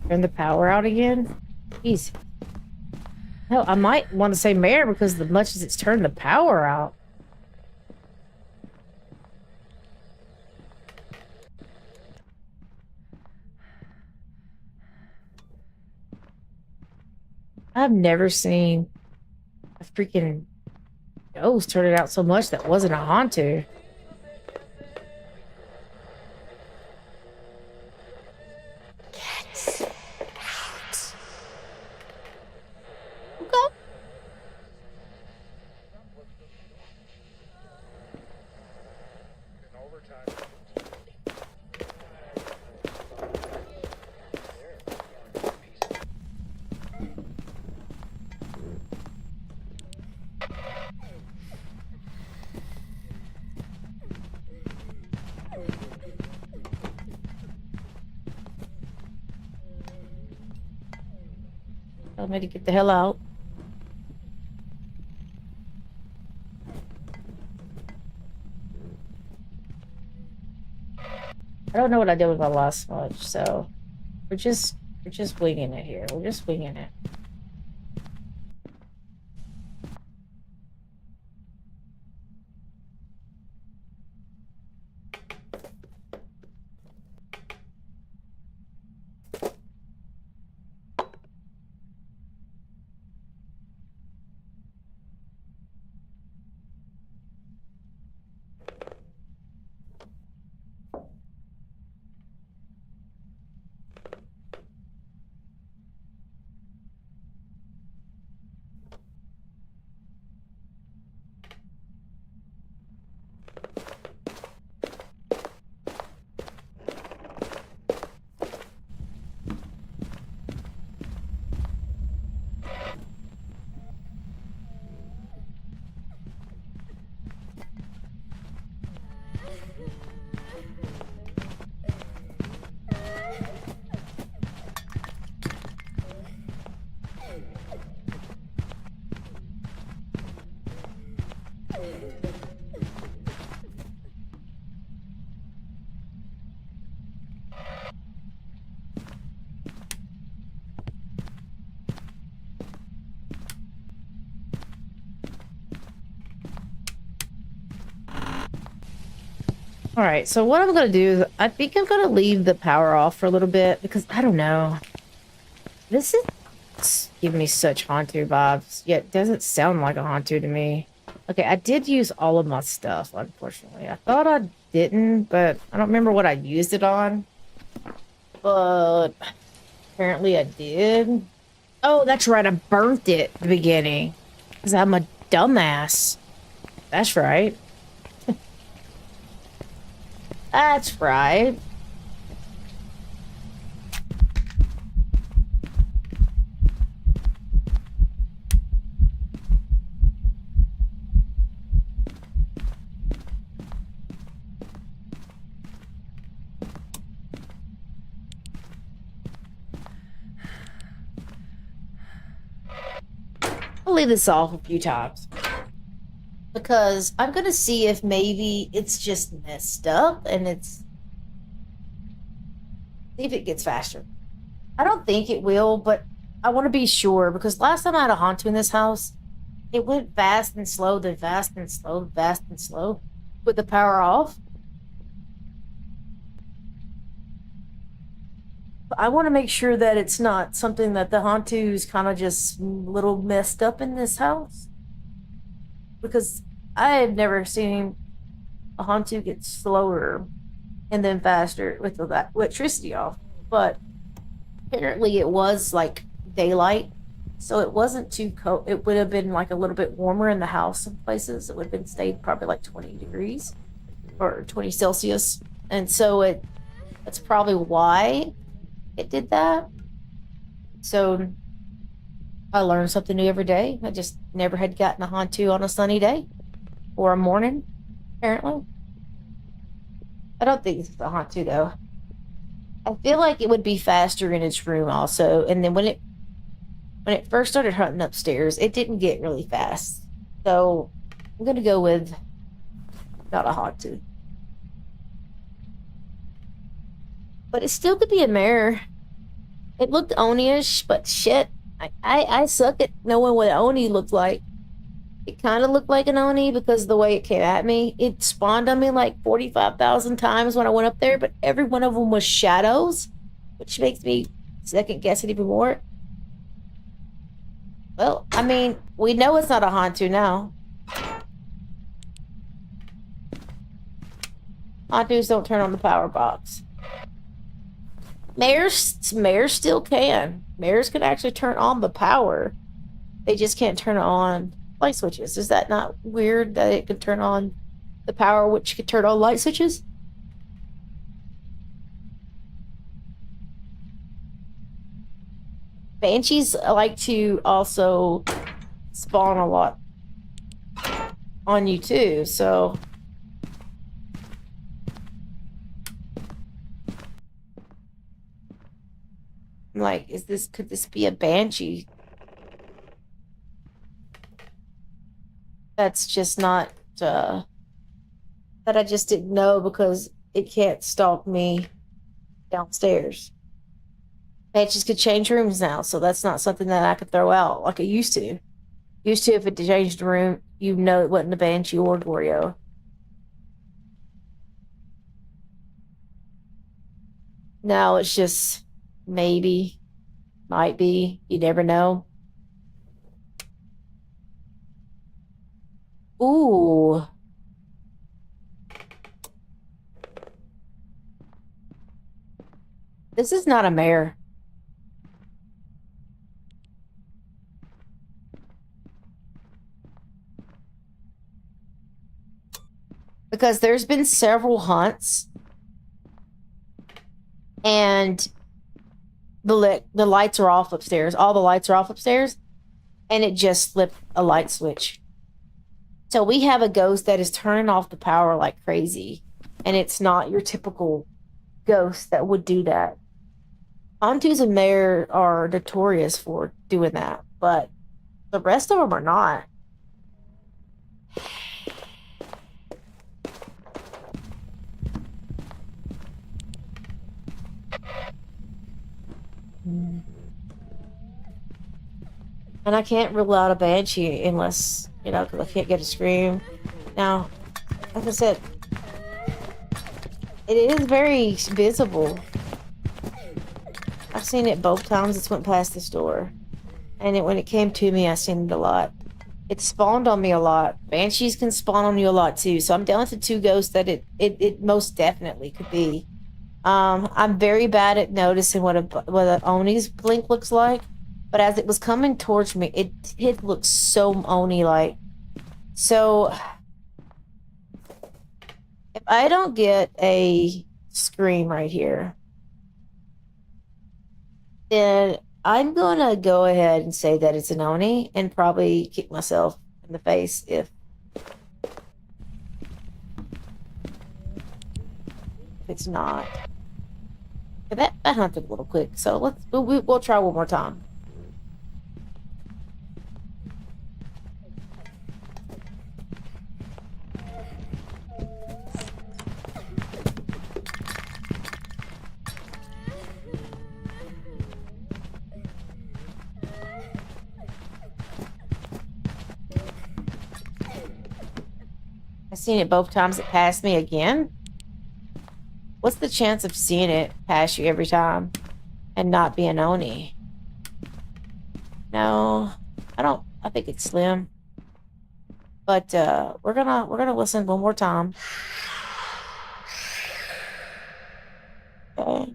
Turn the power out again? Jeez. Hell, I might want to say Mare because as much as it's turned the power out. I've never seen a freaking ghost turn it out so much that wasn't a Hantu. Tell me to get the hell out. I don't know what I did with my last smudge, so we're just winging it here. We're just winging it. All right, so what I'm gonna do is I think I'm gonna leave the power off for a little bit because I don't know. This is giving me such Hantu vibes, yet it doesn't sound like a Hantu to me. Okay, I did use all of my stuff, unfortunately. I thought I didn't, but I don't remember what I used it on. But apparently I did. Oh, that's right, I burnt it at the beginning because I'm a dumbass. That's right. That's right. I'll leave this off a few times because I'm gonna see if maybe it's just messed up and see if it gets faster. I don't think it will, but I want to be sure because last time I had a Hantu in this house, it went fast and slow, then fast and slow, fast and slow with the power off. I want to make sure that it's not something that the Hantu's kind of just a little messed up in this house. Because I have never seen a Hantu get slower and then faster with the electricity off. But apparently it was like daylight, so it wasn't too cold. It would have been like a little bit warmer in the house in places. It would have been stayed probably like 20 degrees or 20 Celsius. And so that's probably why it did that. So I learned something new every day. I just never had gotten a Hantu on a sunny day or a morning, apparently. I don't think it's a Hantu though. I feel like it would be faster in its room also. And then when it first started hunting upstairs, it didn't get really fast. So I'm gonna go with not a Hantu. But it still could be a mare. It looked Oni-ish, but shit. I suck at knowing what Oni looked like. It kind of looked like an Oni because of the way it came at me. It spawned on me like 45,000 times when I went up there, but every one of them was shadows, which makes me second guess it even more. Well, I mean, we know it's not a Hantu now. Hantus don't turn on the power box. Mares still can. Mares can actually turn on the power. They just can't turn on light switches. Is that not weird that it could turn on the power which could turn on light switches? Banshees like to also spawn a lot on you too, so I'm like, could this be a banshee? That's just not that I just didn't know because it can't stalk me downstairs. Banshees could change rooms now, so that's not something that I could throw out like it used to. Used to, if it changed the room, you know it wasn't a banshee or Goryo. Now it's just maybe, might be, you never know. Ooh. This is not a mare. Because there's been several hunts and the lights are off upstairs. All the lights are off upstairs and it just flipped a light switch. So we have a ghost that is turning off the power like crazy, and it's not your typical ghost that would do that. Hantus and Mare are notorious for doing that, but the rest of them are not. And I can't rule out a banshee unless, you know, because I can't get a scream. Now, like I said, it is very visible. I've seen it both times it's went past this door. And when it came to me, I seen it a lot. It spawned on me a lot. Banshees can spawn on you a lot too. So I'm down to two ghosts that it most definitely could be. I'm very bad at noticing what a Oni's blink looks like. But as it was coming towards me, it looked so Oni-like. So, if I don't get a scream right here, then I'm gonna go ahead and say that it's an Oni and probably kick myself in the face if it's not. Okay, that hunted a little quick, so we'll try one more time. I've seen it both times it passed me again. What's the chance of seeing it pass you every time and not be an Oni? No, I don't. I think it's slim. But we're gonna listen one more time. Okay.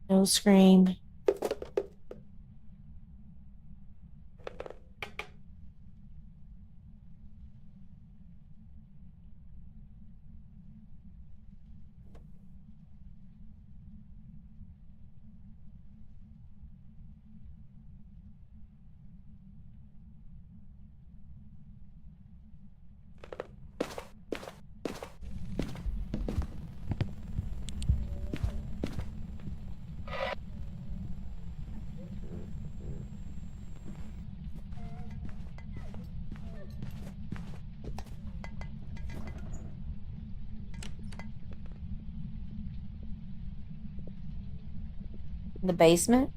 No scream. In the basement?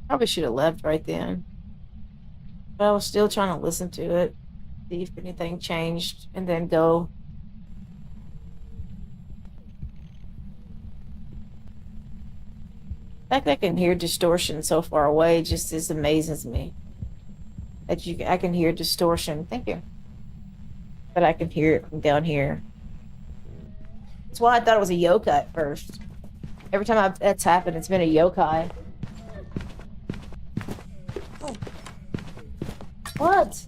Probably should have left right then. But I was still trying to listen to it, see if anything changed, and then go. The fact that I can hear distortion so far away just amazes me. That I can hear distortion. Thank you. But I can hear it from down here. That's why I thought it was a yokai at first. Every time that's happened, it's been a yokai. Oh. What?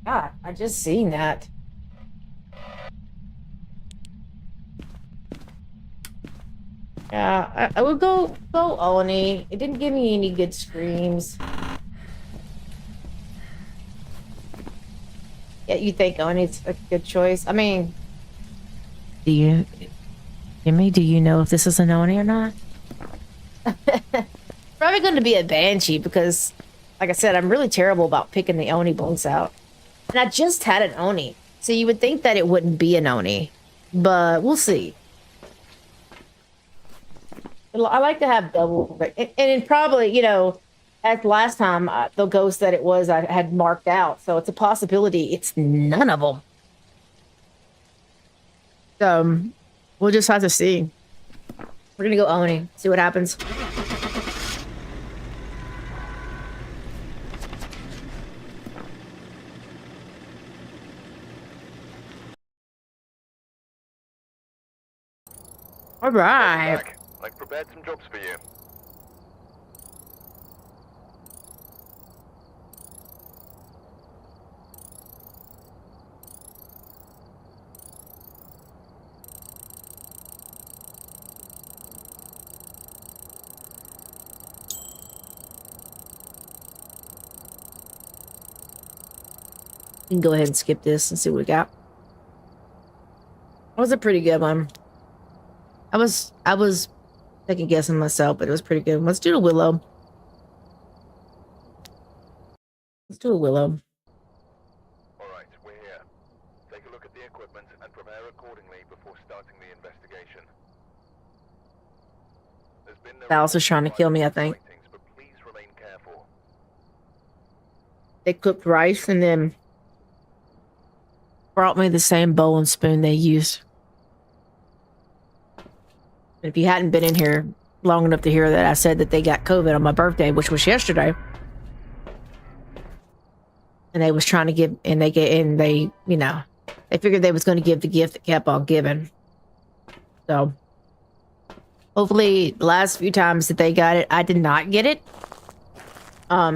God, I just seen that. Yeah, I would go Oni. It didn't give me any good screams. Yeah, you think Oni's a good choice? I mean, Jimmy, do you know if this is an Oni or not? Probably going to be a Banshee because like I said, I'm really terrible about picking the Oni blinks out. And I just had an Oni. So you would think that it wouldn't be an Oni. But we'll see. I like to have double. And it probably, you know, as last time, the ghost that it was, I had marked out. So it's a possibility it's none of them. So we'll just have to see. We're going to go Oni, see what happens. All right. Back. I've prepared some jobs for you. You can go ahead and skip this and see what we got. That was a pretty good one. I was second guessing myself, but it was pretty good. Let's do the Willow. Let's do a Willow. Alright, we're here. Take a look at the equipment and prepare accordingly before starting the investigation. There's been no Alice is trying to kill me, I think. sightings, but please remain careful. They cooked rice and then brought me the same bowl and spoon they used. If you hadn't been in here long enough to hear that, I said that they got COVID on my birthday, which was yesterday. And they was trying to give, and they, you know, they figured they was going to give the gift that kept on giving. So, hopefully, the last few times that they got it, I did not get it.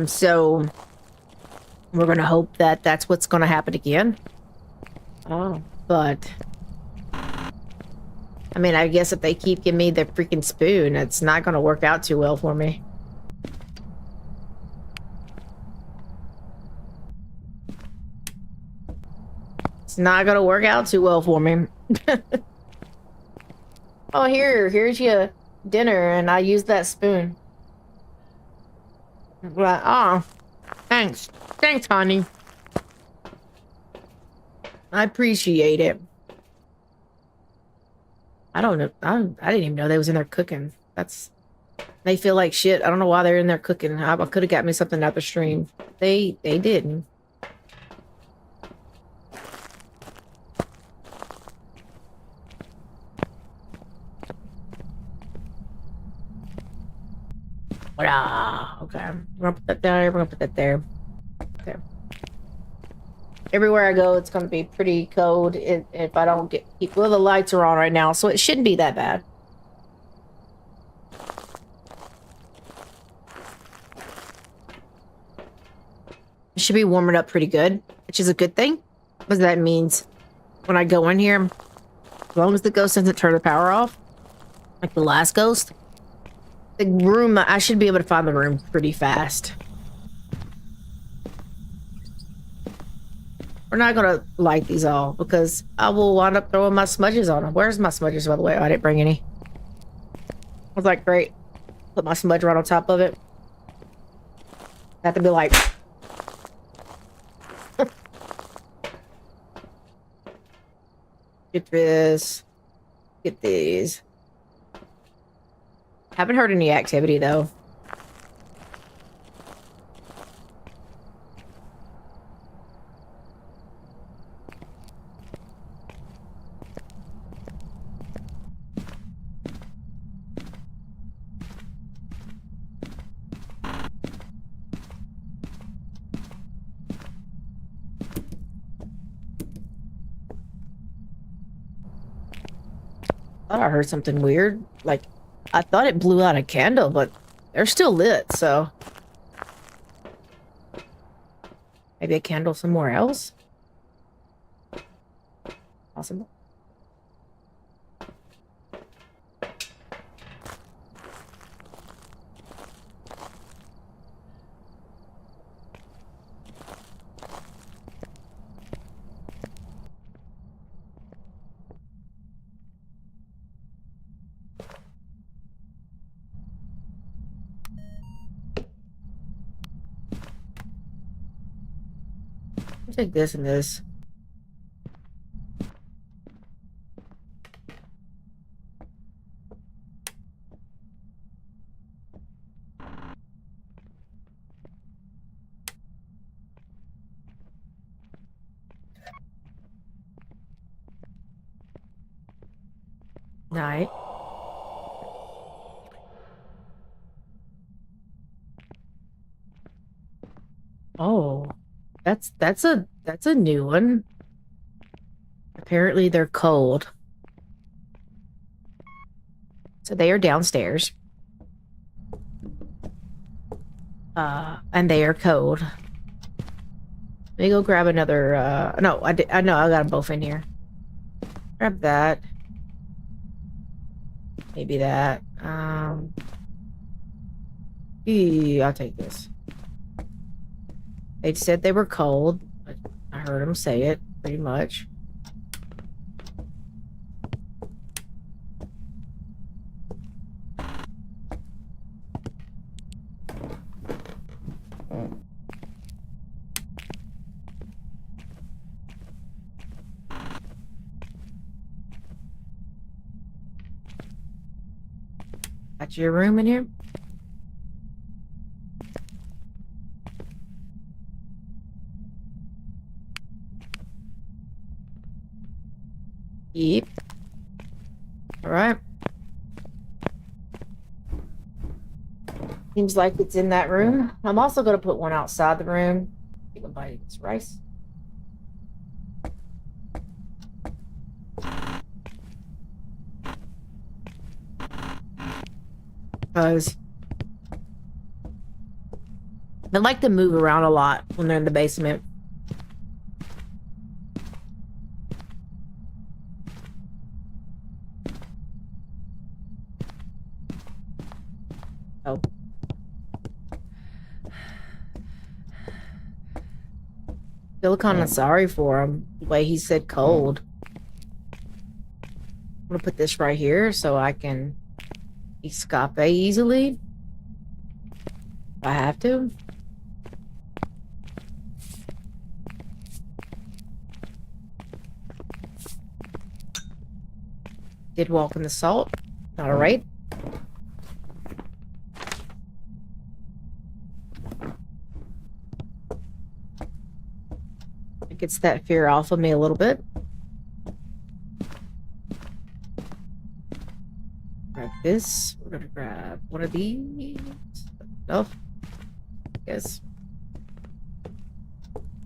So, we're going to hope that that's what's going to happen again. Oh, but I mean, I guess if they keep giving me the freaking spoon, it's not going to work out too well for me. It's not going to work out too well for me. Oh, here's your dinner, and I used that spoon. Like, oh, thanks. Thanks, honey. I appreciate it. I don't know. I didn't even know they was in there cooking. They feel like shit. I don't know why they're in there cooking. I could have got me something out the stream. They didn't. Okay. We're gonna put that there. We're gonna put that there. Okay. Everywhere I go, it's gonna be pretty cold if I don't well, the lights are on right now, so it shouldn't be that bad. It should be warming up pretty good, which is a good thing, because that means when I go in here, as long as the ghost doesn't turn the power off, like the last ghost, the room, I should be able to find the room pretty fast. We're not gonna light these all because I will wind up throwing my smudges on them. Where's my smudges, by the way? Oh, I didn't bring any. I was like, great. Put my smudge right on top of it. I have to be like... Get this. Get these. Haven't heard any activity, though. I heard something weird. Like, I thought it blew out a candle, but they're still lit, so... Maybe a candle somewhere else? Possible. I'll take this and this. Night. Oh, that's a new one. Apparently they're cold. So they are downstairs. And they are cold. Let me go grab another, no, I know I got them both in here. Grab that. Maybe that. I'll take this. They said they were cold. I heard them say it, pretty much. Got your room in here? Yep. Alright. Seems like it's in that room. I'm also going to put one outside the room. Take a bite of this rice. Because they like to move around a lot when they're in the basement. Oh. Feel kind of sorry for him, the way he said cold. I'm gonna put this right here so I can escape easily. If I have to. Did walk in the salt. Not alright. It gets that fear off of me a little bit. Grab this. We're gonna grab one of these. Enough. I guess.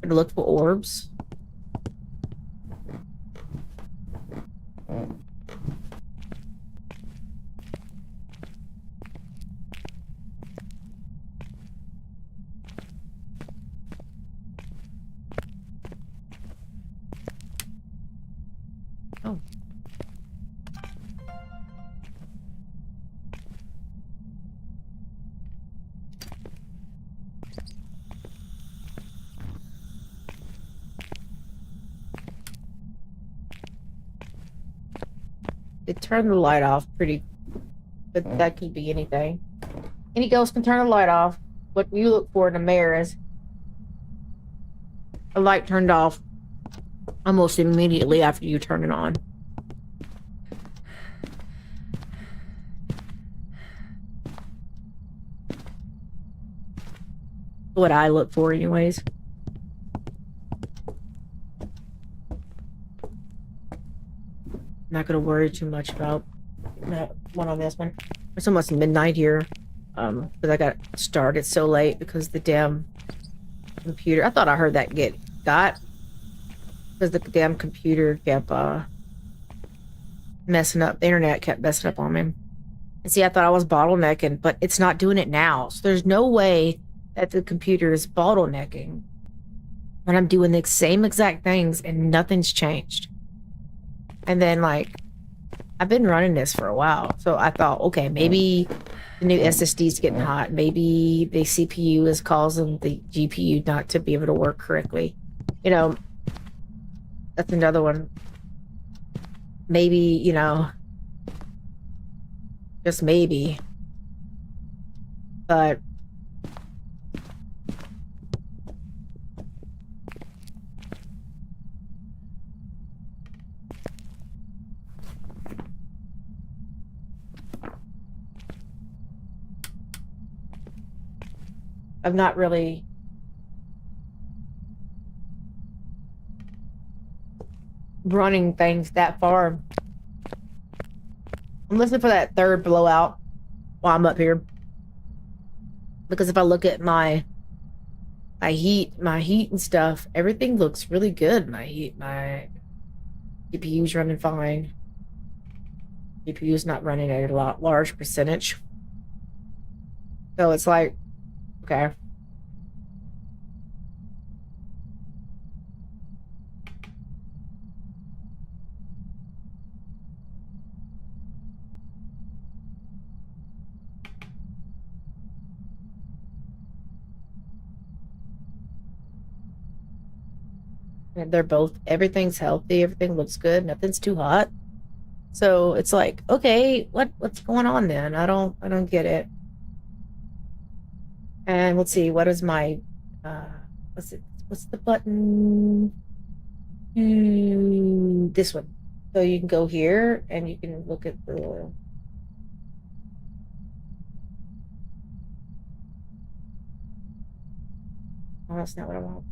Gonna look for orbs. Oh. It turned the light off pretty, but that could be anything. Any ghost can turn the light off. What you look for in a mirror is a light turned off almost immediately after you turn it on. What I look for anyways. Not gonna worry too much about that one on this one. It's almost midnight here. Because I got started so late because the damn computer. I thought I heard that got because the damn computer kept messing up. The internet kept messing up on me. And see, I thought I was bottlenecking, but it's not doing it now. So there's no way that the computer is bottlenecking when I'm doing the same exact things and nothing's changed. And then, like, I've been running this for a while. So I thought, okay, maybe the new SSD's getting hot. Maybe the CPU is causing the GPU not to be able to work correctly. You know, that's another one. Maybe, you know, just maybe. But I'm not really running things that far. I'm listening for that third blowout while I'm up here. Because if I look at my heat and stuff, everything looks really good. My GPU's running fine. GPU's not running at a large percentage. So it's like, okay. And they're both, everything's healthy, everything looks good, nothing's too hot. So it's like, okay, what's going on then? I don't get it. And let's see, what is my what's the button? This one. So you can go here and you can look at the oh, that's not what I want.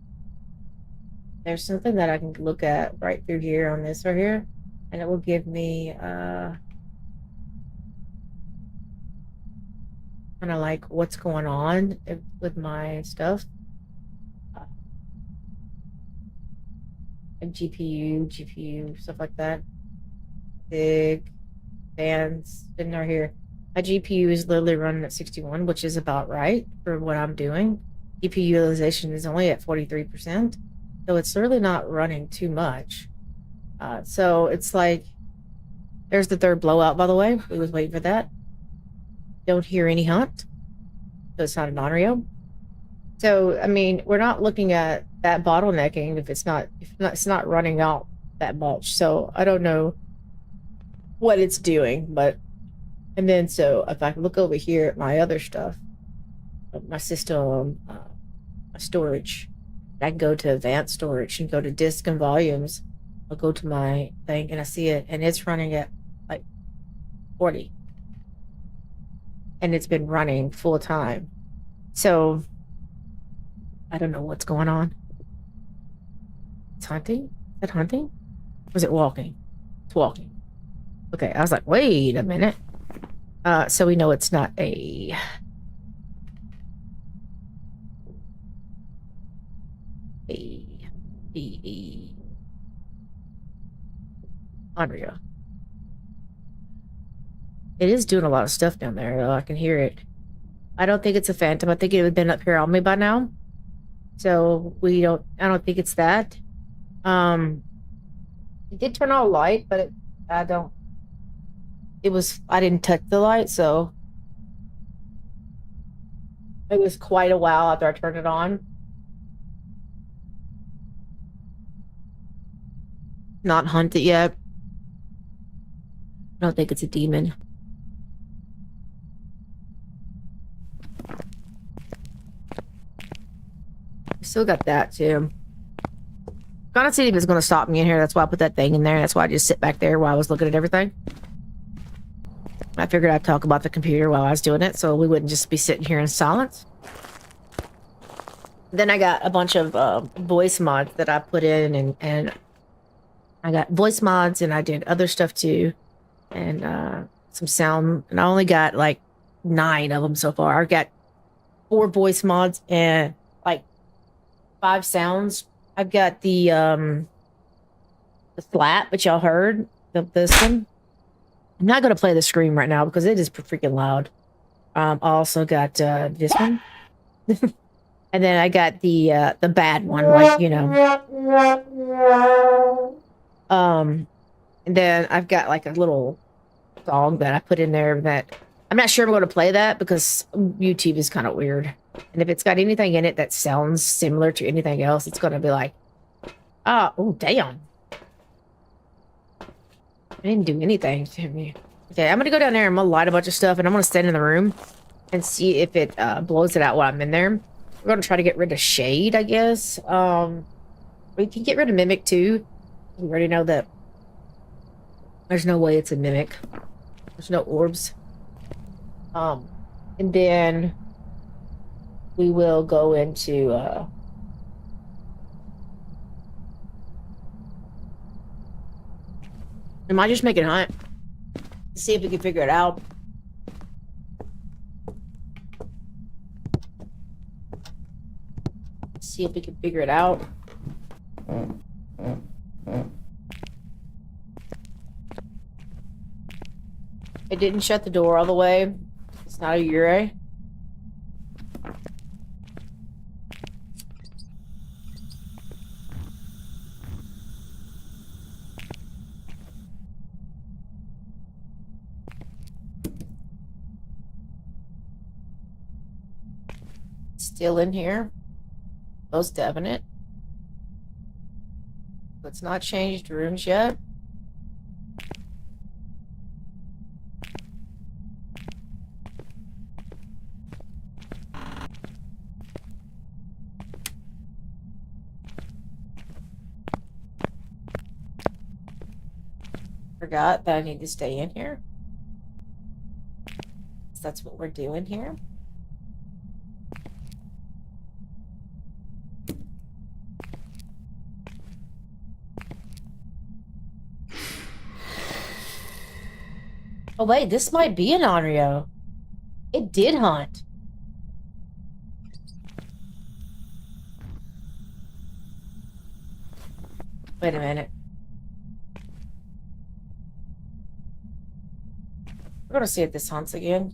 There's something that I can look at right through here on this right here, and it will give me kind of like what's going on with my stuff. Like GPU, stuff like that. Big fans sitting right here. My GPU is literally running at 61, which is about right for what I'm doing. GPU utilization is only at 43%, so it's really not running too much. So it's like, there's the third blowout, by the way. We was waiting for that. Don't hear any hunt, so it's not a non-Rio. So, I mean, we're not looking at that bottlenecking if it's not running out that much. So I don't know what it's doing, but and then so if I look over here at my other stuff, my system, my storage, I can go to advanced storage and go to disk and volumes. I'll go to my thing and I see it, and it's running at like 40, and it's been running full time. So I don't know what's going on. It's hunting? Is that hunting? Or is it walking? It's walking. Okay, I was like, wait a minute. So we know it's not a Andrea. It is doing a lot of stuff down there, though. I can hear it. I don't think it's a phantom. I think it would have been up here on me by now. So I don't think it's that. It did turn on a light, but I didn't touch the light, so it was quite a while after I turned it on. Not hunted yet. I don't think it's a demon. Still got that too. Trying to see if it's going to stop me in here. That's why I put that thing in there. That's why I just sit back there while I was looking at everything. I figured I'd talk about the computer while I was doing it, so we wouldn't just be sitting here in silence. Then I got a bunch of voice mods that I put in, and I got voice mods, and I did other stuff too, and some sound. And I only got like 9 of them so far. I got 4 voice mods and like 5 sounds. I've got the slap, which y'all heard, this one. I'm not going to play the scream right now because it is freaking loud. I also got this one. And then I got the bad one, like, you know. And then I've got like a little song that I put in there that I'm not sure I'm going to play that because YouTube is kind of weird. And if it's got anything in it that sounds similar to anything else, it's going to be like, oh, damn. I didn't do anything to me. Okay, I'm going to go down there and I'm going to light a bunch of stuff, and I'm going to stand in the room and see if it blows it out while I'm in there. We're going to try to get rid of shade, I guess. We can get rid of mimic too. We already know that there's no way it's a mimic. There's no orbs. And then we will go into I might just make it hunt. See if we can figure it out. See if we can figure it out. It didn't shut the door all the way. It's not a Ure. Still in here. Most definite. Let's not change rooms yet. Forgot that I need to stay in here. So that's what we're doing here. Oh wait, this might be an Onryo. It did hunt. Wait a minute. We're gonna see if this hunts again.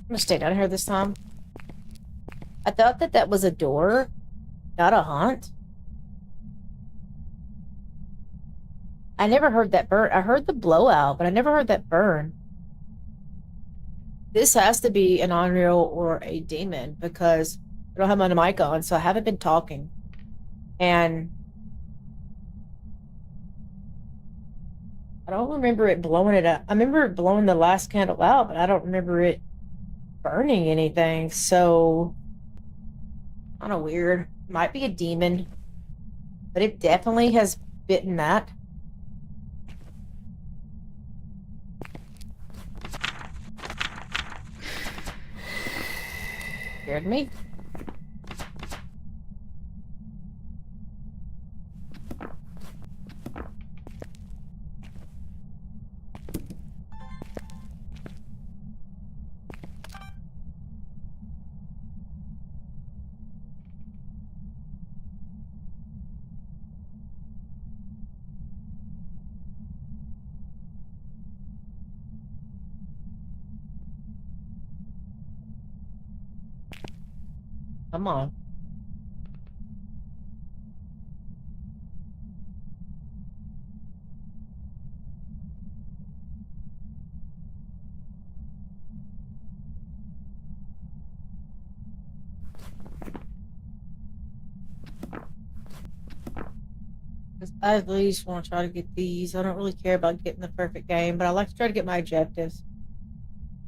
I'm gonna stay down here this time. I thought that that was a door, not a haunt. I never heard that burn. I heard the blowout, but I never heard that burn. This has to be an Onryo or a demon because I don't have my mic on, so I haven't been talking. And I don't remember it blowing it up. I remember it blowing the last candle out, but I don't remember it burning anything, so kind of weird. Might be a demon, but it definitely has bitten that. Scared me. Come on. I at least want to try to get these. I don't really care about getting the perfect game, but I like to try to get my objectives.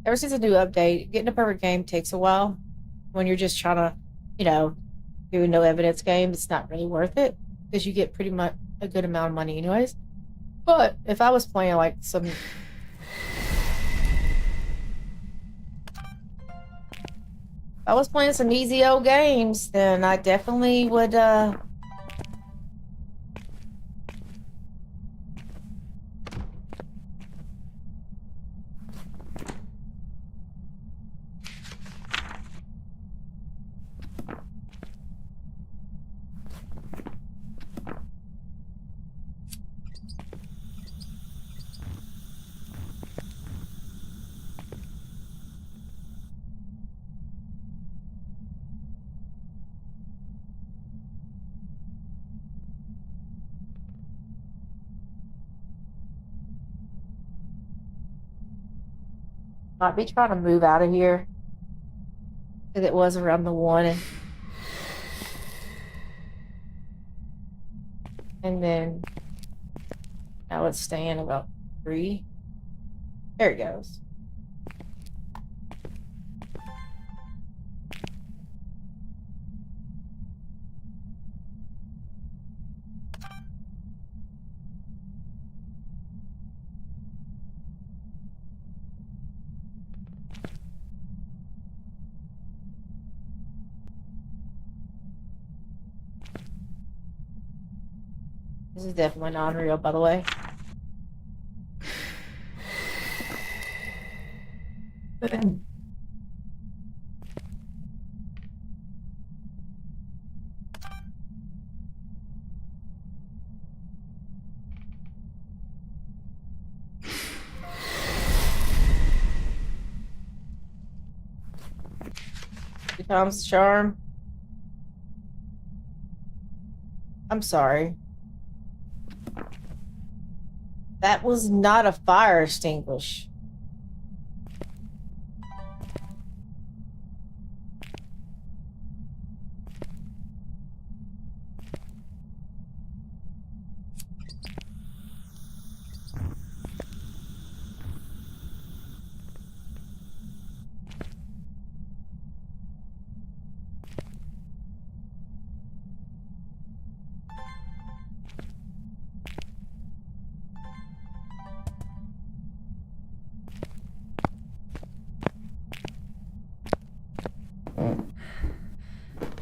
Ever since a new update, getting a perfect game takes a while. When you're just trying to, you know, do a no evidence game, it's not really worth it because you get pretty much a good amount of money anyways. But if I was playing like some... If I was playing some easy old games, then I definitely would, might be trying to move out of here. Because it was around the 1 and then now it's staying about 3. There it goes. This is definitely not unreal, by the way. Here comes the charm. I'm sorry. That was not a fire extinguisher.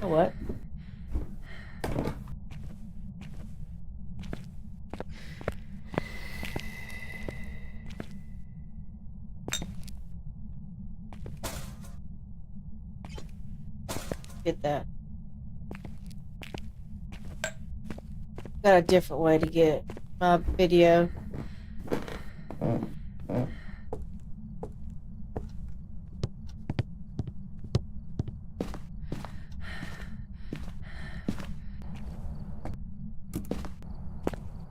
You know what? Get that. Got a different way to get my video.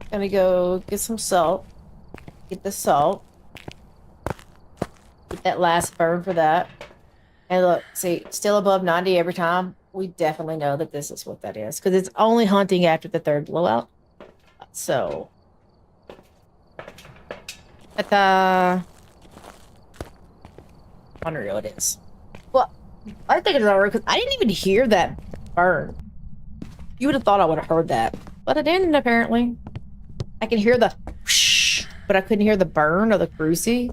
Gonna go get some salt. Get the salt. Get that last burn for that. And look, see, still above 90 every time. We definitely know that this is what that is. Because it's only hunting after the third blowout. So. Unreal it is. Well, I think it's unreal because I didn't even hear that burn. You would have thought I would have heard that. But I didn't, apparently. I can hear the whoosh, but I couldn't hear the burn or the cruci.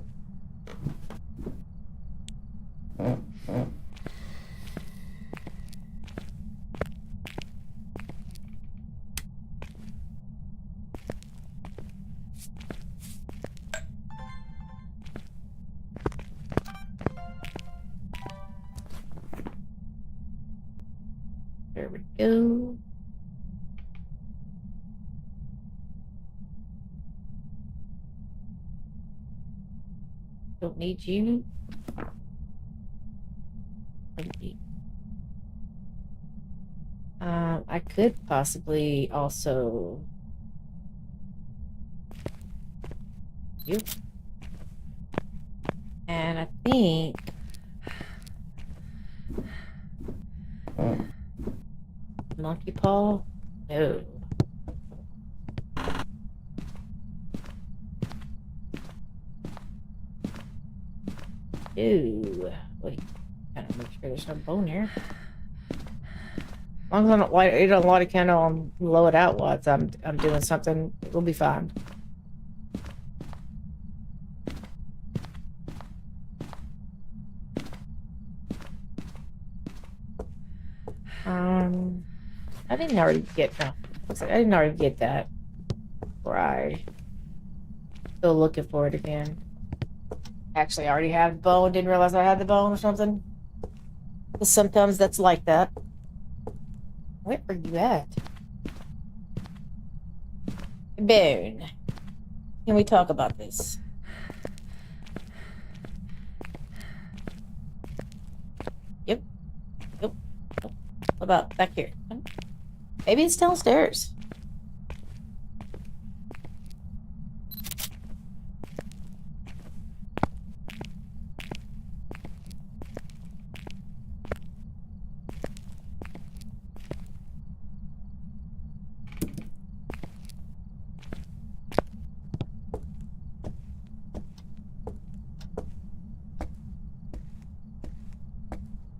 There we go. Don't need you. I could possibly also you. And I think monkey paw? No. Ew. Wait. Gotta make sure there's no bone here. As long as I don't light it on light a candle and blow it out while I'm doing something, we'll be fine. I didn't already get no. Looks like I didn't already get that. Right. Still looking for it again. Actually, I already have the bone. Didn't realize I had the bone or something. But sometimes that's like that. Where are you at? Bone. Can we talk about this? Yep. Yep. What about back here? Maybe it's downstairs.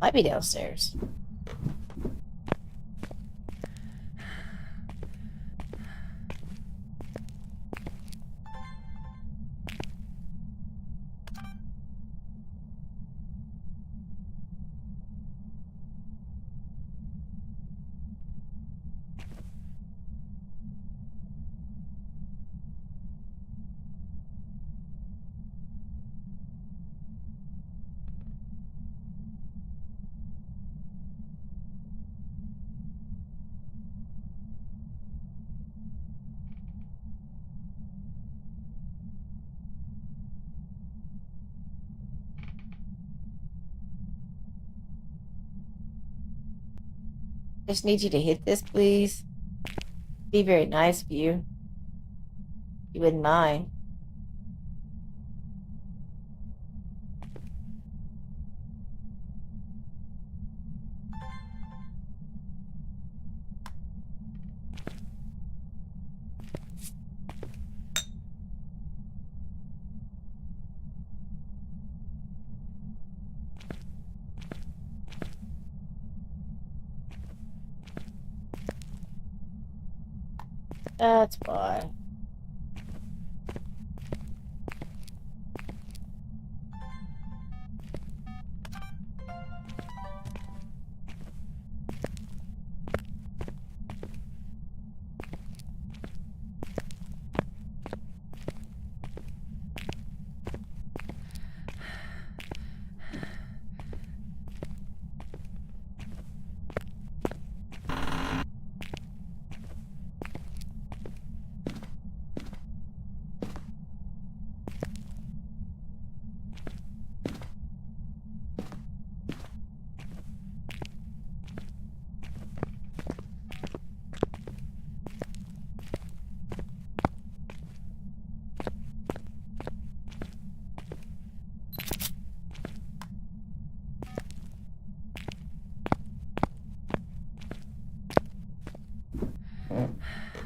Might be downstairs. Just need you to hit this, please. Be very nice of you. You wouldn't mind. That's why.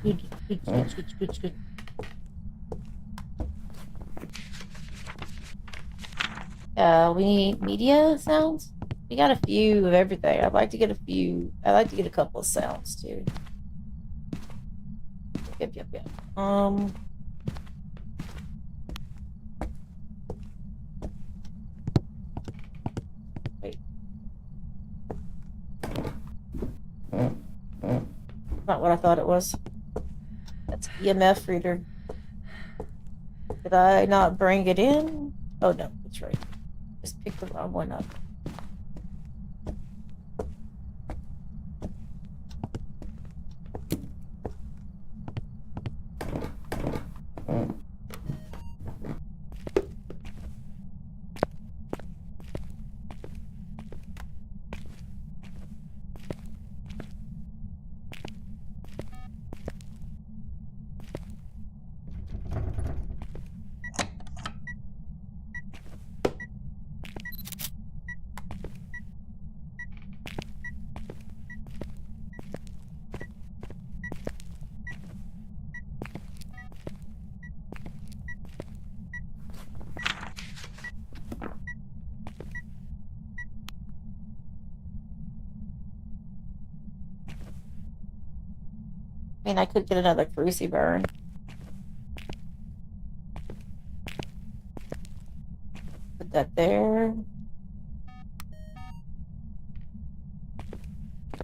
Good. We need media sounds. We got a few of everything. I'd like to get a few. I'd like to get a couple of sounds too. Yep. Wait. Not what I thought it was. That's EMF reader. Did I not bring it in? Oh no, that's right. Just pick the wrong one up. I mean, I could get another cruci burn. Put that there.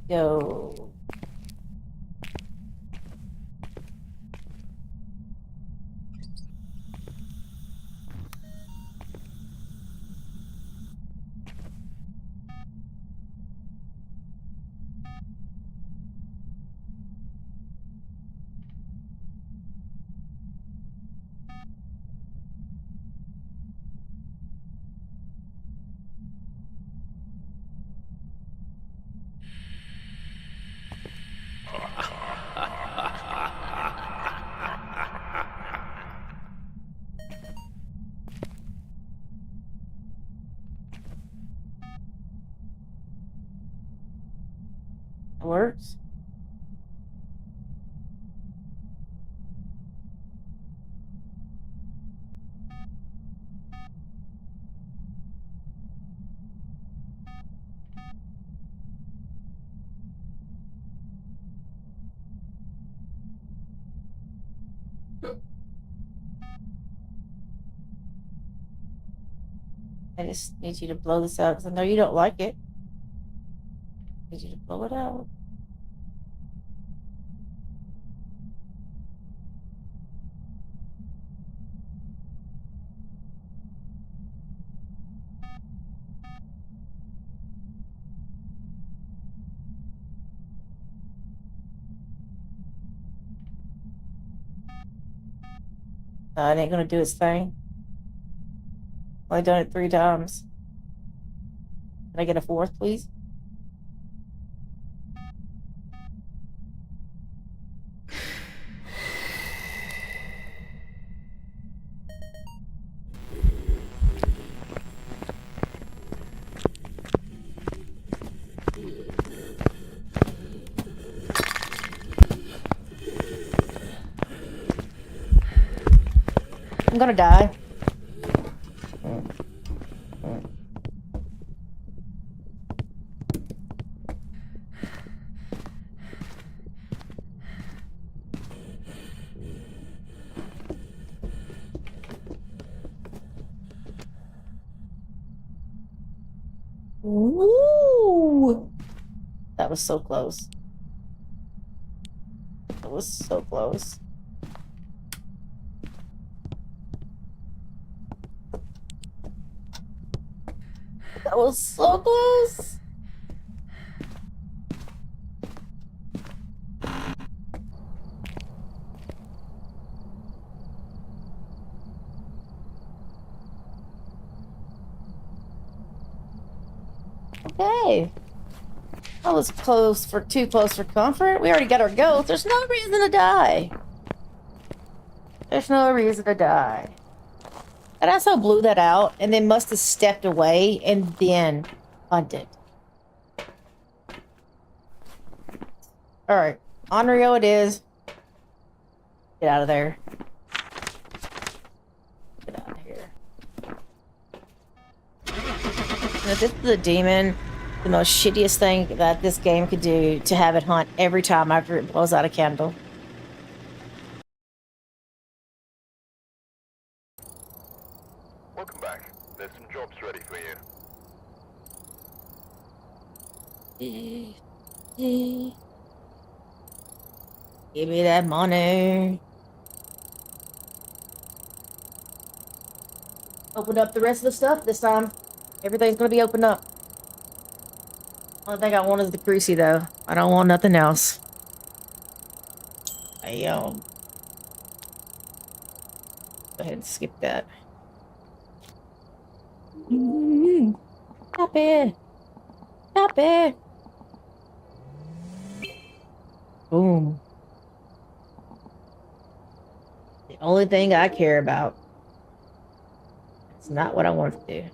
Go. It works. I just need you to blow this out because I know you don't like it. I need you to blow it out. It ain't gonna do its thing. Only done it 3 times. Can I get a 4th, please? I'm gonna die. Ooh. That was so close. That was so close. That was so close. Okay. That was close for too close for comfort. We already got our ghost. There's no reason to die. There's no reason to die. And I also blew that out and then must have stepped away and then hunted. Alright. On Rio it is. Get out of there. Get out of here. And if this is a demon, the most shittiest thing that this game could do to have it hunt every time after it blows out a candle. Welcome back. There's some jobs ready for you. Give me that money. Open up the rest of the stuff this time. Everything's gonna be opened up. Only thing I want is the greasy though. I don't want nothing else. Go ahead and skip that. Stop it. Stop it. Boom. The only thing I care about. It's not what I want to do.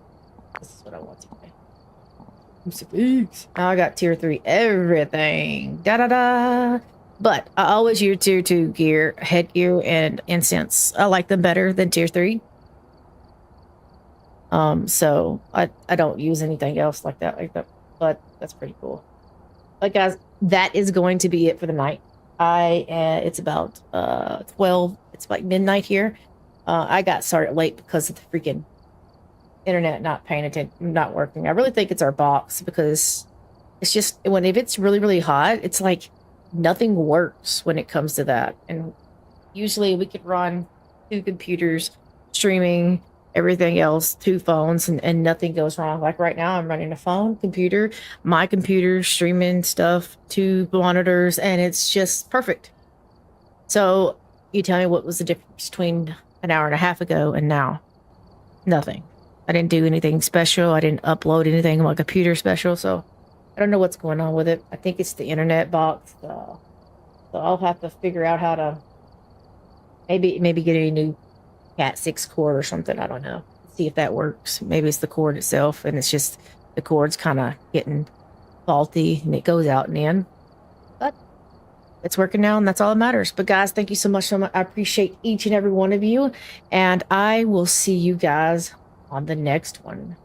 This is what I want to do. Now I got tier 3 everything. Da da da. But I always use tier 2 gear, headgear, and incense. I like them better than tier 3. So I don't use anything else like that, but that's pretty cool. But guys, that is going to be it for the night. It's about 12. It's like midnight here. I got started late because of the freaking internet not paying attention, not working. I really think it's our box because it's just if it's really hot, it's like nothing works when it comes to that. And usually we could run 2 computers, streaming, everything else, 2 phones, and nothing goes wrong. Like right now, I'm running a phone, computer, my computer, streaming stuff, 2 monitors, and it's just perfect. So you tell me what was the difference between an hour and a half ago and now? Nothing. I didn't do anything special. I didn't upload anything on my computer special, so I don't know what's going on with it. I think it's the internet box. So I'll have to figure out how to maybe get a new Cat 6 cord or something. I don't know. See if that works. Maybe it's the cord itself, and it's just the cord's kind of getting faulty, and it goes out and in. But it's working now, and that's all that matters. But guys, thank you so much. I appreciate each and every one of you, and I will see you guys on the next one.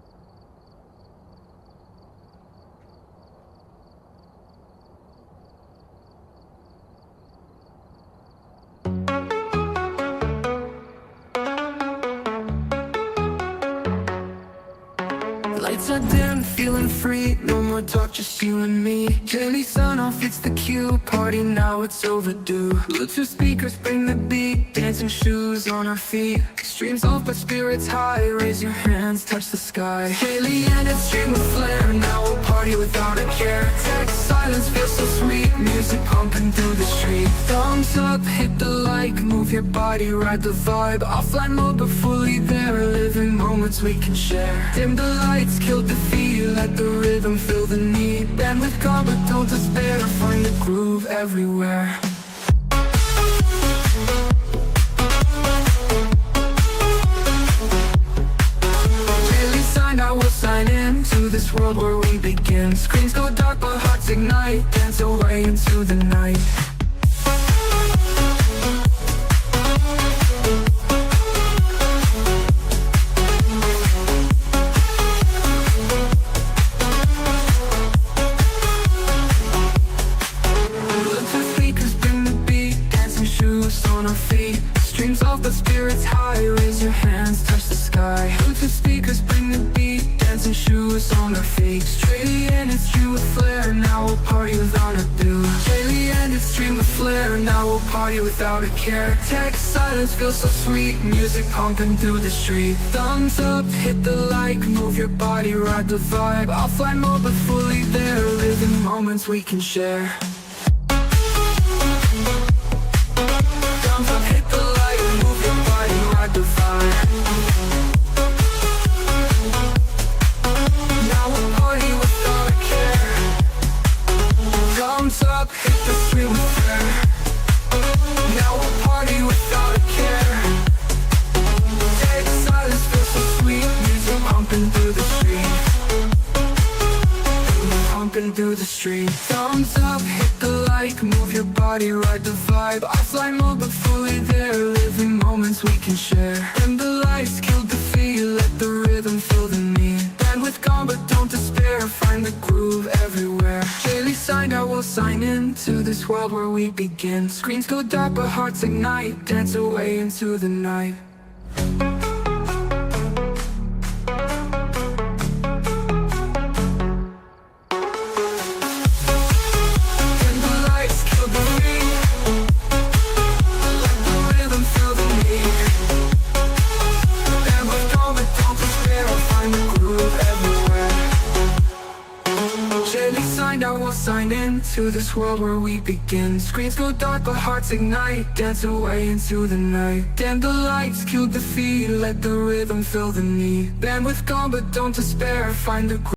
Lights are dim, feeling free. No more talk, just you and me. Daily sun off, it's the cue. Party now, it's overdue. Bluetooth speakers bring the beat. Dancing shoes on our feet. Streams off, but spirits high. Raise your hands, touch the sky. Daily and it's stream with flair. Now we'll party without a care. Text silence feels so sweet. Music pumping through the street. Thumbs up, hit the like. Move your body, ride the vibe. Offline mode, but fully there. Living moments we can share. Dim the lights, killed the feel. Let the rhythm fill the need. Bend with God, but don't despair. Find the groove everywhere. Daily sign, I will sign in to this world where we begin. Screens go dark, but hearts ignite. Dance away into the night. on our feet. Streams of the spirits high, raise your hands, touch the sky. Bluetooth speakers bring the beat, dancing shoes on our feet. Straight and it's stream with flair, now we'll party without a do. Daily and it's stream with flair, now we'll party without a care. Tech silence feels so sweet, music pumping through the street. Thumbs up, hit the like, move your body, ride the vibe. Offline mode but fully there, living moments we can share. Thumbs up, hit the like, move your body, ride the vibe. Now we'll party without a care. Thumbs up, hit the street with flair. Now we'll party without a care. Dead silence feels so sweet, music pumping through the street. Pumping through the street. Thumbs up, hit the like, move your body, ride the vibe. Offline mode but fully there, living moments we can share. And the lights killed the feel, let the rhythm fill the need. Bandwidth gone but don't despair, find the groove everywhere. Daily signed, I will sign in to this world where we begin. Screens go dark but hearts ignite, dance away into the night. And the lights kill the beat, let the rhythm fill the need. Bandwidth gone but don't despair, I'll find the groove everywhere. Daily signed, I will sign in to this world where we begin. Screens go dark but hearts ignite, dance away into the night. Dim the lights, kill the feed, let the rhythm fill the need. Bandwidth gone but don't despair, find the groove.